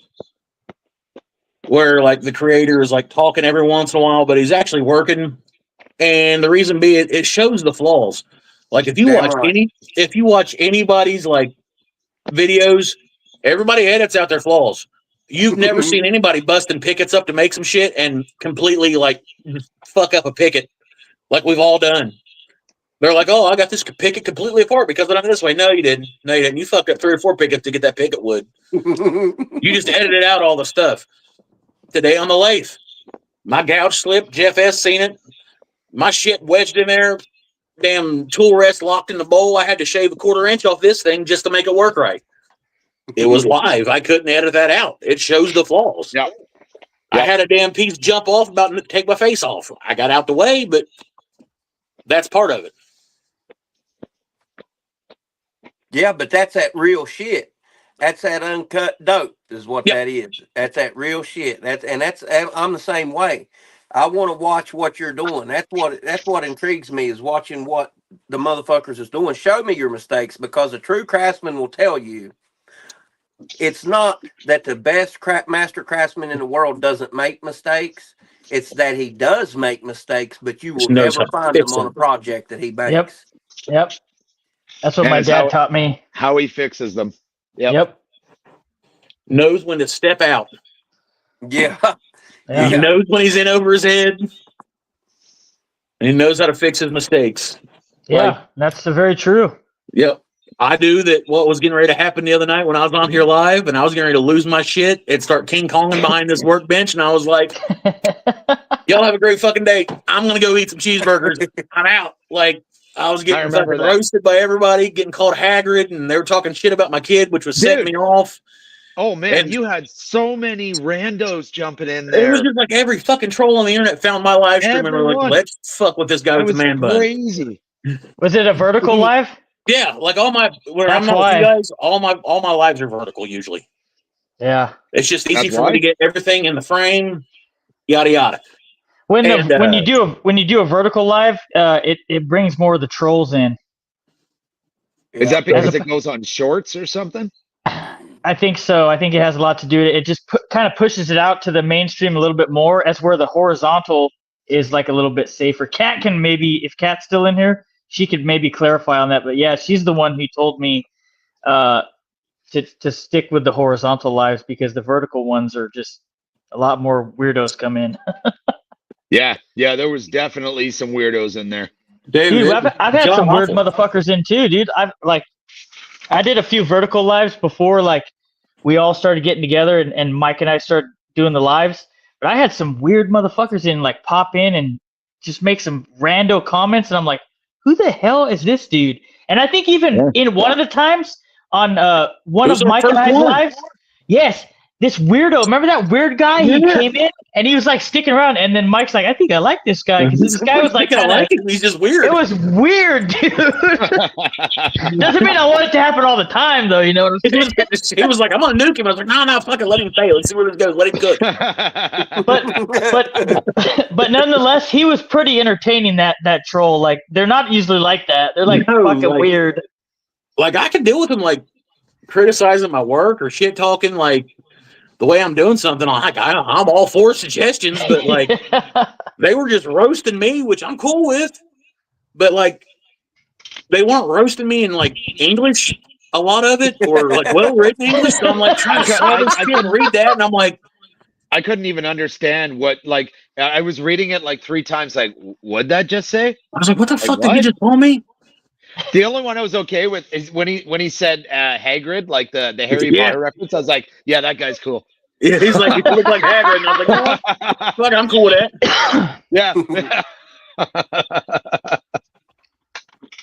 where, like, the creator is, like, talking every once in a while, but he's actually working. And the reason being, it shows the flaws. Like, if you watch anybody's, like, videos, everybody edits out their flaws. You've never seen anybody busting pickets up to make some shit and completely, like, fuck up a picket like we've all done. They're like, oh, I got this picket completely apart because I done it this way. No, you didn't. No, you didn't. You fucked up 3 or 4 pickets to get that picket wood. You just edited out all the stuff. Today on the lathe, my gouge slipped. Jeff S. seen it. My shit wedged in there. Damn tool rest locked in the bowl. I had to shave a 1/4 inch off this thing just to make it work right. It was live. I couldn't edit that out. It shows the flaws. Yep. I had a damn piece jump off, about to take my face off. I got out the way, but that's part of it. Yeah, but that's that real shit. That's that uncut dope is what that is. That's that real shit. I'm the same way. I want to watch what you're doing. That's what intrigues me, is watching what the motherfuckers is doing. Show me your mistakes, because a true craftsman will tell you it's not that the best master craftsman in the world doesn't make mistakes. It's that he does make mistakes, but you will never find him on a project that he makes. Yep. That's what my dad taught me. How he fixes them. Yep. Knows when to step out. Yeah. He knows when he's in over his head. And he knows how to fix his mistakes. Yeah, that's very true. Yep. I knew that what was getting ready to happen the other night when I was on here live, and I was getting ready to lose my shit and start King Konging behind this workbench, and I was like, y'all have a great fucking day. I'm going to go eat some cheeseburgers. I'm out. Like, I was getting fucking roasted by everybody, getting called Hagrid, and they were talking shit about my kid, which was setting me off. Oh man, And- you had so many randos jumping in It there. was just like every fucking troll on the internet found my live stream and were like, Everyone. let's fuck with this guy It with the was man bun. crazy. Was it a vertical live? Yeah, like all my where I'm That's not why. with you guys, all my lives are vertical usually. Yeah. It's just easy That's for me why? to get everything in the frame, yada yada. When And, when you do a vertical live, it brings more of the trolls in. Is Yeah. that because As a- it goes on shorts or something? I think so. I think it has a lot to do with it. It just kind of pushes it out to the mainstream a little bit more. As where the horizontal is like a little bit safer. Kat can maybe, if Kat's still in here, she could maybe clarify on that. But yeah, she's the one who told me to stick with the horizontal lives because the vertical ones are just a lot more weirdos come in. Yeah, there was definitely some weirdos in there. Dude, I've had some weird awful. motherfuckers in too, dude. I did a few vertical lives before, like we all started getting together and Mike and I started doing the lives. But I had some weird motherfuckers in, like pop in and just make some rando comments, and I'm like, who the hell is this dude? And I think even in one of the times on one of Mike and I's lives, yes, this weirdo. Remember that weird guy? He came in and he was like sticking around, and then Mike's like, I think I like this guy because this guy was like, I like him. He's just weird. it was weird, dude. Doesn't mean I want it to happen all the time, though. You know what I'm saying? He was like, I'm gonna nuke him. I was like, no, fucking let him fail. Let's see where this goes. Let him cook. But nonetheless, he was pretty entertaining. That troll, like they're not usually like that. They're like fucking weird. Like I can deal with him like criticizing my work or shit talking like the way I'm doing something. I'm all for suggestions, but like they were just roasting me, which I'm cool with. But like they weren't roasting me in like English, a lot of it, or like well written English. So I'm like trying to solve this shit and read that, and I'm like, I couldn't even understand what, like, I was reading it like 3 times. Like, what'd that just say? I was like, what the fuck did what? you just tell me? The only one I was okay with is when he said Hagrid, like the Harry Potter reference. I was like, yeah, that guy's cool. Yeah, he's like, you look like Hagrid, and I was like, fuck, I'm cool with that. Yeah.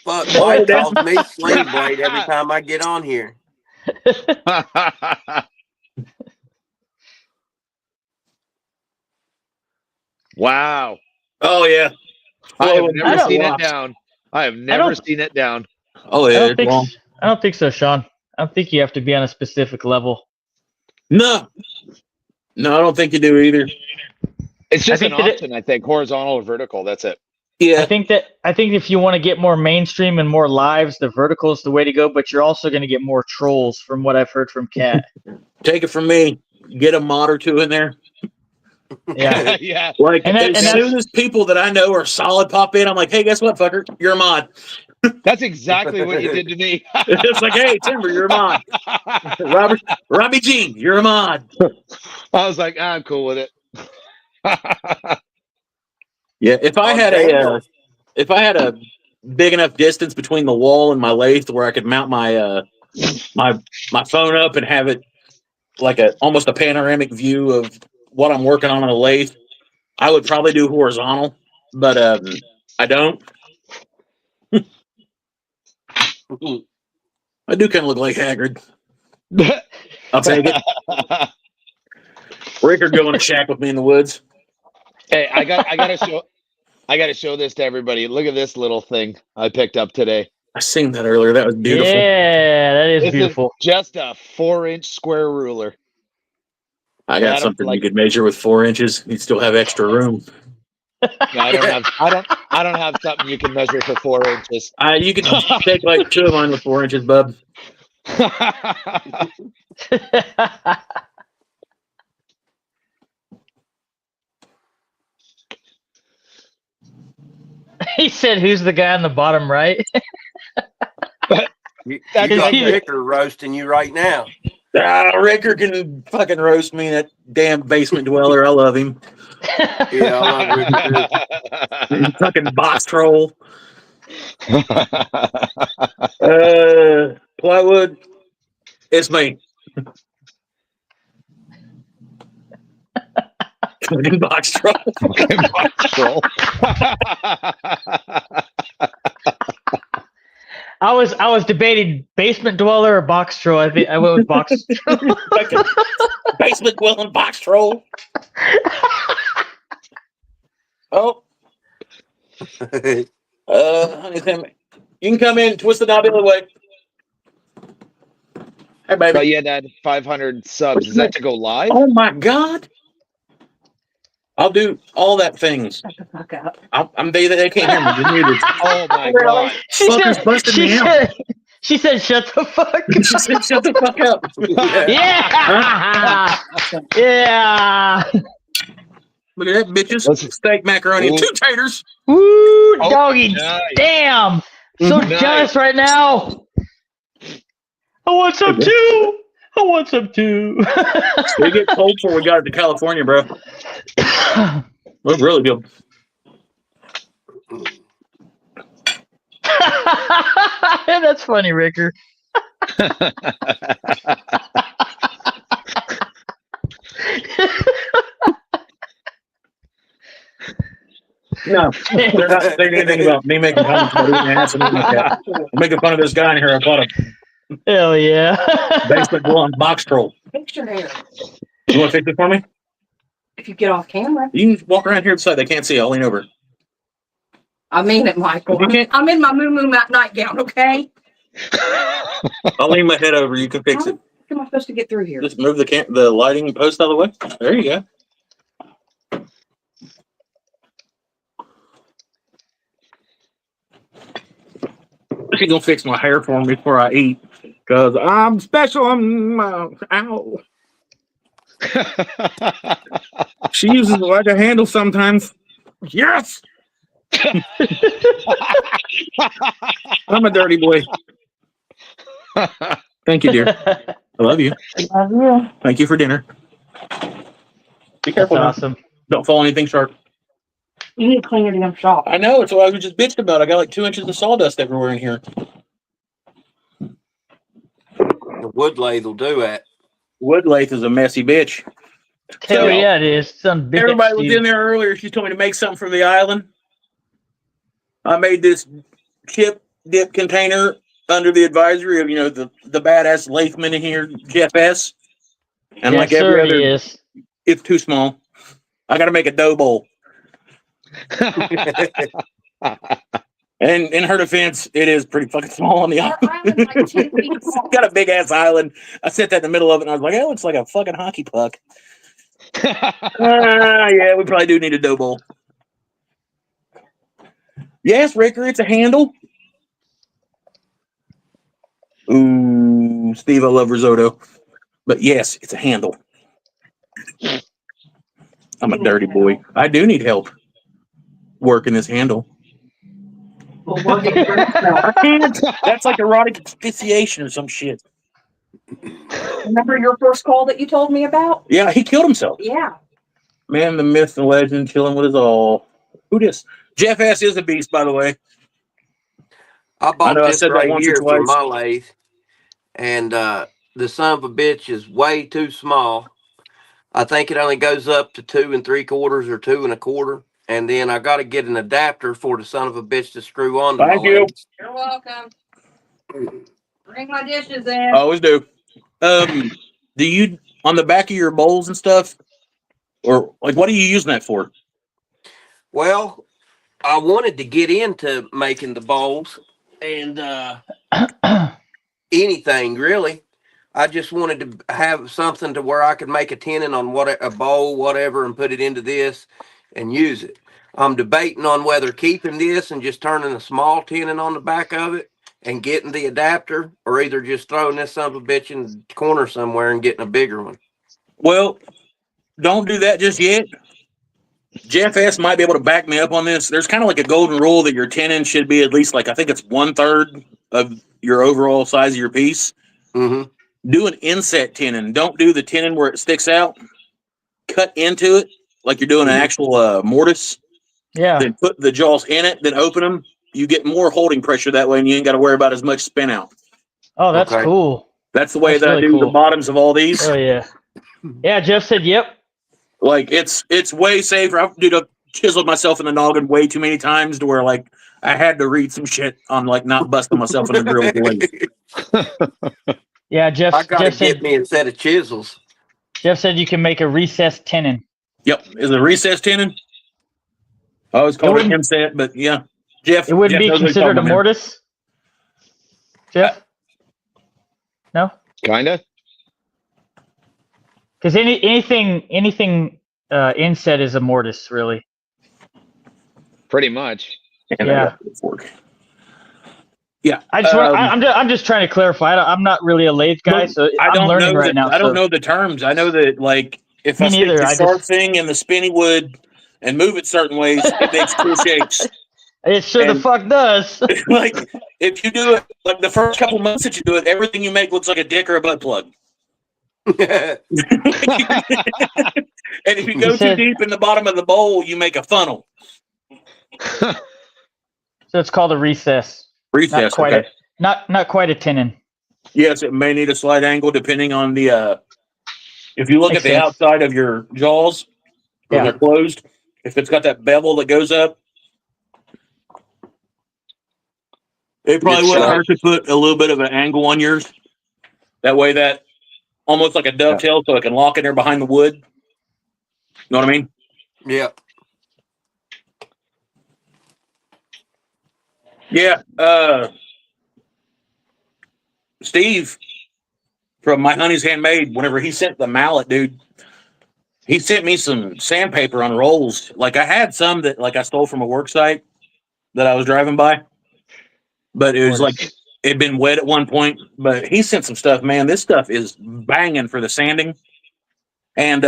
Fuck, Mike calls me Slave Blade every time I get on here. Wow. Oh yeah. I have Oh, never don't- seen it down. I have never seen it down. Oh I yeah. don't think so, Sean. I don't think you have to be on a specific level. No, I don't think you do either. It's just I an think that option, I think. Horizontal or vertical. That's it. Yeah, I think if you want to get more mainstream and more lives, the vertical is the way to go. But you're also going to get more trolls, from what I've heard from Kat. take it from me. Get a mod or two in there. Yeah. Yeah. Like And that- as and soon as people that I know are solid pop in, I'm like, hey, guess what, fucker? You're a mod. That's exactly what you did to me. It's like, hey, Timber, you're a mod. Robbie G, you're a mod. I was like, I'm cool with it. Yeah, if I had a big enough distance between the wall and my lathe where I could mount my my phone up and have it like almost a panoramic view of what I'm working on the lathe, I would probably do horizontal, but I don't. I do kind of look like Hagrid. I'll take it. Rick or go in a shack with me in the woods. Hey, I gotta show this to everybody. Look at this little thing I picked up today. I seen that earlier. That was beautiful. Yeah, that is This beautiful. is just a 4-inch square ruler. I got something you could measure with 4 inches. You'd still have extra room. No, I don't have something you can measure for 4 inches. You could take like 2 of mine with 4 inches, bub. He said, "Who's the guy on the bottom right?" You got Ricker roasting you right now. Ricker can fucking roast me, that damn basement dweller. I love him. Yeah, I love Ricker. Fucking box troll. Plywood. It's me. Fucking box troll. I was debating basement dweller or box troll. I think I went with box troll. Basement dwelling box troll. Oh. Honey, you can come in, twist the knob the other way. Hey, baby. But yeah, that 500 subs. Is that to go live? Oh my God. I'll do all that things. Shut the fuck up. I'm they can't hear me. You're muted. Oh my God. She said, shut the fuck She said, shut the fuck up. Yeah. Yeah. Look at that, bitches. Steak, macaroni, and 2 taters. Woo, Oh, doggy. nice. Damn. So Nice. jealous right now. I want some too. I want some too. We get cold before we got it to California, bro. We're really good. That's funny, Ricker. No, they're not saying anything about me making comments about eating ass and anything like that. I'm making fun of this guy in here. I bought a Hell yeah. basement blonde box troll. Fix your hair. You want to fix it for me? If you get off camera. You can walk around here beside. They can't see. I'll lean over. I mean it, Michael. You can't- I'm in my moo nightgown, okay? I'll lean my head over. You can fix it. How am I supposed to get through here? Just move the lighting post out of the way. There you go. She's gonna fix my hair for me before I eat, cause I'm special. Ow. She uses it like a handle sometimes. Yes. I'm a dirty boy. Thank you, dear. I love you. Love you. Thank you for dinner. Be That's careful. Now. awesome. Don't fall anything sharp. You need to clean your damn shop. I know. It's what I was just bitched about. I got like 2 inches of sawdust everywhere in here. The wood lathe will do that. Wood lathe is a messy bitch. Hell So, yeah, it is. Some bitch, Everybody was dude. in there earlier. She told me to make something for the island. I made this chip dip container under the advisory of, the badass latheman in here, Jeff S. And Yes, like sir, every other, he is. it's too small. I got to make a dough bowl. And in her defense, it is pretty fucking small on the Our island. island's like 10 feet It's long. got a big ass island. I set that in the middle of it and I was like, it looks like a fucking hockey puck. Yeah, we probably do need a dough bowl. Yes, Ricker, it's a handle. Ooh, Steve, I love risotto. But yes, it's a handle. I'm a dirty boy. I do need help working this handle. We'll work it yourself. I can't. That's like erotic asphyxiation or some shit. Remember your first call that you told me about? Yeah, he killed himself. Yeah. Man, the myth, the legend, chilling with us all. Who this? Jeff S. is a beast, by the way. I bought know I this said that right once or here for twice. my lathe, and the son of a bitch is way too small. I think it only goes up to 2 3/4 or 2 1/4, and then I got to get an adapter for the son of a bitch to screw on. Thank you. You're welcome. Bring my dishes in. I always do. Do you, on the back of your bowls and stuff, or like, what are you using that for? Well, I wanted to get into making the bowls and anything really. I just wanted to have something to where I could make a tenon on a bowl, whatever, and put it into this and use it. I'm debating on whether keeping this and just turning a small tenon on the back of it and getting the adapter, or either just throwing this son of a bitch in the corner somewhere and getting a bigger one. Well, don't do that just yet. Jeff S. might be able to back me up on this. There's kind of like a golden rule that your tenon should be at least like, I think it's 1/3 of your overall size of your piece. Mm-hmm. Do an inset tenon. Don't do the tenon where it sticks out. Cut into it like you're doing an actual mortise. Yeah. Then put the jaws in it, then open them. You get more holding pressure that way, and you ain't got to worry about as much spin out. Oh, that's Okay. cool. That's the way That's that I really do the cool. bottoms of all these. Oh yeah. Yeah, Jeff said yep. Like it's way safer. I've chiseled myself in the noggin way too many times to where like I had to read some shit on like not busting myself in the drill with the lathe. Yeah, I Jeff gotta said get me a set of chisels. Jeff said you can make a recessed tenon. Yep. Is it a recessed tenon? I always called it inset, but yeah. Jeff. It wouldn't Jeff be knows what he's considered a talking about. mortise? Jeff? No? Kinda. Because anything inset is a mortise, really. Pretty much. And Yeah. I got the fork. Yeah. I'm just trying to clarify. I'm not really a lathe guy, so I'm learning right now. I don't know the terms. I know that like if I stick the sharp thing in the spinny wood and move it certain ways, it makes cool shapes. It sure the fuck does. Like if you do it like the first couple months that you do it, everything you make looks like a dick or a butt plug. And if you go too deep in the bottom of the bowl, you make a funnel. So it's called a recess. Recess, not quite a tenon. Yes, it may need a slight angle depending on the. If you look at the outside of your jaws when they're closed, if it's got that bevel that goes up, it probably wouldn't hurt to put a little bit of an angle on yours. That way, that almost like a dovetail, so it can lock in there behind the wood. You know what I mean? Yeah. Yeah. Steve from My Honey's Handmade, whenever he sent the mallet, dude, he sent me some sandpaper on rolls. Like I had some that like I stole from a work site that I was driving by, but it was like it'd been wet at one point. But he sent some stuff, man. This stuff is banging for the sanding. And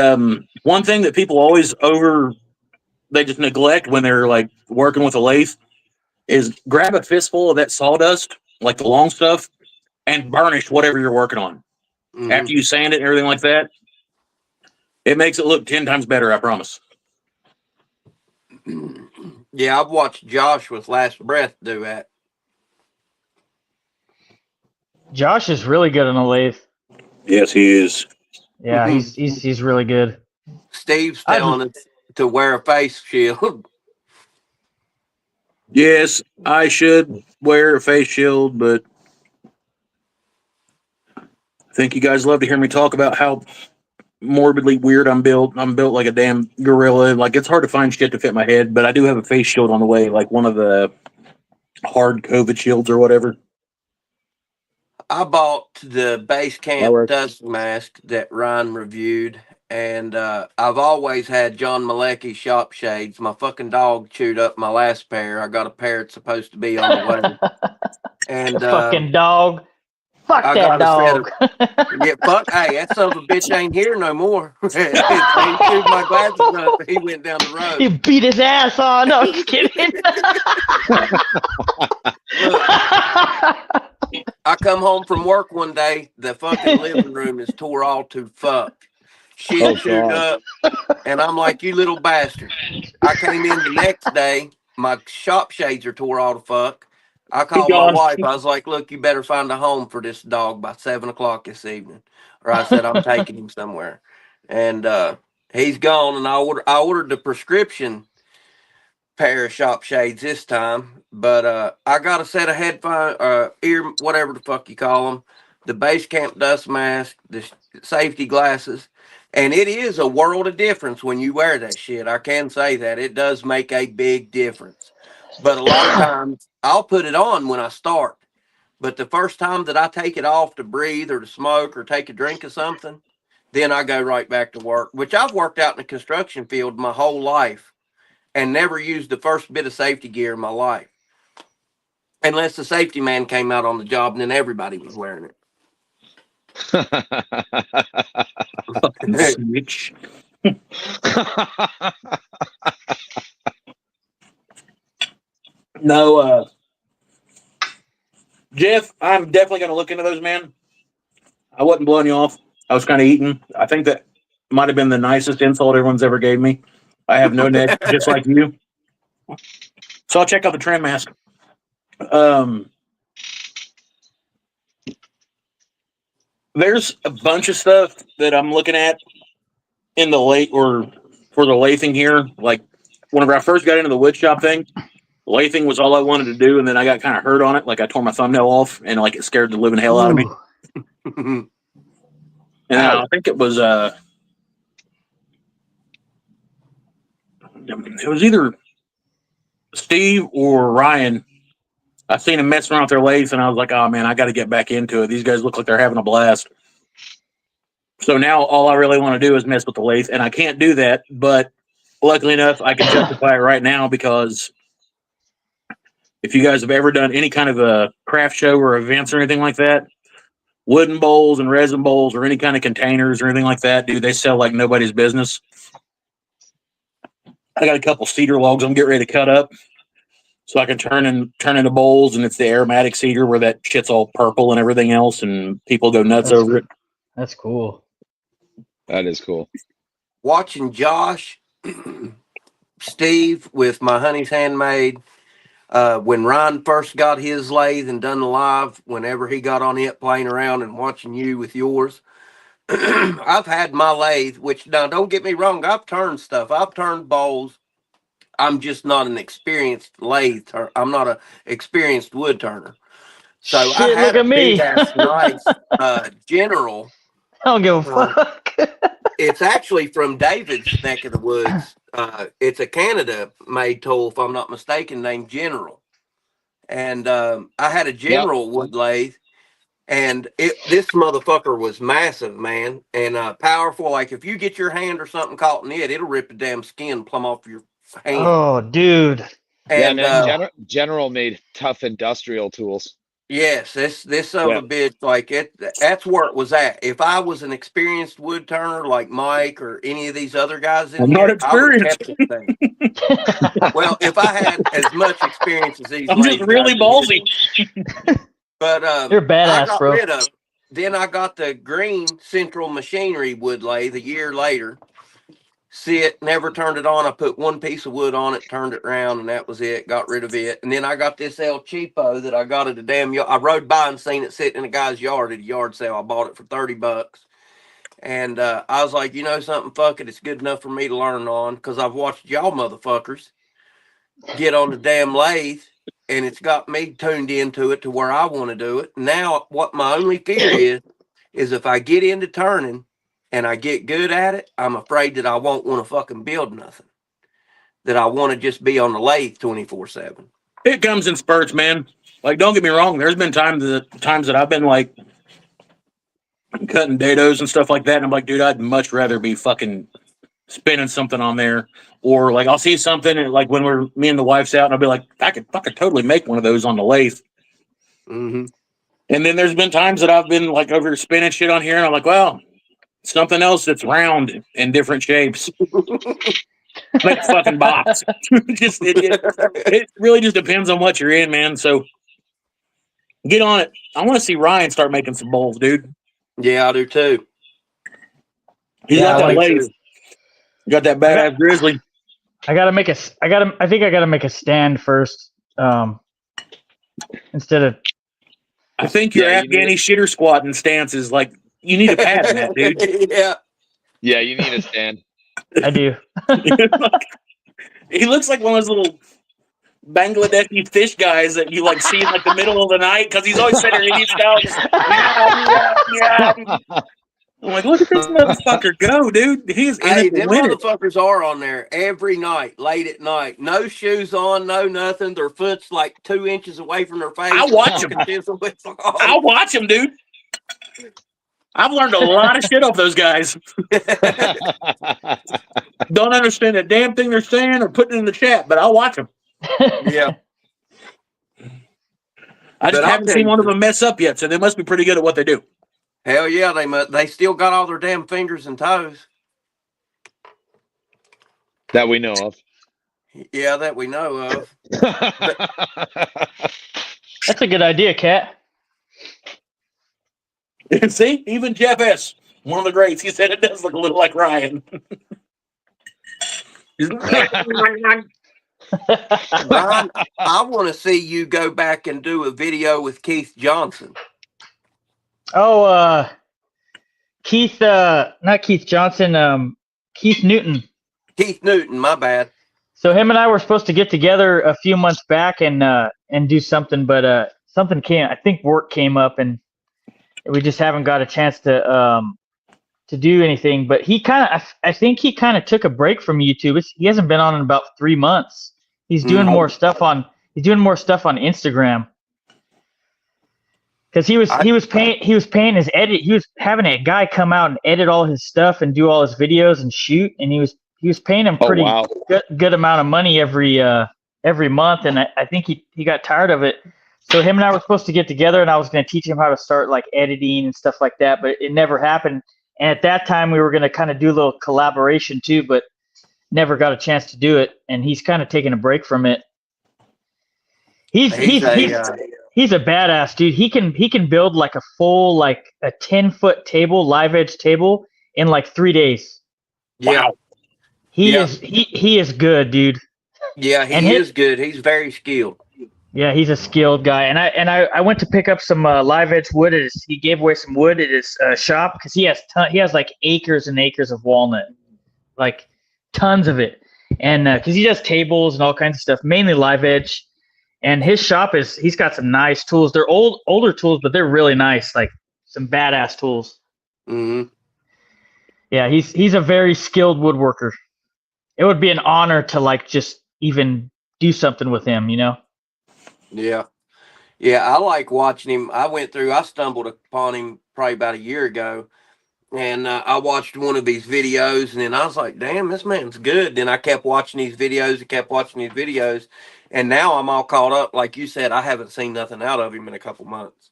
one thing that people always they just neglect when they're like working with a lathe is grab a fistful of that sawdust, like the long stuff, and burnish whatever you're working on. Mm-hmm. After you sand it and everything like that, it makes it look 10 times better, I promise. Yeah, I've watched Josh with Last Breath do that. Josh is really good on a lathe. Yes, he is. Yeah, he's really good. Steve's telling us to wear a face shield. Yes, I should wear a face shield, but I think you guys love to hear me talk about how morbidly weird I'm built. I'm built like a damn gorilla. Like, it's hard to find shit to fit my head, but I do have a face shield on the way, like one of the hard COVID shields or whatever. I bought the BASECAMP dust mask that Ryan reviewed, and I've always had John Malecki's shop shades. My fucking dog chewed up my last pair. I got a pair that's supposed to be on the way. And fucking dog. Fuck that dog. Yeah, fuck. Hey, that son of a bitch ain't here no more. He chewed my glasses up. He went down the road. He beat his ass on. No, I'm just kidding. I come home from work one day. The fucking living room is tore all to fuck. Shit chewed up. And I'm like, you little bastard. I came in the next day. My shop shades are tore all to fuck. I called my wife. I was like, look, you better find a home for this dog by 7 o'clock this evening. Or I said, I'm taking him somewhere. And he's gone. And I ordered the prescription pair of shop shades this time. But I got a set of headphone, ear, whatever the fuck you call them. The BASECAMP dust mask, the safety glasses. And it is a world of difference when you wear that shit. I can say that. It does make a big difference. But a lot of times, I'll put it on when I start. But the first time that I take it off to breathe or to smoke or take a drink of something, then I go right back to work, which I've worked out in the construction field my whole life and never used the first bit of safety gear in my life. Unless the safety man came out on the job and then everybody was wearing it. Fucking snitch. No, Jeff, I'm definitely going to look into those, man. I wasn't blowing you off. I was kind of eating. I think that might have been the nicest insult everyone's ever gave me. I have no neck, just like you. So I'll check out the trend mask. There's a bunch of stuff that I'm looking at in the lathe or for the lathing here. Like whenever I first got into the wood shop thing, Lathing was all I wanted to do, and then I got kind of hurt on it. Like I tore my thumbnail off, and like it scared the living hell out of me. Ooh. And I think it was either Steve or Ryan. I seen them messing around with their lathes, and I was like, "Oh man, I got to get back into it. These guys look like they're having a blast." So now all I really want to do is mess with the lathe, and I can't do that. But luckily enough, I can justify it right now because if you guys have ever done any kind of a craft show or events or anything like that, wooden bowls and resin bowls or any kind of containers or anything like that, dude, they sell like nobody's business. I got a couple cedar logs I'm getting ready to cut up so I can turn into bowls, and it's the aromatic cedar where that shit's all purple and everything else, and people go nuts over it. That's cool. That is cool. Watching Josh, Steve with my Honey's Handmade, when Ryan first got his lathe and done the live, whenever he got on it playing around, and watching you with yours, I've had my lathe, which now don't get me wrong, I've turned stuff. I've turned bowls. I'm just not an experienced lathe. I'm not an experienced wood turner. So Shit, I had look at a me. big ass nice General. I don't give a fuck. It's actually from David's neck of the woods. It's a Canada-made tool, if I'm not mistaken, named General. And I had a General wood lathe, and this motherfucker was massive, man, and powerful. Like if you get your hand or something caught in it, it'll rip the damn skin plumb off your hand. Oh, dude. And General made tough industrial tools. yes, this of a bitch, like that's where it was at. If I was an experienced wood turner like Mike or any of these other guys in here, I would have kept this thing. Well, if I had as much experience as these, I'm just really ballsy. But You're badass, bro. Then I got the green Central Machinery wood lathe a year later. See it, never turned it on. I put one piece of wood on it, turned it around, and that was it. Got rid of it. And then I got this El Cheapo that I got at a damn yard. I rode by and seen it sitting in a guy's yard at a yard sale. I bought it for $30. And I was like, you know something, fuck it. It's good enough for me to learn on, because I've watched y'all motherfuckers get on the damn lathe, and it's got me tuned into it to where I want to do it. Now, what my only fear is if I get into turning and I get good at it, I'm afraid that I won't want to fucking build nothing. That I want to just be on the lathe 24/7. It comes in spurts, man. Like, don't get me wrong. There's been times that I've been like cutting dados and stuff like that, and I'm like, dude, I'd much rather be fucking spinning something on there. Or like I'll see something, and like when me and the wife's out, and I'll be like, I could totally make one of those on the lathe. Mm-hmm. And then there's been times that I've been like over spinning shit on here, and I'm like, well, something else that's round in different shapes. Make a fucking box. It really just depends on what you're in, man. So get on it. I want to see Ryan start making some bowls, dude. Yeah, I do too. He's got that lathe. Got that badass grizzly. I think I gotta make a stand first. Instead of I think your Afghani shitter squatting stance is like you need a pad in that, dude. Yeah. Yeah, you need a stand. I do. He looks like one of those little Bangladeshi fish guys that you like see in like the middle of the night because he's always sitting there Indian style. I'm like, look at this motherfucker go, dude. He is in it to them win it. motherfuckers are on there every night, late at night. No shoes on, no nothing. Their foot's like 2 inches away from their face. I watch them. I watch them, dude. I've learned a lot of shit off those guys. Don't understand a damn thing they're saying or putting in the chat, but I'll watch them. Yeah. I just haven't seen one of them mess up yet, so they must be pretty good at what they do. Hell yeah, they still got all their damn fingers and toes. That we know of. Yeah, that we know of. That's a good idea, Kat. See, even Jeff S., one of the greats, he said it does look a little like Ryan. Ryan, I want to see you go back and do a video with Keith Johnson. Oh, Keith, not Keith Johnson, Keith Newton. Keith Newton, my bad. So him and I were supposed to get together a few months back and do something, but something came. I think work came up, and we just haven't got a chance to do anything. But he kind of, I think he kind of took a break from YouTube. He hasn't been on in about 3 months. He's doing more stuff on. He's doing more stuff on Instagram. Because he was paying his edit. He was having a guy come out and edit all his stuff and do all his videos and shoot, and he was paying him pretty good amount of money every month, and I think he got tired of it. So him and I were supposed to get together, and I was going to teach him how to start like editing and stuff like that, but it never happened. And at that time, we were going to kind of do a little collaboration too, but never got a chance to do it. And he's kind of taking a break from it. He's a badass dude. He can build like a full like a 10-foot table, live edge table in like 3 days. Yeah. Wow. He is good, dude. Yeah, he is good. He's very skilled. Yeah, he's a skilled guy. And I went to pick up some live edge wood. He gave away some wood at his shop because he has like acres and acres of walnut, like tons of it. And because he does tables and all kinds of stuff, mainly live edge. And his shop he's got some nice tools. They're older tools, but they're really nice, like some badass tools. Mm-hmm. Yeah, he's a very skilled woodworker. It would be an honor to like just even do something with him, you know? Yeah. Yeah, I like watching him. I stumbled upon him probably about a year ago, and I watched one of his videos, and then I was like, damn, this man's good. Then I kept watching these videos, and now I'm all caught up. Like you said, I haven't seen nothing out of him in a couple months.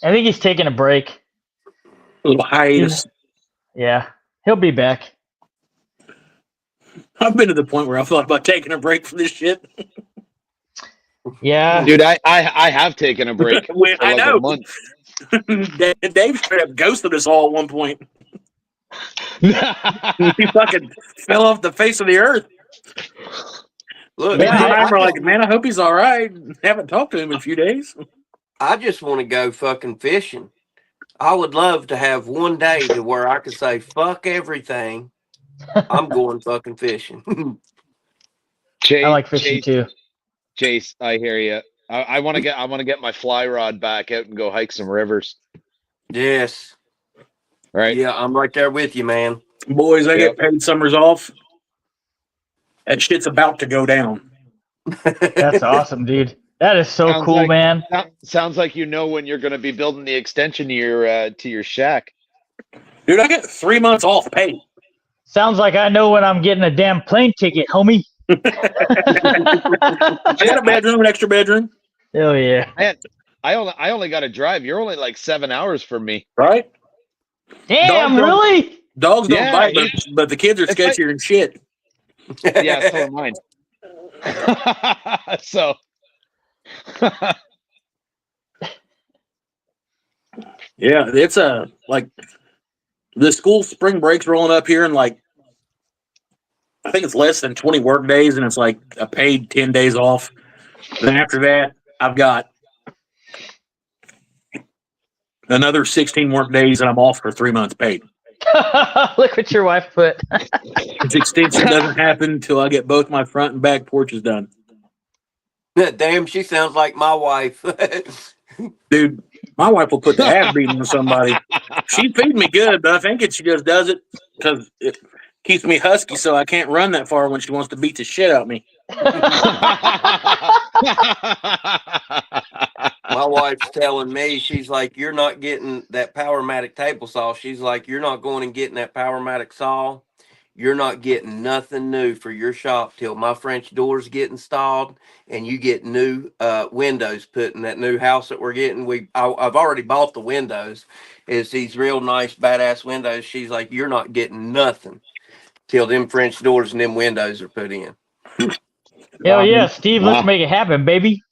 I think he's taking a break. A little hiatus. Yeah, he'll be back. I've been to the point where I thought about taking a break from this shit. Yeah, Dude, I have taken a break for like a month. Dave straight up ghosted us all at one point. He fucking fell off the face of the earth. Look, we're like, man, I hope he's all right. Haven't talked to him in a few days. I just want to go fucking fishing. I would love to have one day to where I could say, fuck everything. I'm going fucking fishing. Chase, I like fishing too. Chase, I hear you. I want to get my fly rod back out and go hike some rivers. Yes. Right. Yeah, I'm right there with you, man. Boys, I get paid summers off. That shit's about to go down. That's awesome, dude. That is so Sounds cool, like- man. Sounds like you know when you're going to be building the extension to your shack. Dude, I get 3 months off pay. Sounds like I know when I'm getting a damn plane ticket, homie. I got a bedroom, an extra bedroom. Hell yeah. Man, I only got to drive. You're only like 7 hours from me. Right? Damn, really? Dogs don't Yeah, bite, but the kids are it's sketchier than shit. Yeah, so am mine. So. Yeah, it's like the school spring break's rolling up here, and like I think it's less than 20 work days, and it's like a paid 10 days off. Then after that, I've got another 16 work days, and I'm off for 3 months paid. Look what your wife put. This extension doesn't happen until I get both my front and back porches done. Damn, she sounds like my wife. Dude, my wife will put the ass beating on somebody. She feed me good, but I think she just does it because it keeps me husky, so I can't run that far when she wants to beat the shit out of me. My wife's telling me, she's like, you're not getting that Powermatic table saw. She's like, you're not going and getting that Powermatic saw. You're not getting nothing new for your shop till my French doors get installed and you get new windows put in that new house that we're getting. I've already bought the windows. It's these real nice, badass windows. She's like, you're not getting nothing till them French doors and them windows are put in. Hell yeah, Steve, let's make it happen, baby.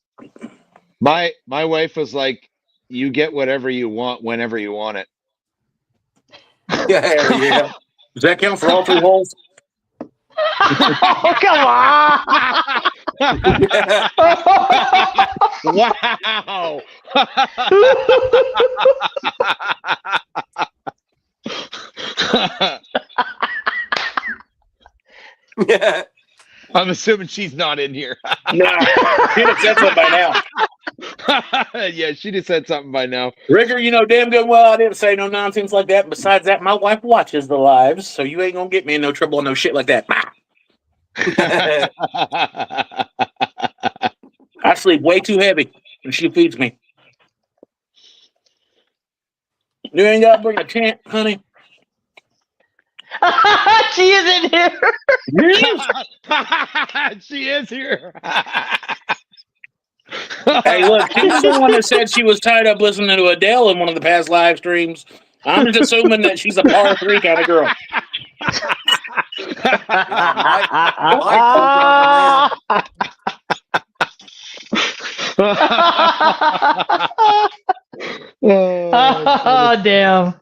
My wife was like, you get whatever you want whenever you want it. Yeah. Does that count for all 3 holes? Oh, come on. Wow. Yeah. I'm assuming she's not in here. No, she'd have said something by now. Yeah, she'd have said something by now. Rigger, you know damn good well I didn't say no nonsense like that. Besides that, my wife watches the lives, so you ain't gonna get me in no trouble on no shit like that. I sleep way too heavy when she feeds me. You ain't gotta bring a tent, honey. She is in here. She is here. Hey, look, she was the one that said she was tied up listening to Adele in one of the past live streams. I'm just assuming that she's a par 3 kind of girl. Oh, damn.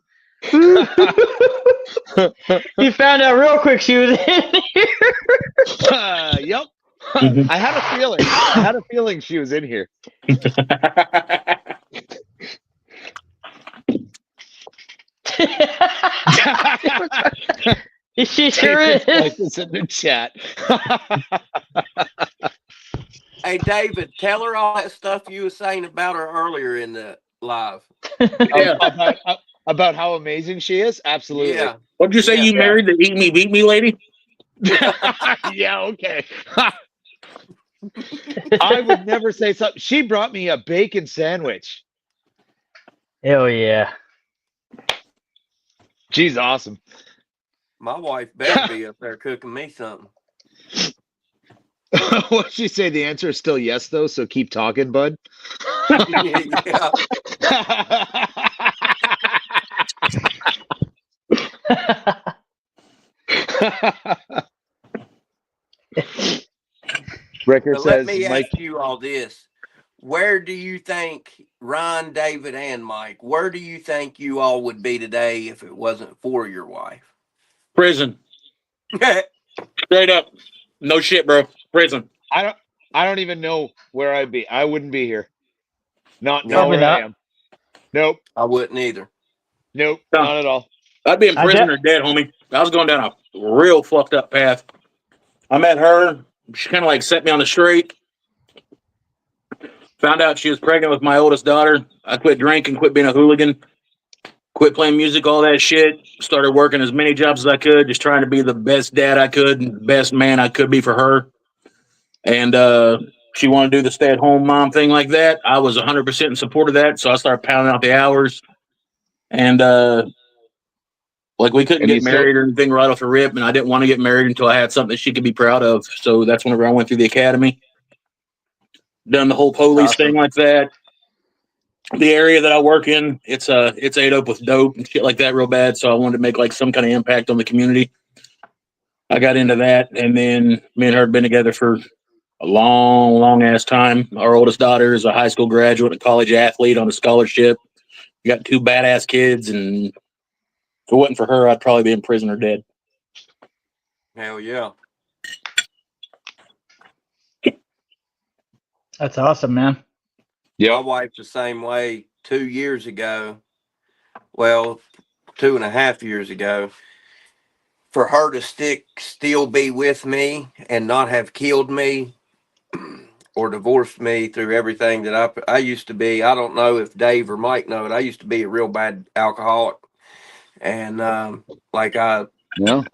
You found out real quick she was in here. Yep. I had a feeling. I had a feeling she was in here. She sure is. It's in the chat. Hey, David, tell her all that stuff you were saying about her earlier in the live. Yeah. About how amazing she is? Absolutely. Yeah. What'd you say you married the eat me, beat me lady? Yeah, okay. I would never say something. She brought me a bacon sandwich. Hell yeah. She's awesome. My wife better be up there cooking me something. What she say? The answer is still yes, though. So keep talking, bud. Yeah. Ricker But let says, me Mike. ask you all this. Where do you think Ryan, David, and Mike, where do you think you all would be today if it wasn't for your wife? Prison. Straight up. No shit, bro. Prison. I don't even know where I'd be. I wouldn't be here. Not No, where not. I am. Nope. I wouldn't either. Nope. No. Not at all. I'd be in prison or dead, homie. I was going down a real fucked up path. I met her. She kind of like set me on the straight. Found out she was pregnant with my oldest daughter. I quit drinking, quit being a hooligan, quit playing music, all that shit. Started working as many jobs as I could, just trying to be the best dad I could and the best man I could be for her. And she wanted to do the stay-at-home mom thing like that. I was 100% in support of that, so I started pounding out the hours. And like we couldn't get married or anything right off the rip, and I didn't want to get married until I had something that she could be proud of. So that's whenever I went through the academy. Done the whole police thing like that. The area that I work in, it's ate up with dope and shit like that real bad. So I wanted to make like some kind of impact on the community. I got into that, and then me and her have been together for a long, long ass time. Our oldest daughter is a high school graduate, a college athlete on a scholarship. We got 2 badass kids, and if it wasn't for her, I'd probably be in prison or dead. Hell yeah. That's awesome, man. My wife's the same way 2 years ago. Well, 2.5 years ago. For her to still be with me and not have killed me or divorced me through everything that I used to be. I don't know if Dave or Mike know it. I used to be a real bad alcoholic. And like I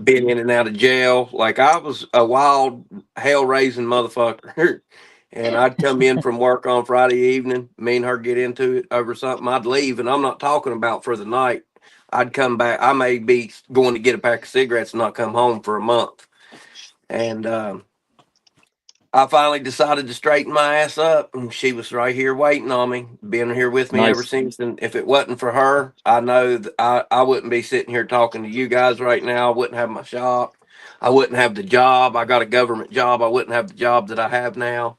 been in and out of jail. Like I was a wild hell-raising motherfucker. And I'd come in from work on Friday evening, me and her get into it over something. I'd leave, and I'm not talking about for the night. I'd come back. I may be going to get a pack of cigarettes and not come home for a month. And I finally decided to straighten my ass up, and she was right here waiting on me, been here with me ever since. And if it wasn't for her, I know that I wouldn't be sitting here talking to you guys right now. I wouldn't have my shop. I wouldn't have the job. I got a government job. I wouldn't have the job that I have now.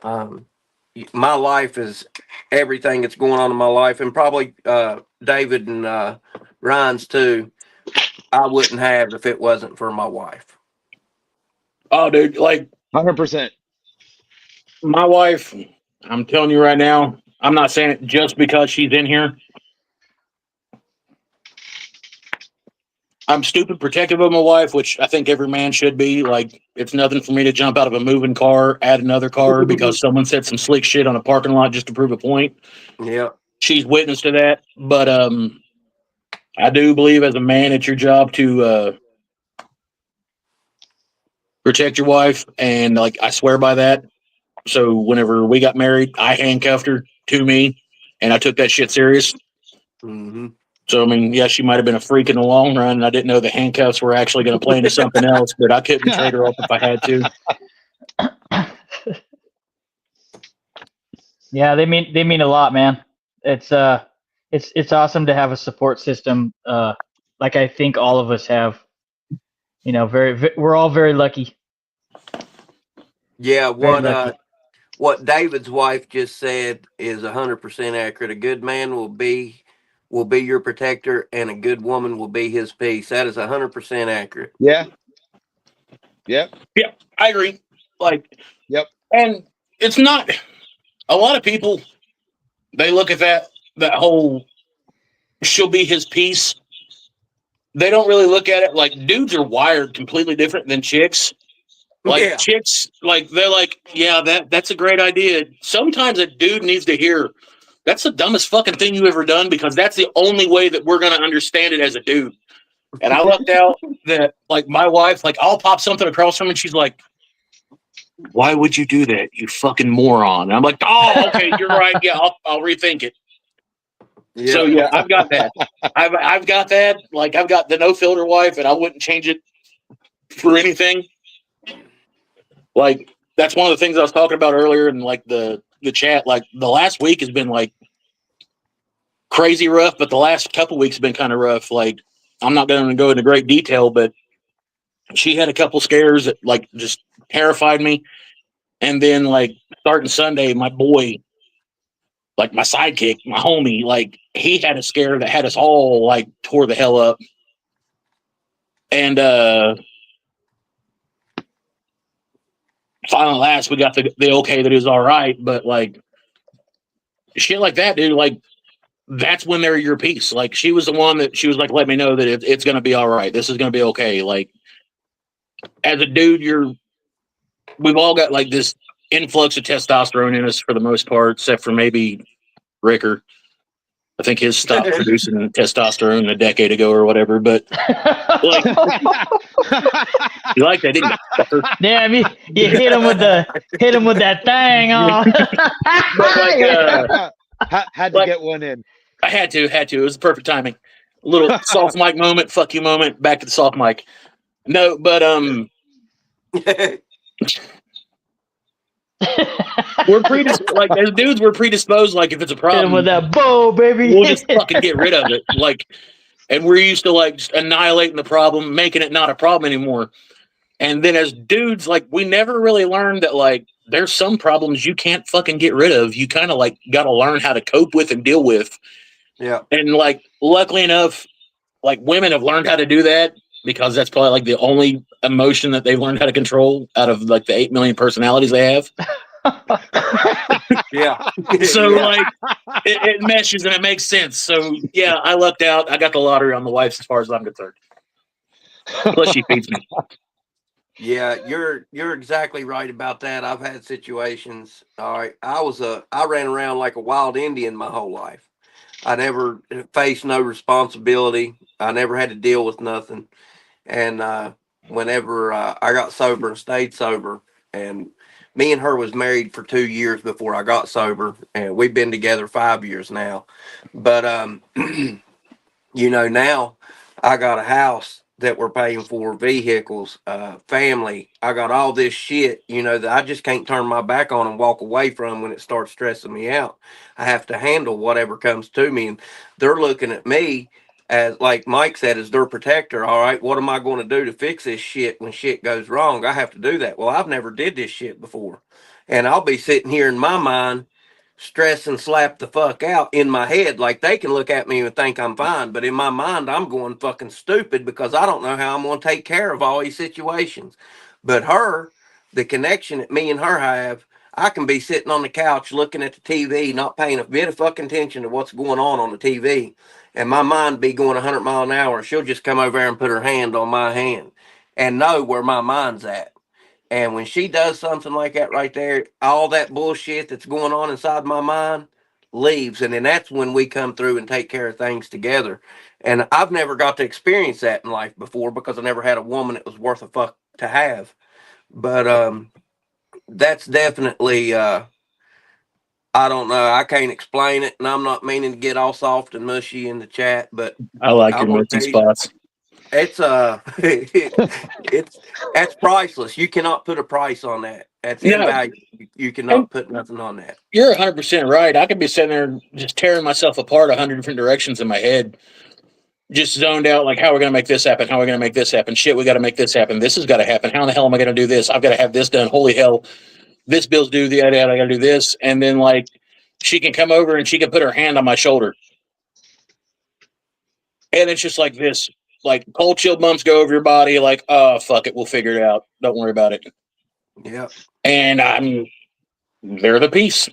My life is everything that's going on in my life, and probably David and Ryan's too. I wouldn't have if it wasn't for my wife. Oh, dude, like 100%. My wife, I'm telling you right now, I'm not saying it just because she's in here. I'm stupid protective of my wife, which I think every man should be. Like, it's nothing for me to jump out of a moving car, add another car because someone said some slick shit on a parking lot just to prove a point. Yeah. She's witness to that. But I do believe as a man, it's your job to protect your wife. And like, I swear by that. So whenever we got married, I handcuffed her to me and I took that shit serious. Mm-hmm. So, I mean, yeah, she might have been a freak in the long run. And I didn't know the handcuffs were actually going to play into something else, but I couldn't trade her up if I had to. Yeah, they mean a lot, man. It's awesome to have a support system, like I think all of us have. You know, we're all very lucky. Yeah, Very lucky. what David's wife just said is 100% accurate. A good man will be your protector, and a good woman will be his peace. That is 100% accurate. Yeah. Yep. Yeah, I agree. Like, Yep. And it's not a lot of people. They look at that whole she'll be his piece. They don't really look at it like dudes are wired completely different than chicks. Like chicks, like they're like, yeah, that's a great idea. Sometimes a dude needs to hear that's the dumbest fucking thing you ever done because that's the only way that we're gonna understand it as a dude. And I lucked out that like my wife, like I'll pop something across from her and she's like, why would you do that, you fucking moron? And I'm like, oh, okay, you're right. Yeah, I'll rethink it. Yeah. So yeah, I've got that. I've got that. Like I've got the no filter wife, and I wouldn't change it for anything. Like that's one of the things I was talking about earlier in like the chat. Like the last week has been like crazy rough, but the last couple weeks have been kind of rough. Like I'm not going to go into great detail, but she had a couple scares that like just terrified me. And then like starting Sunday, my boy, like my sidekick, my homie, like he had a scare that had us all like tore the hell up. And finally last we got the okay that it was all right, but like shit like that, dude, like that's when they're your piece. Like she was the one that she was like, let me know that it's gonna be all right. This is gonna be okay. Like as a dude, we've all got like this influx of testosterone in us for the most part, except for maybe Ricker. I think his stopped producing testosterone a decade ago or whatever, but like, you like that, didn't you? Damn, you hit him with that thing on. Had to get one in. I had to. It was perfect timing. A little soft mic moment, fuck you moment, back to the soft mic. No, but we're like as dudes, we're predisposed. Like if it's a problem, with that bow, baby, we'll just fucking get rid of it. Like, and we're used to like just annihilating the problem, making it not a problem anymore. And then as dudes, like we never really learned that like there's some problems you can't fucking get rid of. You kind of like got to learn how to cope with and deal with. Yeah. And like luckily enough, like women have learned how to do that because that's probably like the only emotion that they've learned how to control out of like the 8 million personalities they have. Yeah. So like it meshes and it makes sense. So yeah, I lucked out. I got the lottery on the wife as far as I'm concerned. Plus she feeds me. Yeah, you're exactly right about that. I've had situations. All right, I ran around like a wild Indian my whole life. I never faced no responsibility. I never had to deal with nothing. And whenever I got sober and stayed sober, and me and her was married for 2 years before I got sober, and we've been together 5 years now. But you know, now I got a house that we're paying for, vehicles, family. I got all this shit, you know, that I just can't turn my back on and walk away from when it starts stressing me out. I have to handle whatever comes to me. And they're looking at me as, like Mike said, as their protector. All right, what am I going to do to fix this shit when shit goes wrong? I have to do that. Well, I've never did this shit before. And I'll be sitting here in my mind stress and slap the fuck out in my head. Like they can look at me and think I'm fine, but in my mind I'm going fucking stupid because I don't know how I'm going to take care of all these situations. But her, the connection that me and her have, I can be sitting on the couch looking at the TV, not paying a bit of fucking attention to what's going on the TV, and my mind be going 100 mile an hour. She'll just come over there and put her hand on my hand and know where my mind's at. And when she does something like that right there, all that bullshit that's going on inside my mind leaves. And then that's when we come through and take care of things together. And I've never got to experience that in life before because I never had a woman that was worth a fuck to have. But that's definitely, I don't know. I can't explain it. And I'm not meaning to get all soft and mushy in the chat, but I like I your wanna mushy tell you, spots. it's that's priceless. You cannot put a price on that. That's No. invaluable. You cannot put nothing on that. You're 100% right. I could be sitting there just tearing myself apart 100 different directions in my head, just zoned out, like, how are we going to make this happen? How are we going to make this happen? Shit, we got to make this happen. This has got to happen. How in the hell am I going to do this? I've got to have this done. Holy hell, this bill's due. I got to do this. And then, like, she can come over and she can put her hand on my shoulder. And it's just like this, like, cold chill bumps go over your body, like, oh, fuck it, we'll figure it out. Don't worry about it. Yep. And they're the piece.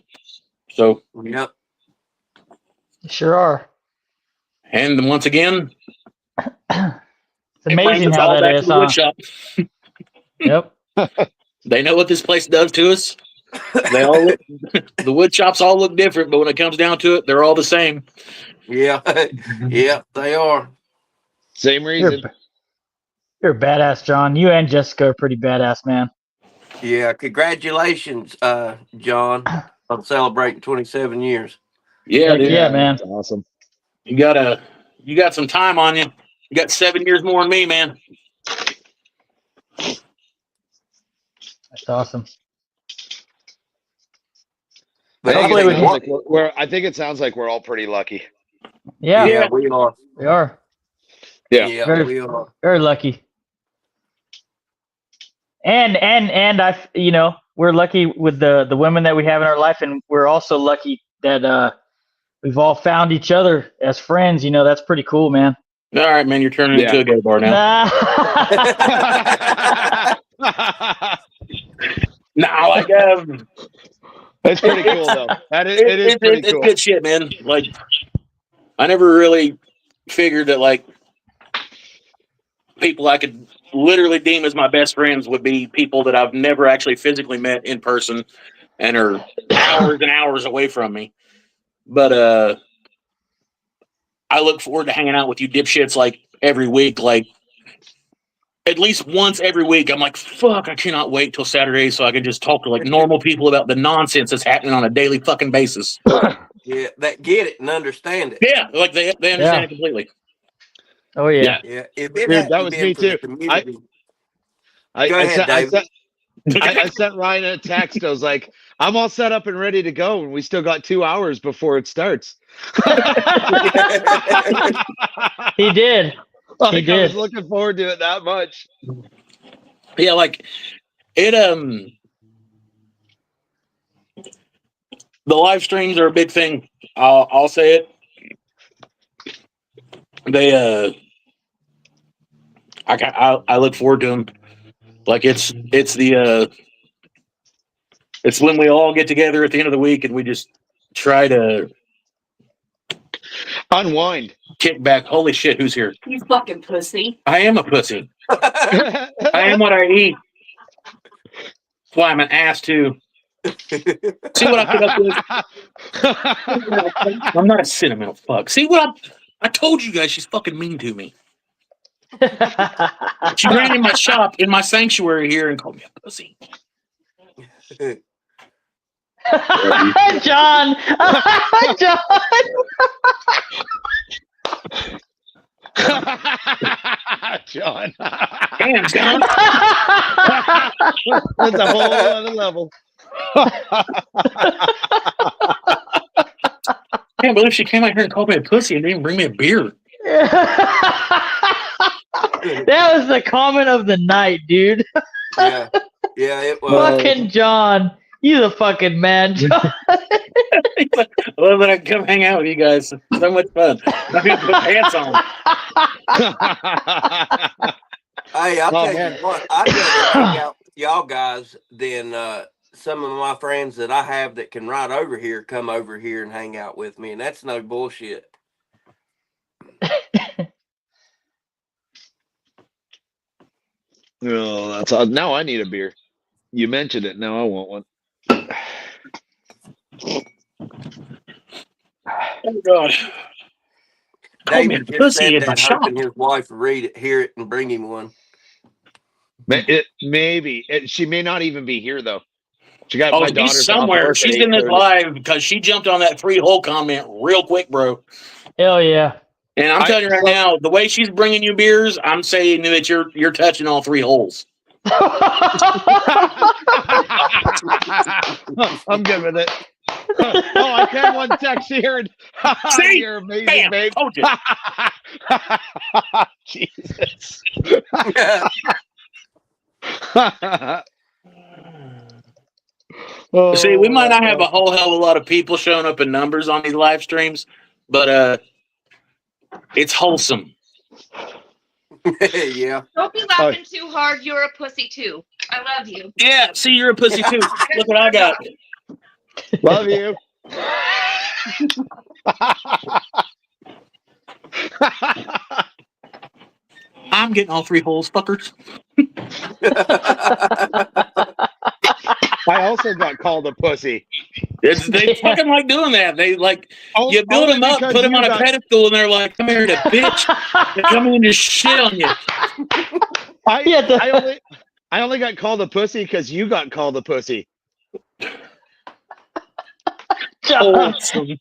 So, Yep. Sure are. and once again, It's amazing how that is, huh? Yep. They know what this place does to us. They all look, the wood shops all look different, but when it comes down to it, they're all the same. Yeah. Yeah, they are. Same reason. You're a badass, John. You and Jessica are pretty badass, man. Yeah. Congratulations, John, on celebrating 27 years. Yeah, dude. Yeah, man. That's awesome. You got some time on you. You got 7 years more than me, man. That's awesome. But I anyway, think it sounds like we're all pretty lucky. Yeah, yeah, we are. we are. Yeah. Yeah, Very- we are. Very lucky. And we're lucky with the women that we have in our life, and we're also lucky that we've all found each other as friends. That's pretty cool, man. All right, man. You're turning into a gay bar now. Nah, like That's pretty cool, though. It is pretty it's cool. good shit, man. Like, I never really figured that, like, people I could literally deem as my best friends would be people that I've never actually physically met in person and are hours and hours away from me. But I look forward to hanging out with you dipshits like every week, like at least once every week. I'm like, fuck, I cannot wait till Saturday so I can just talk to like normal people about the nonsense that's happening on a daily fucking basis. Yeah, that get it and understand it. Yeah, like they understand it completely. Oh yeah. Yeah. If it Dude, hadn't that was been me for the too. community- I Go ahead, David. I sent Ryan a text. I was like, I'm all set up and ready to go, and we still got 2 hours before it starts. He did. Like, He I did. was looking forward to it that much. Yeah, like it the live streams are a big thing. I'll say it. They I look forward to them. Like it's when we all get together at the end of the week and we just try to Unwind. kick back. Holy shit, who's here? You fucking pussy. I am a pussy. I am what I eat. That's why I'm an ass too. See what I put up with? I'm not a sentimental fuck. See what I told you guys, she's fucking mean to me. She ran in my shop, in my sanctuary here, and called me a pussy. John. John. John. Damn, John. That's a whole other level. Can't believe she came out here and called me a pussy and didn't even bring me a beer. That was the comment of the night, dude. Yeah, it was. Fucking John. You the fucking man, John. Well, then I can come hang out with you guys. So much fun. I'm gonna put pants on. Hey, I'll tell you what, I'd rather hang out with y'all guys than some of my friends that I have that can ride over here come over here and hang out with me, and that's no bullshit. No, that's now I need a beer. You mentioned it. Now I want one. Oh God. David just pussy said in my that, shop. hoping his wife will read it, hear it, and bring him one. Maybe she may not even be here though. She got my she's daughter's somewhere. off She's work at in this 8:30. live because she jumped on that 3-hole comment real quick, bro. Hell yeah. And I'm telling you right now, the way she's bringing you beers, I'm saying that you're touching all 3 holes. I'm good with it. Oh, I can one text here. See? You're amazing, Bam, babe. told you. Jesus. See, we might not have a whole hell of a lot of people showing up in numbers on these live streams, but it's wholesome. Yeah. Don't be laughing too hard. You're a pussy too. I love you. Yeah, see, you're a pussy too. Look what I got. Love you. I'm getting all 3 holes, fuckers. I also got called a pussy. They fucking like doing that. They like you build Only them up, because put them you on a got- pedestal, and they're like, "Come here, to bitch." They come in and just shit on you. I only got called a pussy because you got called a pussy. Awesome.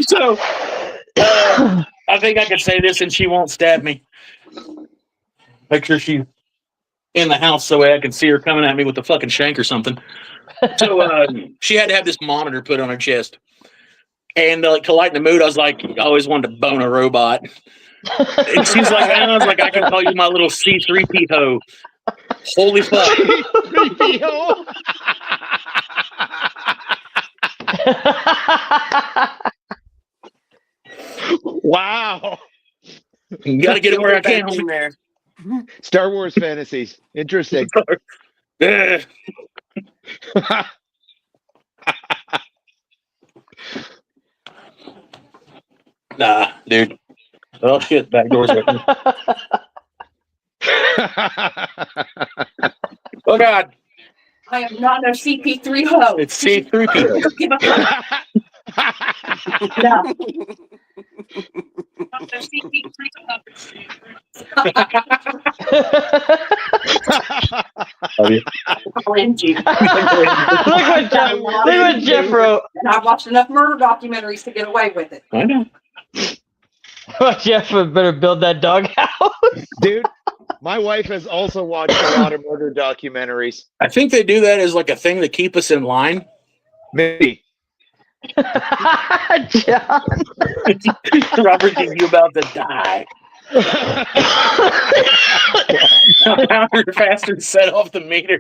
So I think I could say this, and she won't stab me. Make sure she's in the house so I can see her coming at me with a fucking shank or something. So she had to have this monitor put on her chest. And like to lighten the mood, I was like, I always wanted to bone a robot. And she's like, I was like, I can call you my little C3P hoe. Holy fuck. C3PO. Wow. You gotta get it where I can, homie. there. Star Wars fantasies. Interesting. Ugh. Nah, dude. Oh shit, back door's open. Oh god, I am not a CP3 hoe. it's C3PO. Give a fuck. No. Not a CP3 hoe. Love you. OMG. Look what Jeff wrote. And I've watched enough murder documentaries to get away with it. I know. Jeff better build that doghouse. Dude, my wife has also watched a lot of murder documentaries. I think they do that as like a thing to keep us in line. Maybe. John. Robert, you about to die. Pounder faster set off the meter.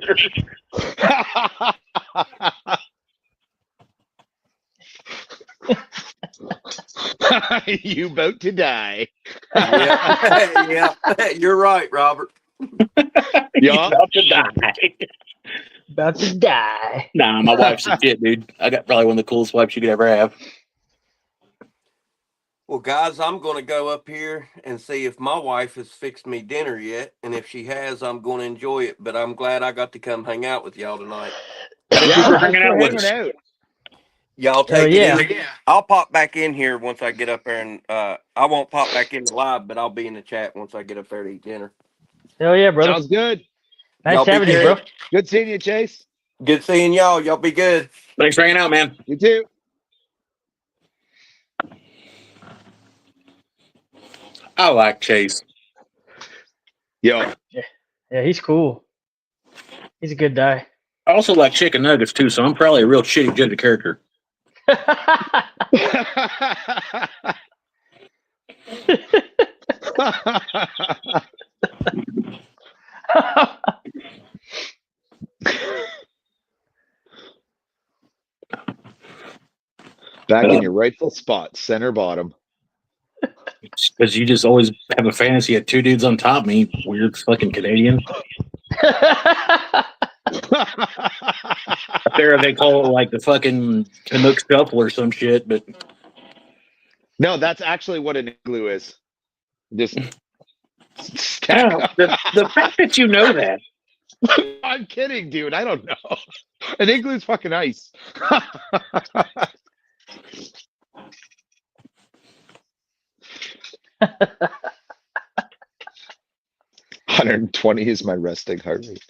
You about to die. Yeah, you're right, Robert. Yeah. About to die. About to die. Nah, my wife's a shit, dude. I got probably one of the coolest wives you could ever have. Well, guys, I'm going to go up here and see if my wife has fixed me dinner yet. And if she has, I'm going to enjoy it. But I'm glad I got to come hang out with y'all tonight. Thank you for hanging out with us. Out. Y'all Hell take yeah. it easy. I'll pop back in here once I get up there. And I won't pop back in the live, but I'll be in the chat once I get up there to eat dinner. Hell yeah, brother. Sounds good. Nice Y'all be having you, good. bro. Good seeing you, Chase. Good seeing y'all. Y'all be good. Thanks for hanging out, man. You too. I like Chase. Yo. Yeah, he's cool. He's a good guy. I also like chicken nuggets too, so I'm probably a real shitty judge of character. Back in your rightful spot, center bottom. Because you just always have a fantasy of 2 dudes on top of me, weird fucking Canadian. There they call it like the fucking Canuck shuffle or some shit, but No, that's actually what an igloo is. Just stack no, up. the fact that you know that. I'm kidding, dude. I don't know. An igloo's fucking ice. 120 is my resting heart rate.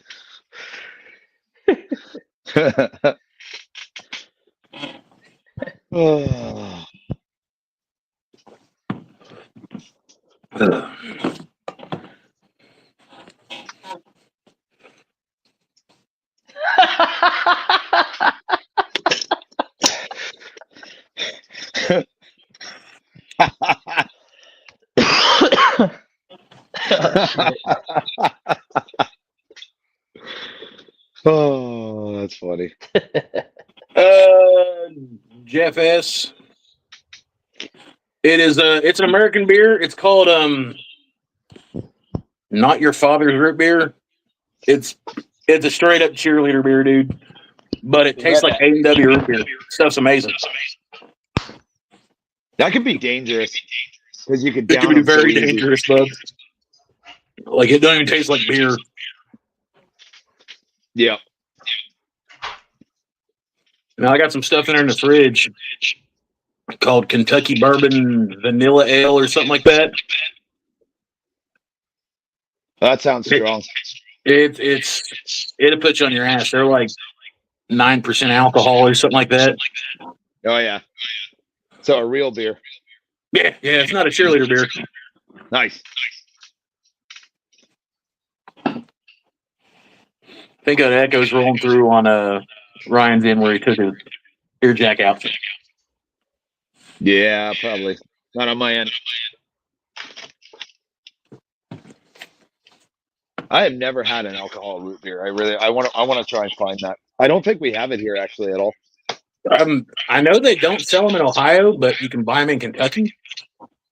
Oh. Oh, that's funny. Jeff S. It is it's an American beer. It's called Not Your Father's Root Beer. It's a straight up cheerleader beer, dude. But it tastes like A&W root beer. Stuff's amazing. That could be dangerous because you could It down can be them so very easy. dangerous, bub. Like it doesn't even taste like beer. Yeah. Now I got some stuff in there in the fridge called Kentucky Bourbon Vanilla Ale or something like that. That sounds strong. It'll put you on your ass. They're like 9% alcohol or something like that. Oh yeah. So a real beer. Yeah, it's not a cheerleader beer. Nice. I think that echo's rolling through on Ryan's end where he took his ear jack out. Yeah, probably. Not on my end. I have never had an alcohol root beer. I want to try and find that. I don't think we have it here actually at all. I know they don't sell them in Ohio, but you can buy them in Kentucky,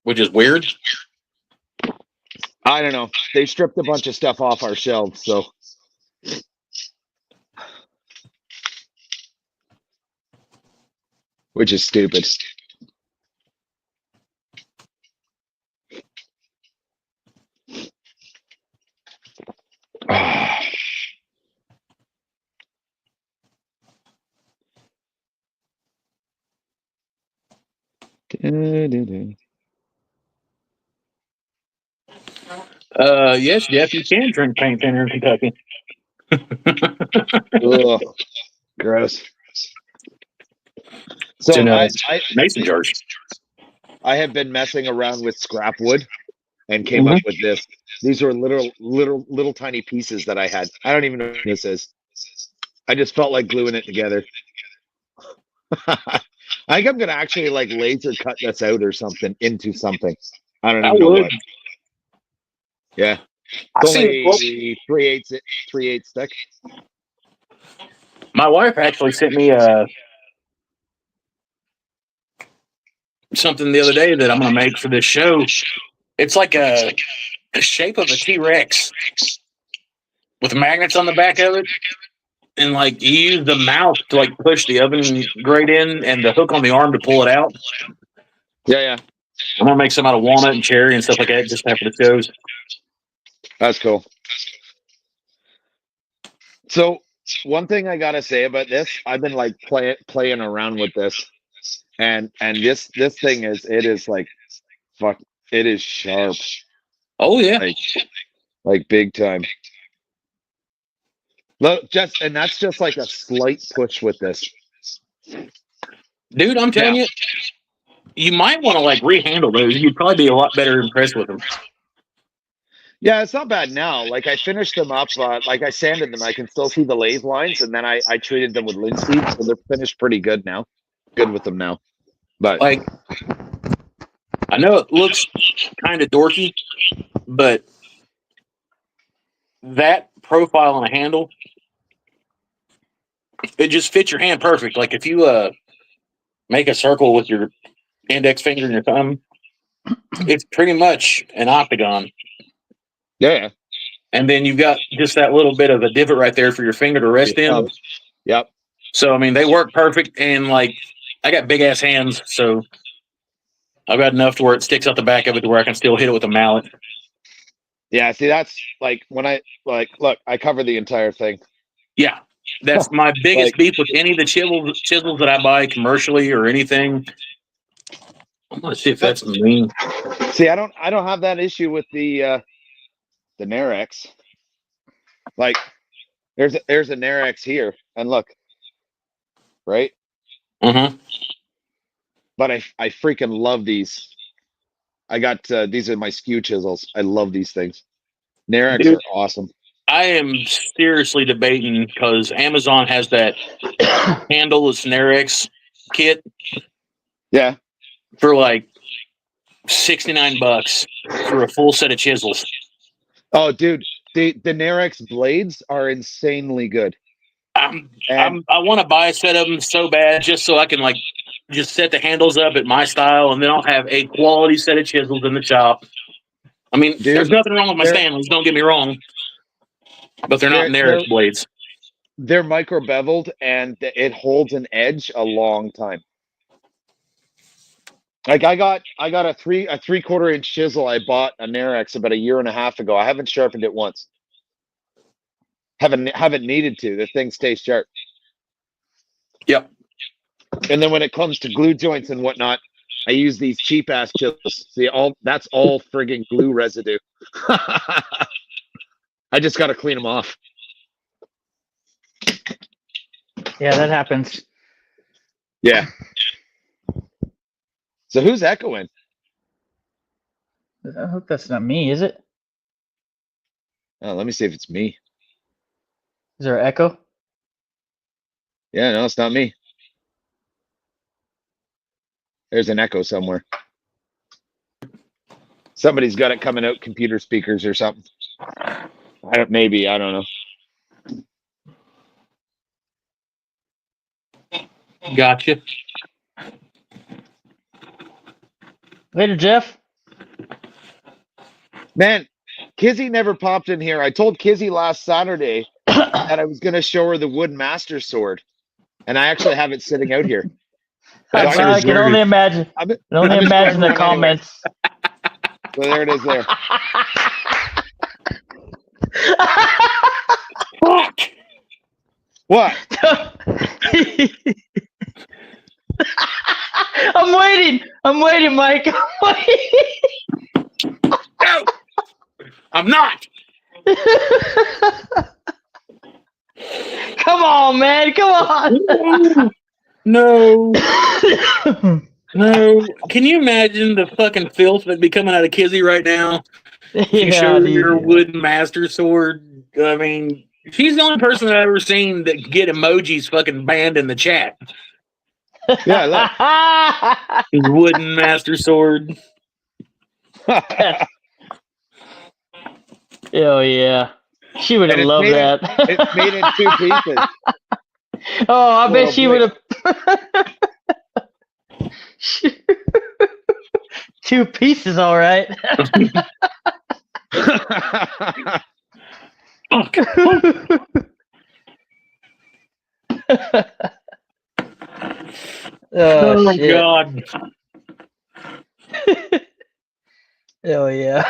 which is weird. I don't know. They stripped a bunch of stuff off our shelves, so. Which is stupid. Yes, Jeff, you can drink paint thinner in Kentucky. Ugh, gross. It's So in mason jars. I have been messing around with scrap wood and came up with this. These are little tiny pieces that I had. I don't even know what this is. I just felt like gluing it together. I think I'm gonna actually like laser cut this out or something into something. I don't even know what. Yeah. It's only 3/8 thick. My wife actually sent me something the other day that I'm going to make for this show. It's like the shape of a T-Rex with magnets on the back of it. And like you use the mouth to like push the oven grate in and the hook on the arm to pull it out. Yeah. I'm going to make some out of walnut and cherry and stuff like that just after the shows. That's cool. So one thing I gotta say about this, I've been like playing around with this, and this thing is like, fuck, it is sharp. Oh yeah, like big time. Look, and that's just like a slight push with this, dude. I'm telling you, you might want to like rehandle those. You'd probably be a lot better impressed with them. Yeah, it's not bad now. Like I finished them up, like I sanded them. I can still see the lathe lines, and then I treated them with linseed, so they're finished pretty good now. Good with them now. But like, I know it looks kind of dorky, but that profile on a handle, it just fits your hand perfect. Like if you make a circle with your index finger and your thumb, it's pretty much an octagon. yeah. and then you've got just that little bit of a divot right there for your finger to rest in. Yep. So I mean, they work perfect, and like I got big ass hands, so I've got enough to where it sticks out the back of it to where I can still hit it with a mallet. Yeah, see, that's like when I look, I cover the entire thing. Yeah, that's my biggest Like- beef with any of the chisels that I buy commercially or anything. I'm gonna see if that's me. See, I don't have that issue with the Narex. Like, there's a Narex here, and look, right? Mm-hmm. But I freaking love these. I got these are my skew chisels. I love these things. Narex Dude. are awesome. I am seriously debating because Amazon has that handleless Narex kit Yeah. for like $69 for a full set of chisels. Oh, dude, the Narex blades are insanely good. I want to buy a set of them so bad just so I can like just set the handles up at my style, and then I'll have a quality set of chisels in the shop. I mean, Dude, there's nothing wrong with my they're- Stanleys, don't get me wrong, but they're not they're- Narex blades. They're micro beveled, and it holds an edge a long time. Like I got a 3/4 inch chisel I bought a Narex about a year and a half ago. I haven't sharpened it once. Haven't needed to. The thing stays sharp. Yep. And then when it comes to glue joints and whatnot, I use these cheap ass chisels. See, that's all friggin' glue residue. I just got to clean them off. Yeah, that happens. Yeah. So who's echoing? I hope that's not me, is it? Oh, let me see if it's me. Is there an echo? Yeah, no, it's not me. There's an echo somewhere. Somebody's got it coming out computer speakers or something. I don't know. Gotcha. Later, Jeff. Man, Kizzy never popped in here. I told Kizzy last Saturday that I was going to show her the Wood Master Sword, and I actually have it sitting out here. I can only imagine. I'm I can only just imagine the wondering anyway. comments. So there it is there. Fuck! What? I'm waiting, Mike. I'm waiting. No! I'm not! Come on, man. Come on. No. No. Can you imagine the fucking filth that'd be coming out of Kizzy right now? You show her your Wood Master Sword. I mean, she's the only person I've ever seen that get emojis fucking banned in the chat. Yeah, look. Wooden Master Sword. Oh yeah, she would have And it's loved made that. It's made in 2 pieces. Oh, I bet Little she would have. 2 pieces, all right. Fuck. Oh, my shit. God. Oh yeah.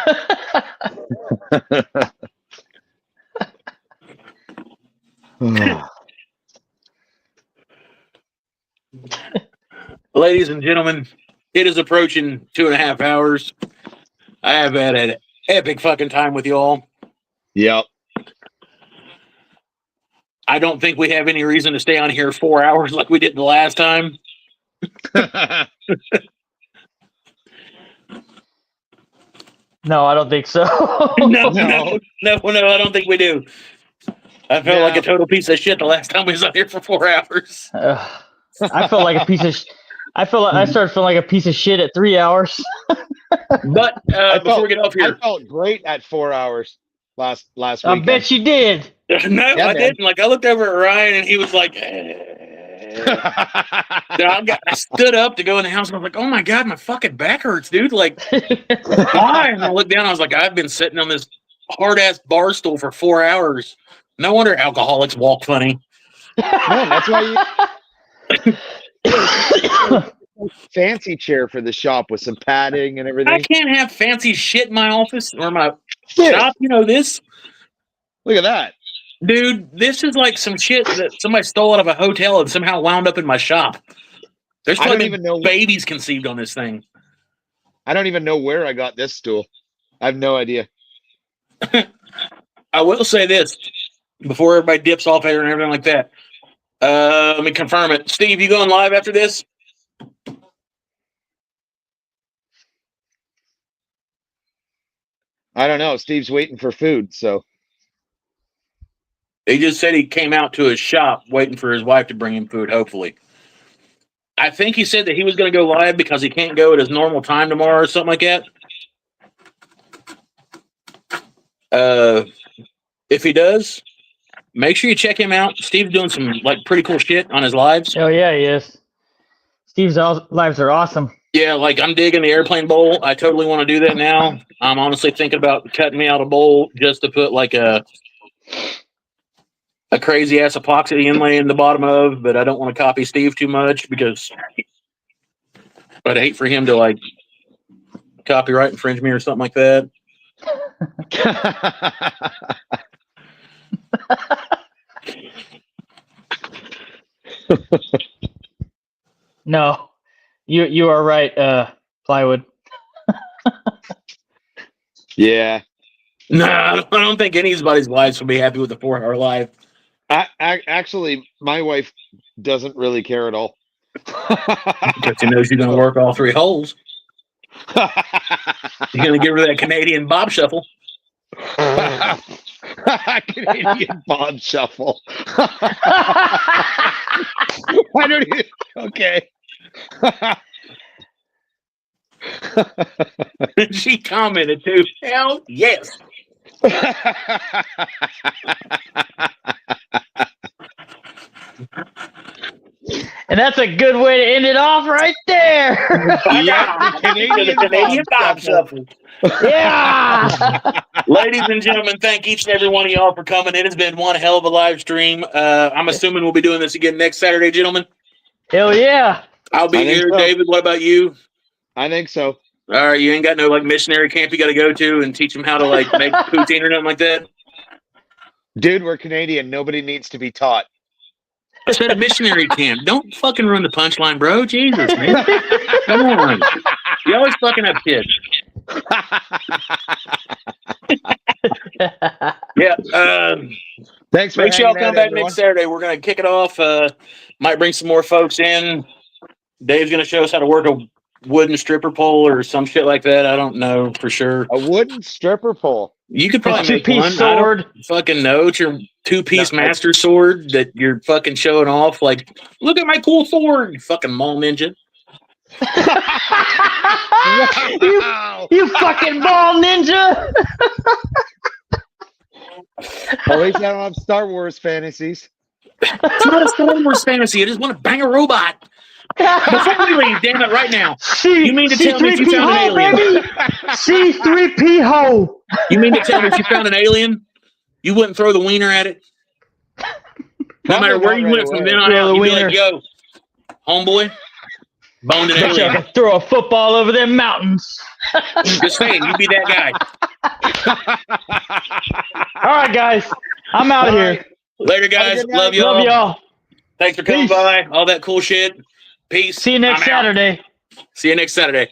Ladies and gentlemen, it is approaching 2.5 hours. I have had an epic fucking time with y'all. Yep. I don't think we have any reason to stay on here 4 hours like we did the last time. No, I don't think so. No, I don't think we do. I felt like a total piece of shit the last time we was on here for 4 hours. I felt like a piece of. I started feeling like a piece of shit at 3 hours. But before we get off I here, felt great at 4 hours last week. I bet you did. no, I didn't. Like I looked over at Ryan and he was like, I stood up to go in the house and I was like, oh my God, my fucking back hurts, dude. Like, why? And I looked down, I was like, I've been sitting on this hard ass bar stool for 4 hours. No wonder alcoholics walk funny. No, that's why you fancy chair for the shop with some padding and I everything. can't have fancy shit in my office or my Dude, shop. You know this? look at that. Dude, this is like some shit that somebody stole out of a hotel and somehow wound up in my shop. There's I don't probably even know. babies conceived on this thing. I don't even know where I got this stool. I have no idea. I will say this before everybody dips off here and everything like that. Let me confirm it. Steve, you going live after this? I don't know. Steve's waiting for food, so He just said he came out to his shop waiting for his wife to bring him food, hopefully. I think he said that he was going to go live because he can't go at his normal time tomorrow or something like that. If he does, make sure you check him out. Steve's doing some like pretty cool shit on his lives. Oh yeah, he is. Steve's lives are awesome. Yeah, like I'm digging the airplane bowl. I totally want to do that now. I'm honestly thinking about cutting me out a bowl just to put like a crazy ass epoxy inlay in the bottom of, but I don't want to copy Steve too much because I'd hate for him to like copyright infringe me or something like that. No, you are right, plywood. yeah. No, I don't think anybody's wives will be happy with the 4-hour live. Actually, my wife doesn't really care at all. Because she knows you're going to work all 3 holes. You're going to give her that Canadian bob shuffle. Canadian bob shuffle. Why don't you? Okay. She commented too. Hell yes. And that's a good way to end it off right there. Yeah, the Canadian bob shuffle. Yeah. Ladies and gentlemen, thank each and every one of y'all for coming. It has been one hell of a live stream. I'm assuming we'll be doing this again next Saturday, gentlemen. Hell yeah. I'll be here. So. David, what about you? I think so. All right, you ain't got no like missionary camp you got to go to and teach them how to like make poutine or nothing like that? Dude, we're Canadian. Nobody needs to be taught. I said a missionary camp. Don't fucking ruin the punchline, bro. Jesus, man. Come on. You always fucking up kids. Yeah. Thanks for Make sure y'all hanging come out, back everyone. next Saturday. We're going to kick it off. Might bring some more folks in. Dave's going to show us how to work a wooden stripper pole or some shit like that. I don't know for sure. A wooden stripper pole. You could probably make two-piece one. sword. I don't fucking know. It's your 2-piece master sword that you're fucking showing off. Like, look at my cool sword, you fucking mall ninja. Wow. You fucking ball ninja. At least I don't have Star Wars fantasies. It's not a Star Wars fantasy. I just want to bang a robot. Before we leave, damn it, right now. You mean to tell me if you found an alien? C3P hole. You mean to tell me if you found an alien, you wouldn't throw the wiener at it? No matter where you went from then on out, you'd be like, yo, homeboy, boned an Bet you I alien. could throw a football over them mountains. Just saying, you be that guy. All right, guys. I'm out of here. Later, guys. Love y'all. Love y'all. Thanks for coming Peace. by. All that cool shit. Peace. See you next I'm out. Saturday. See you next Saturday.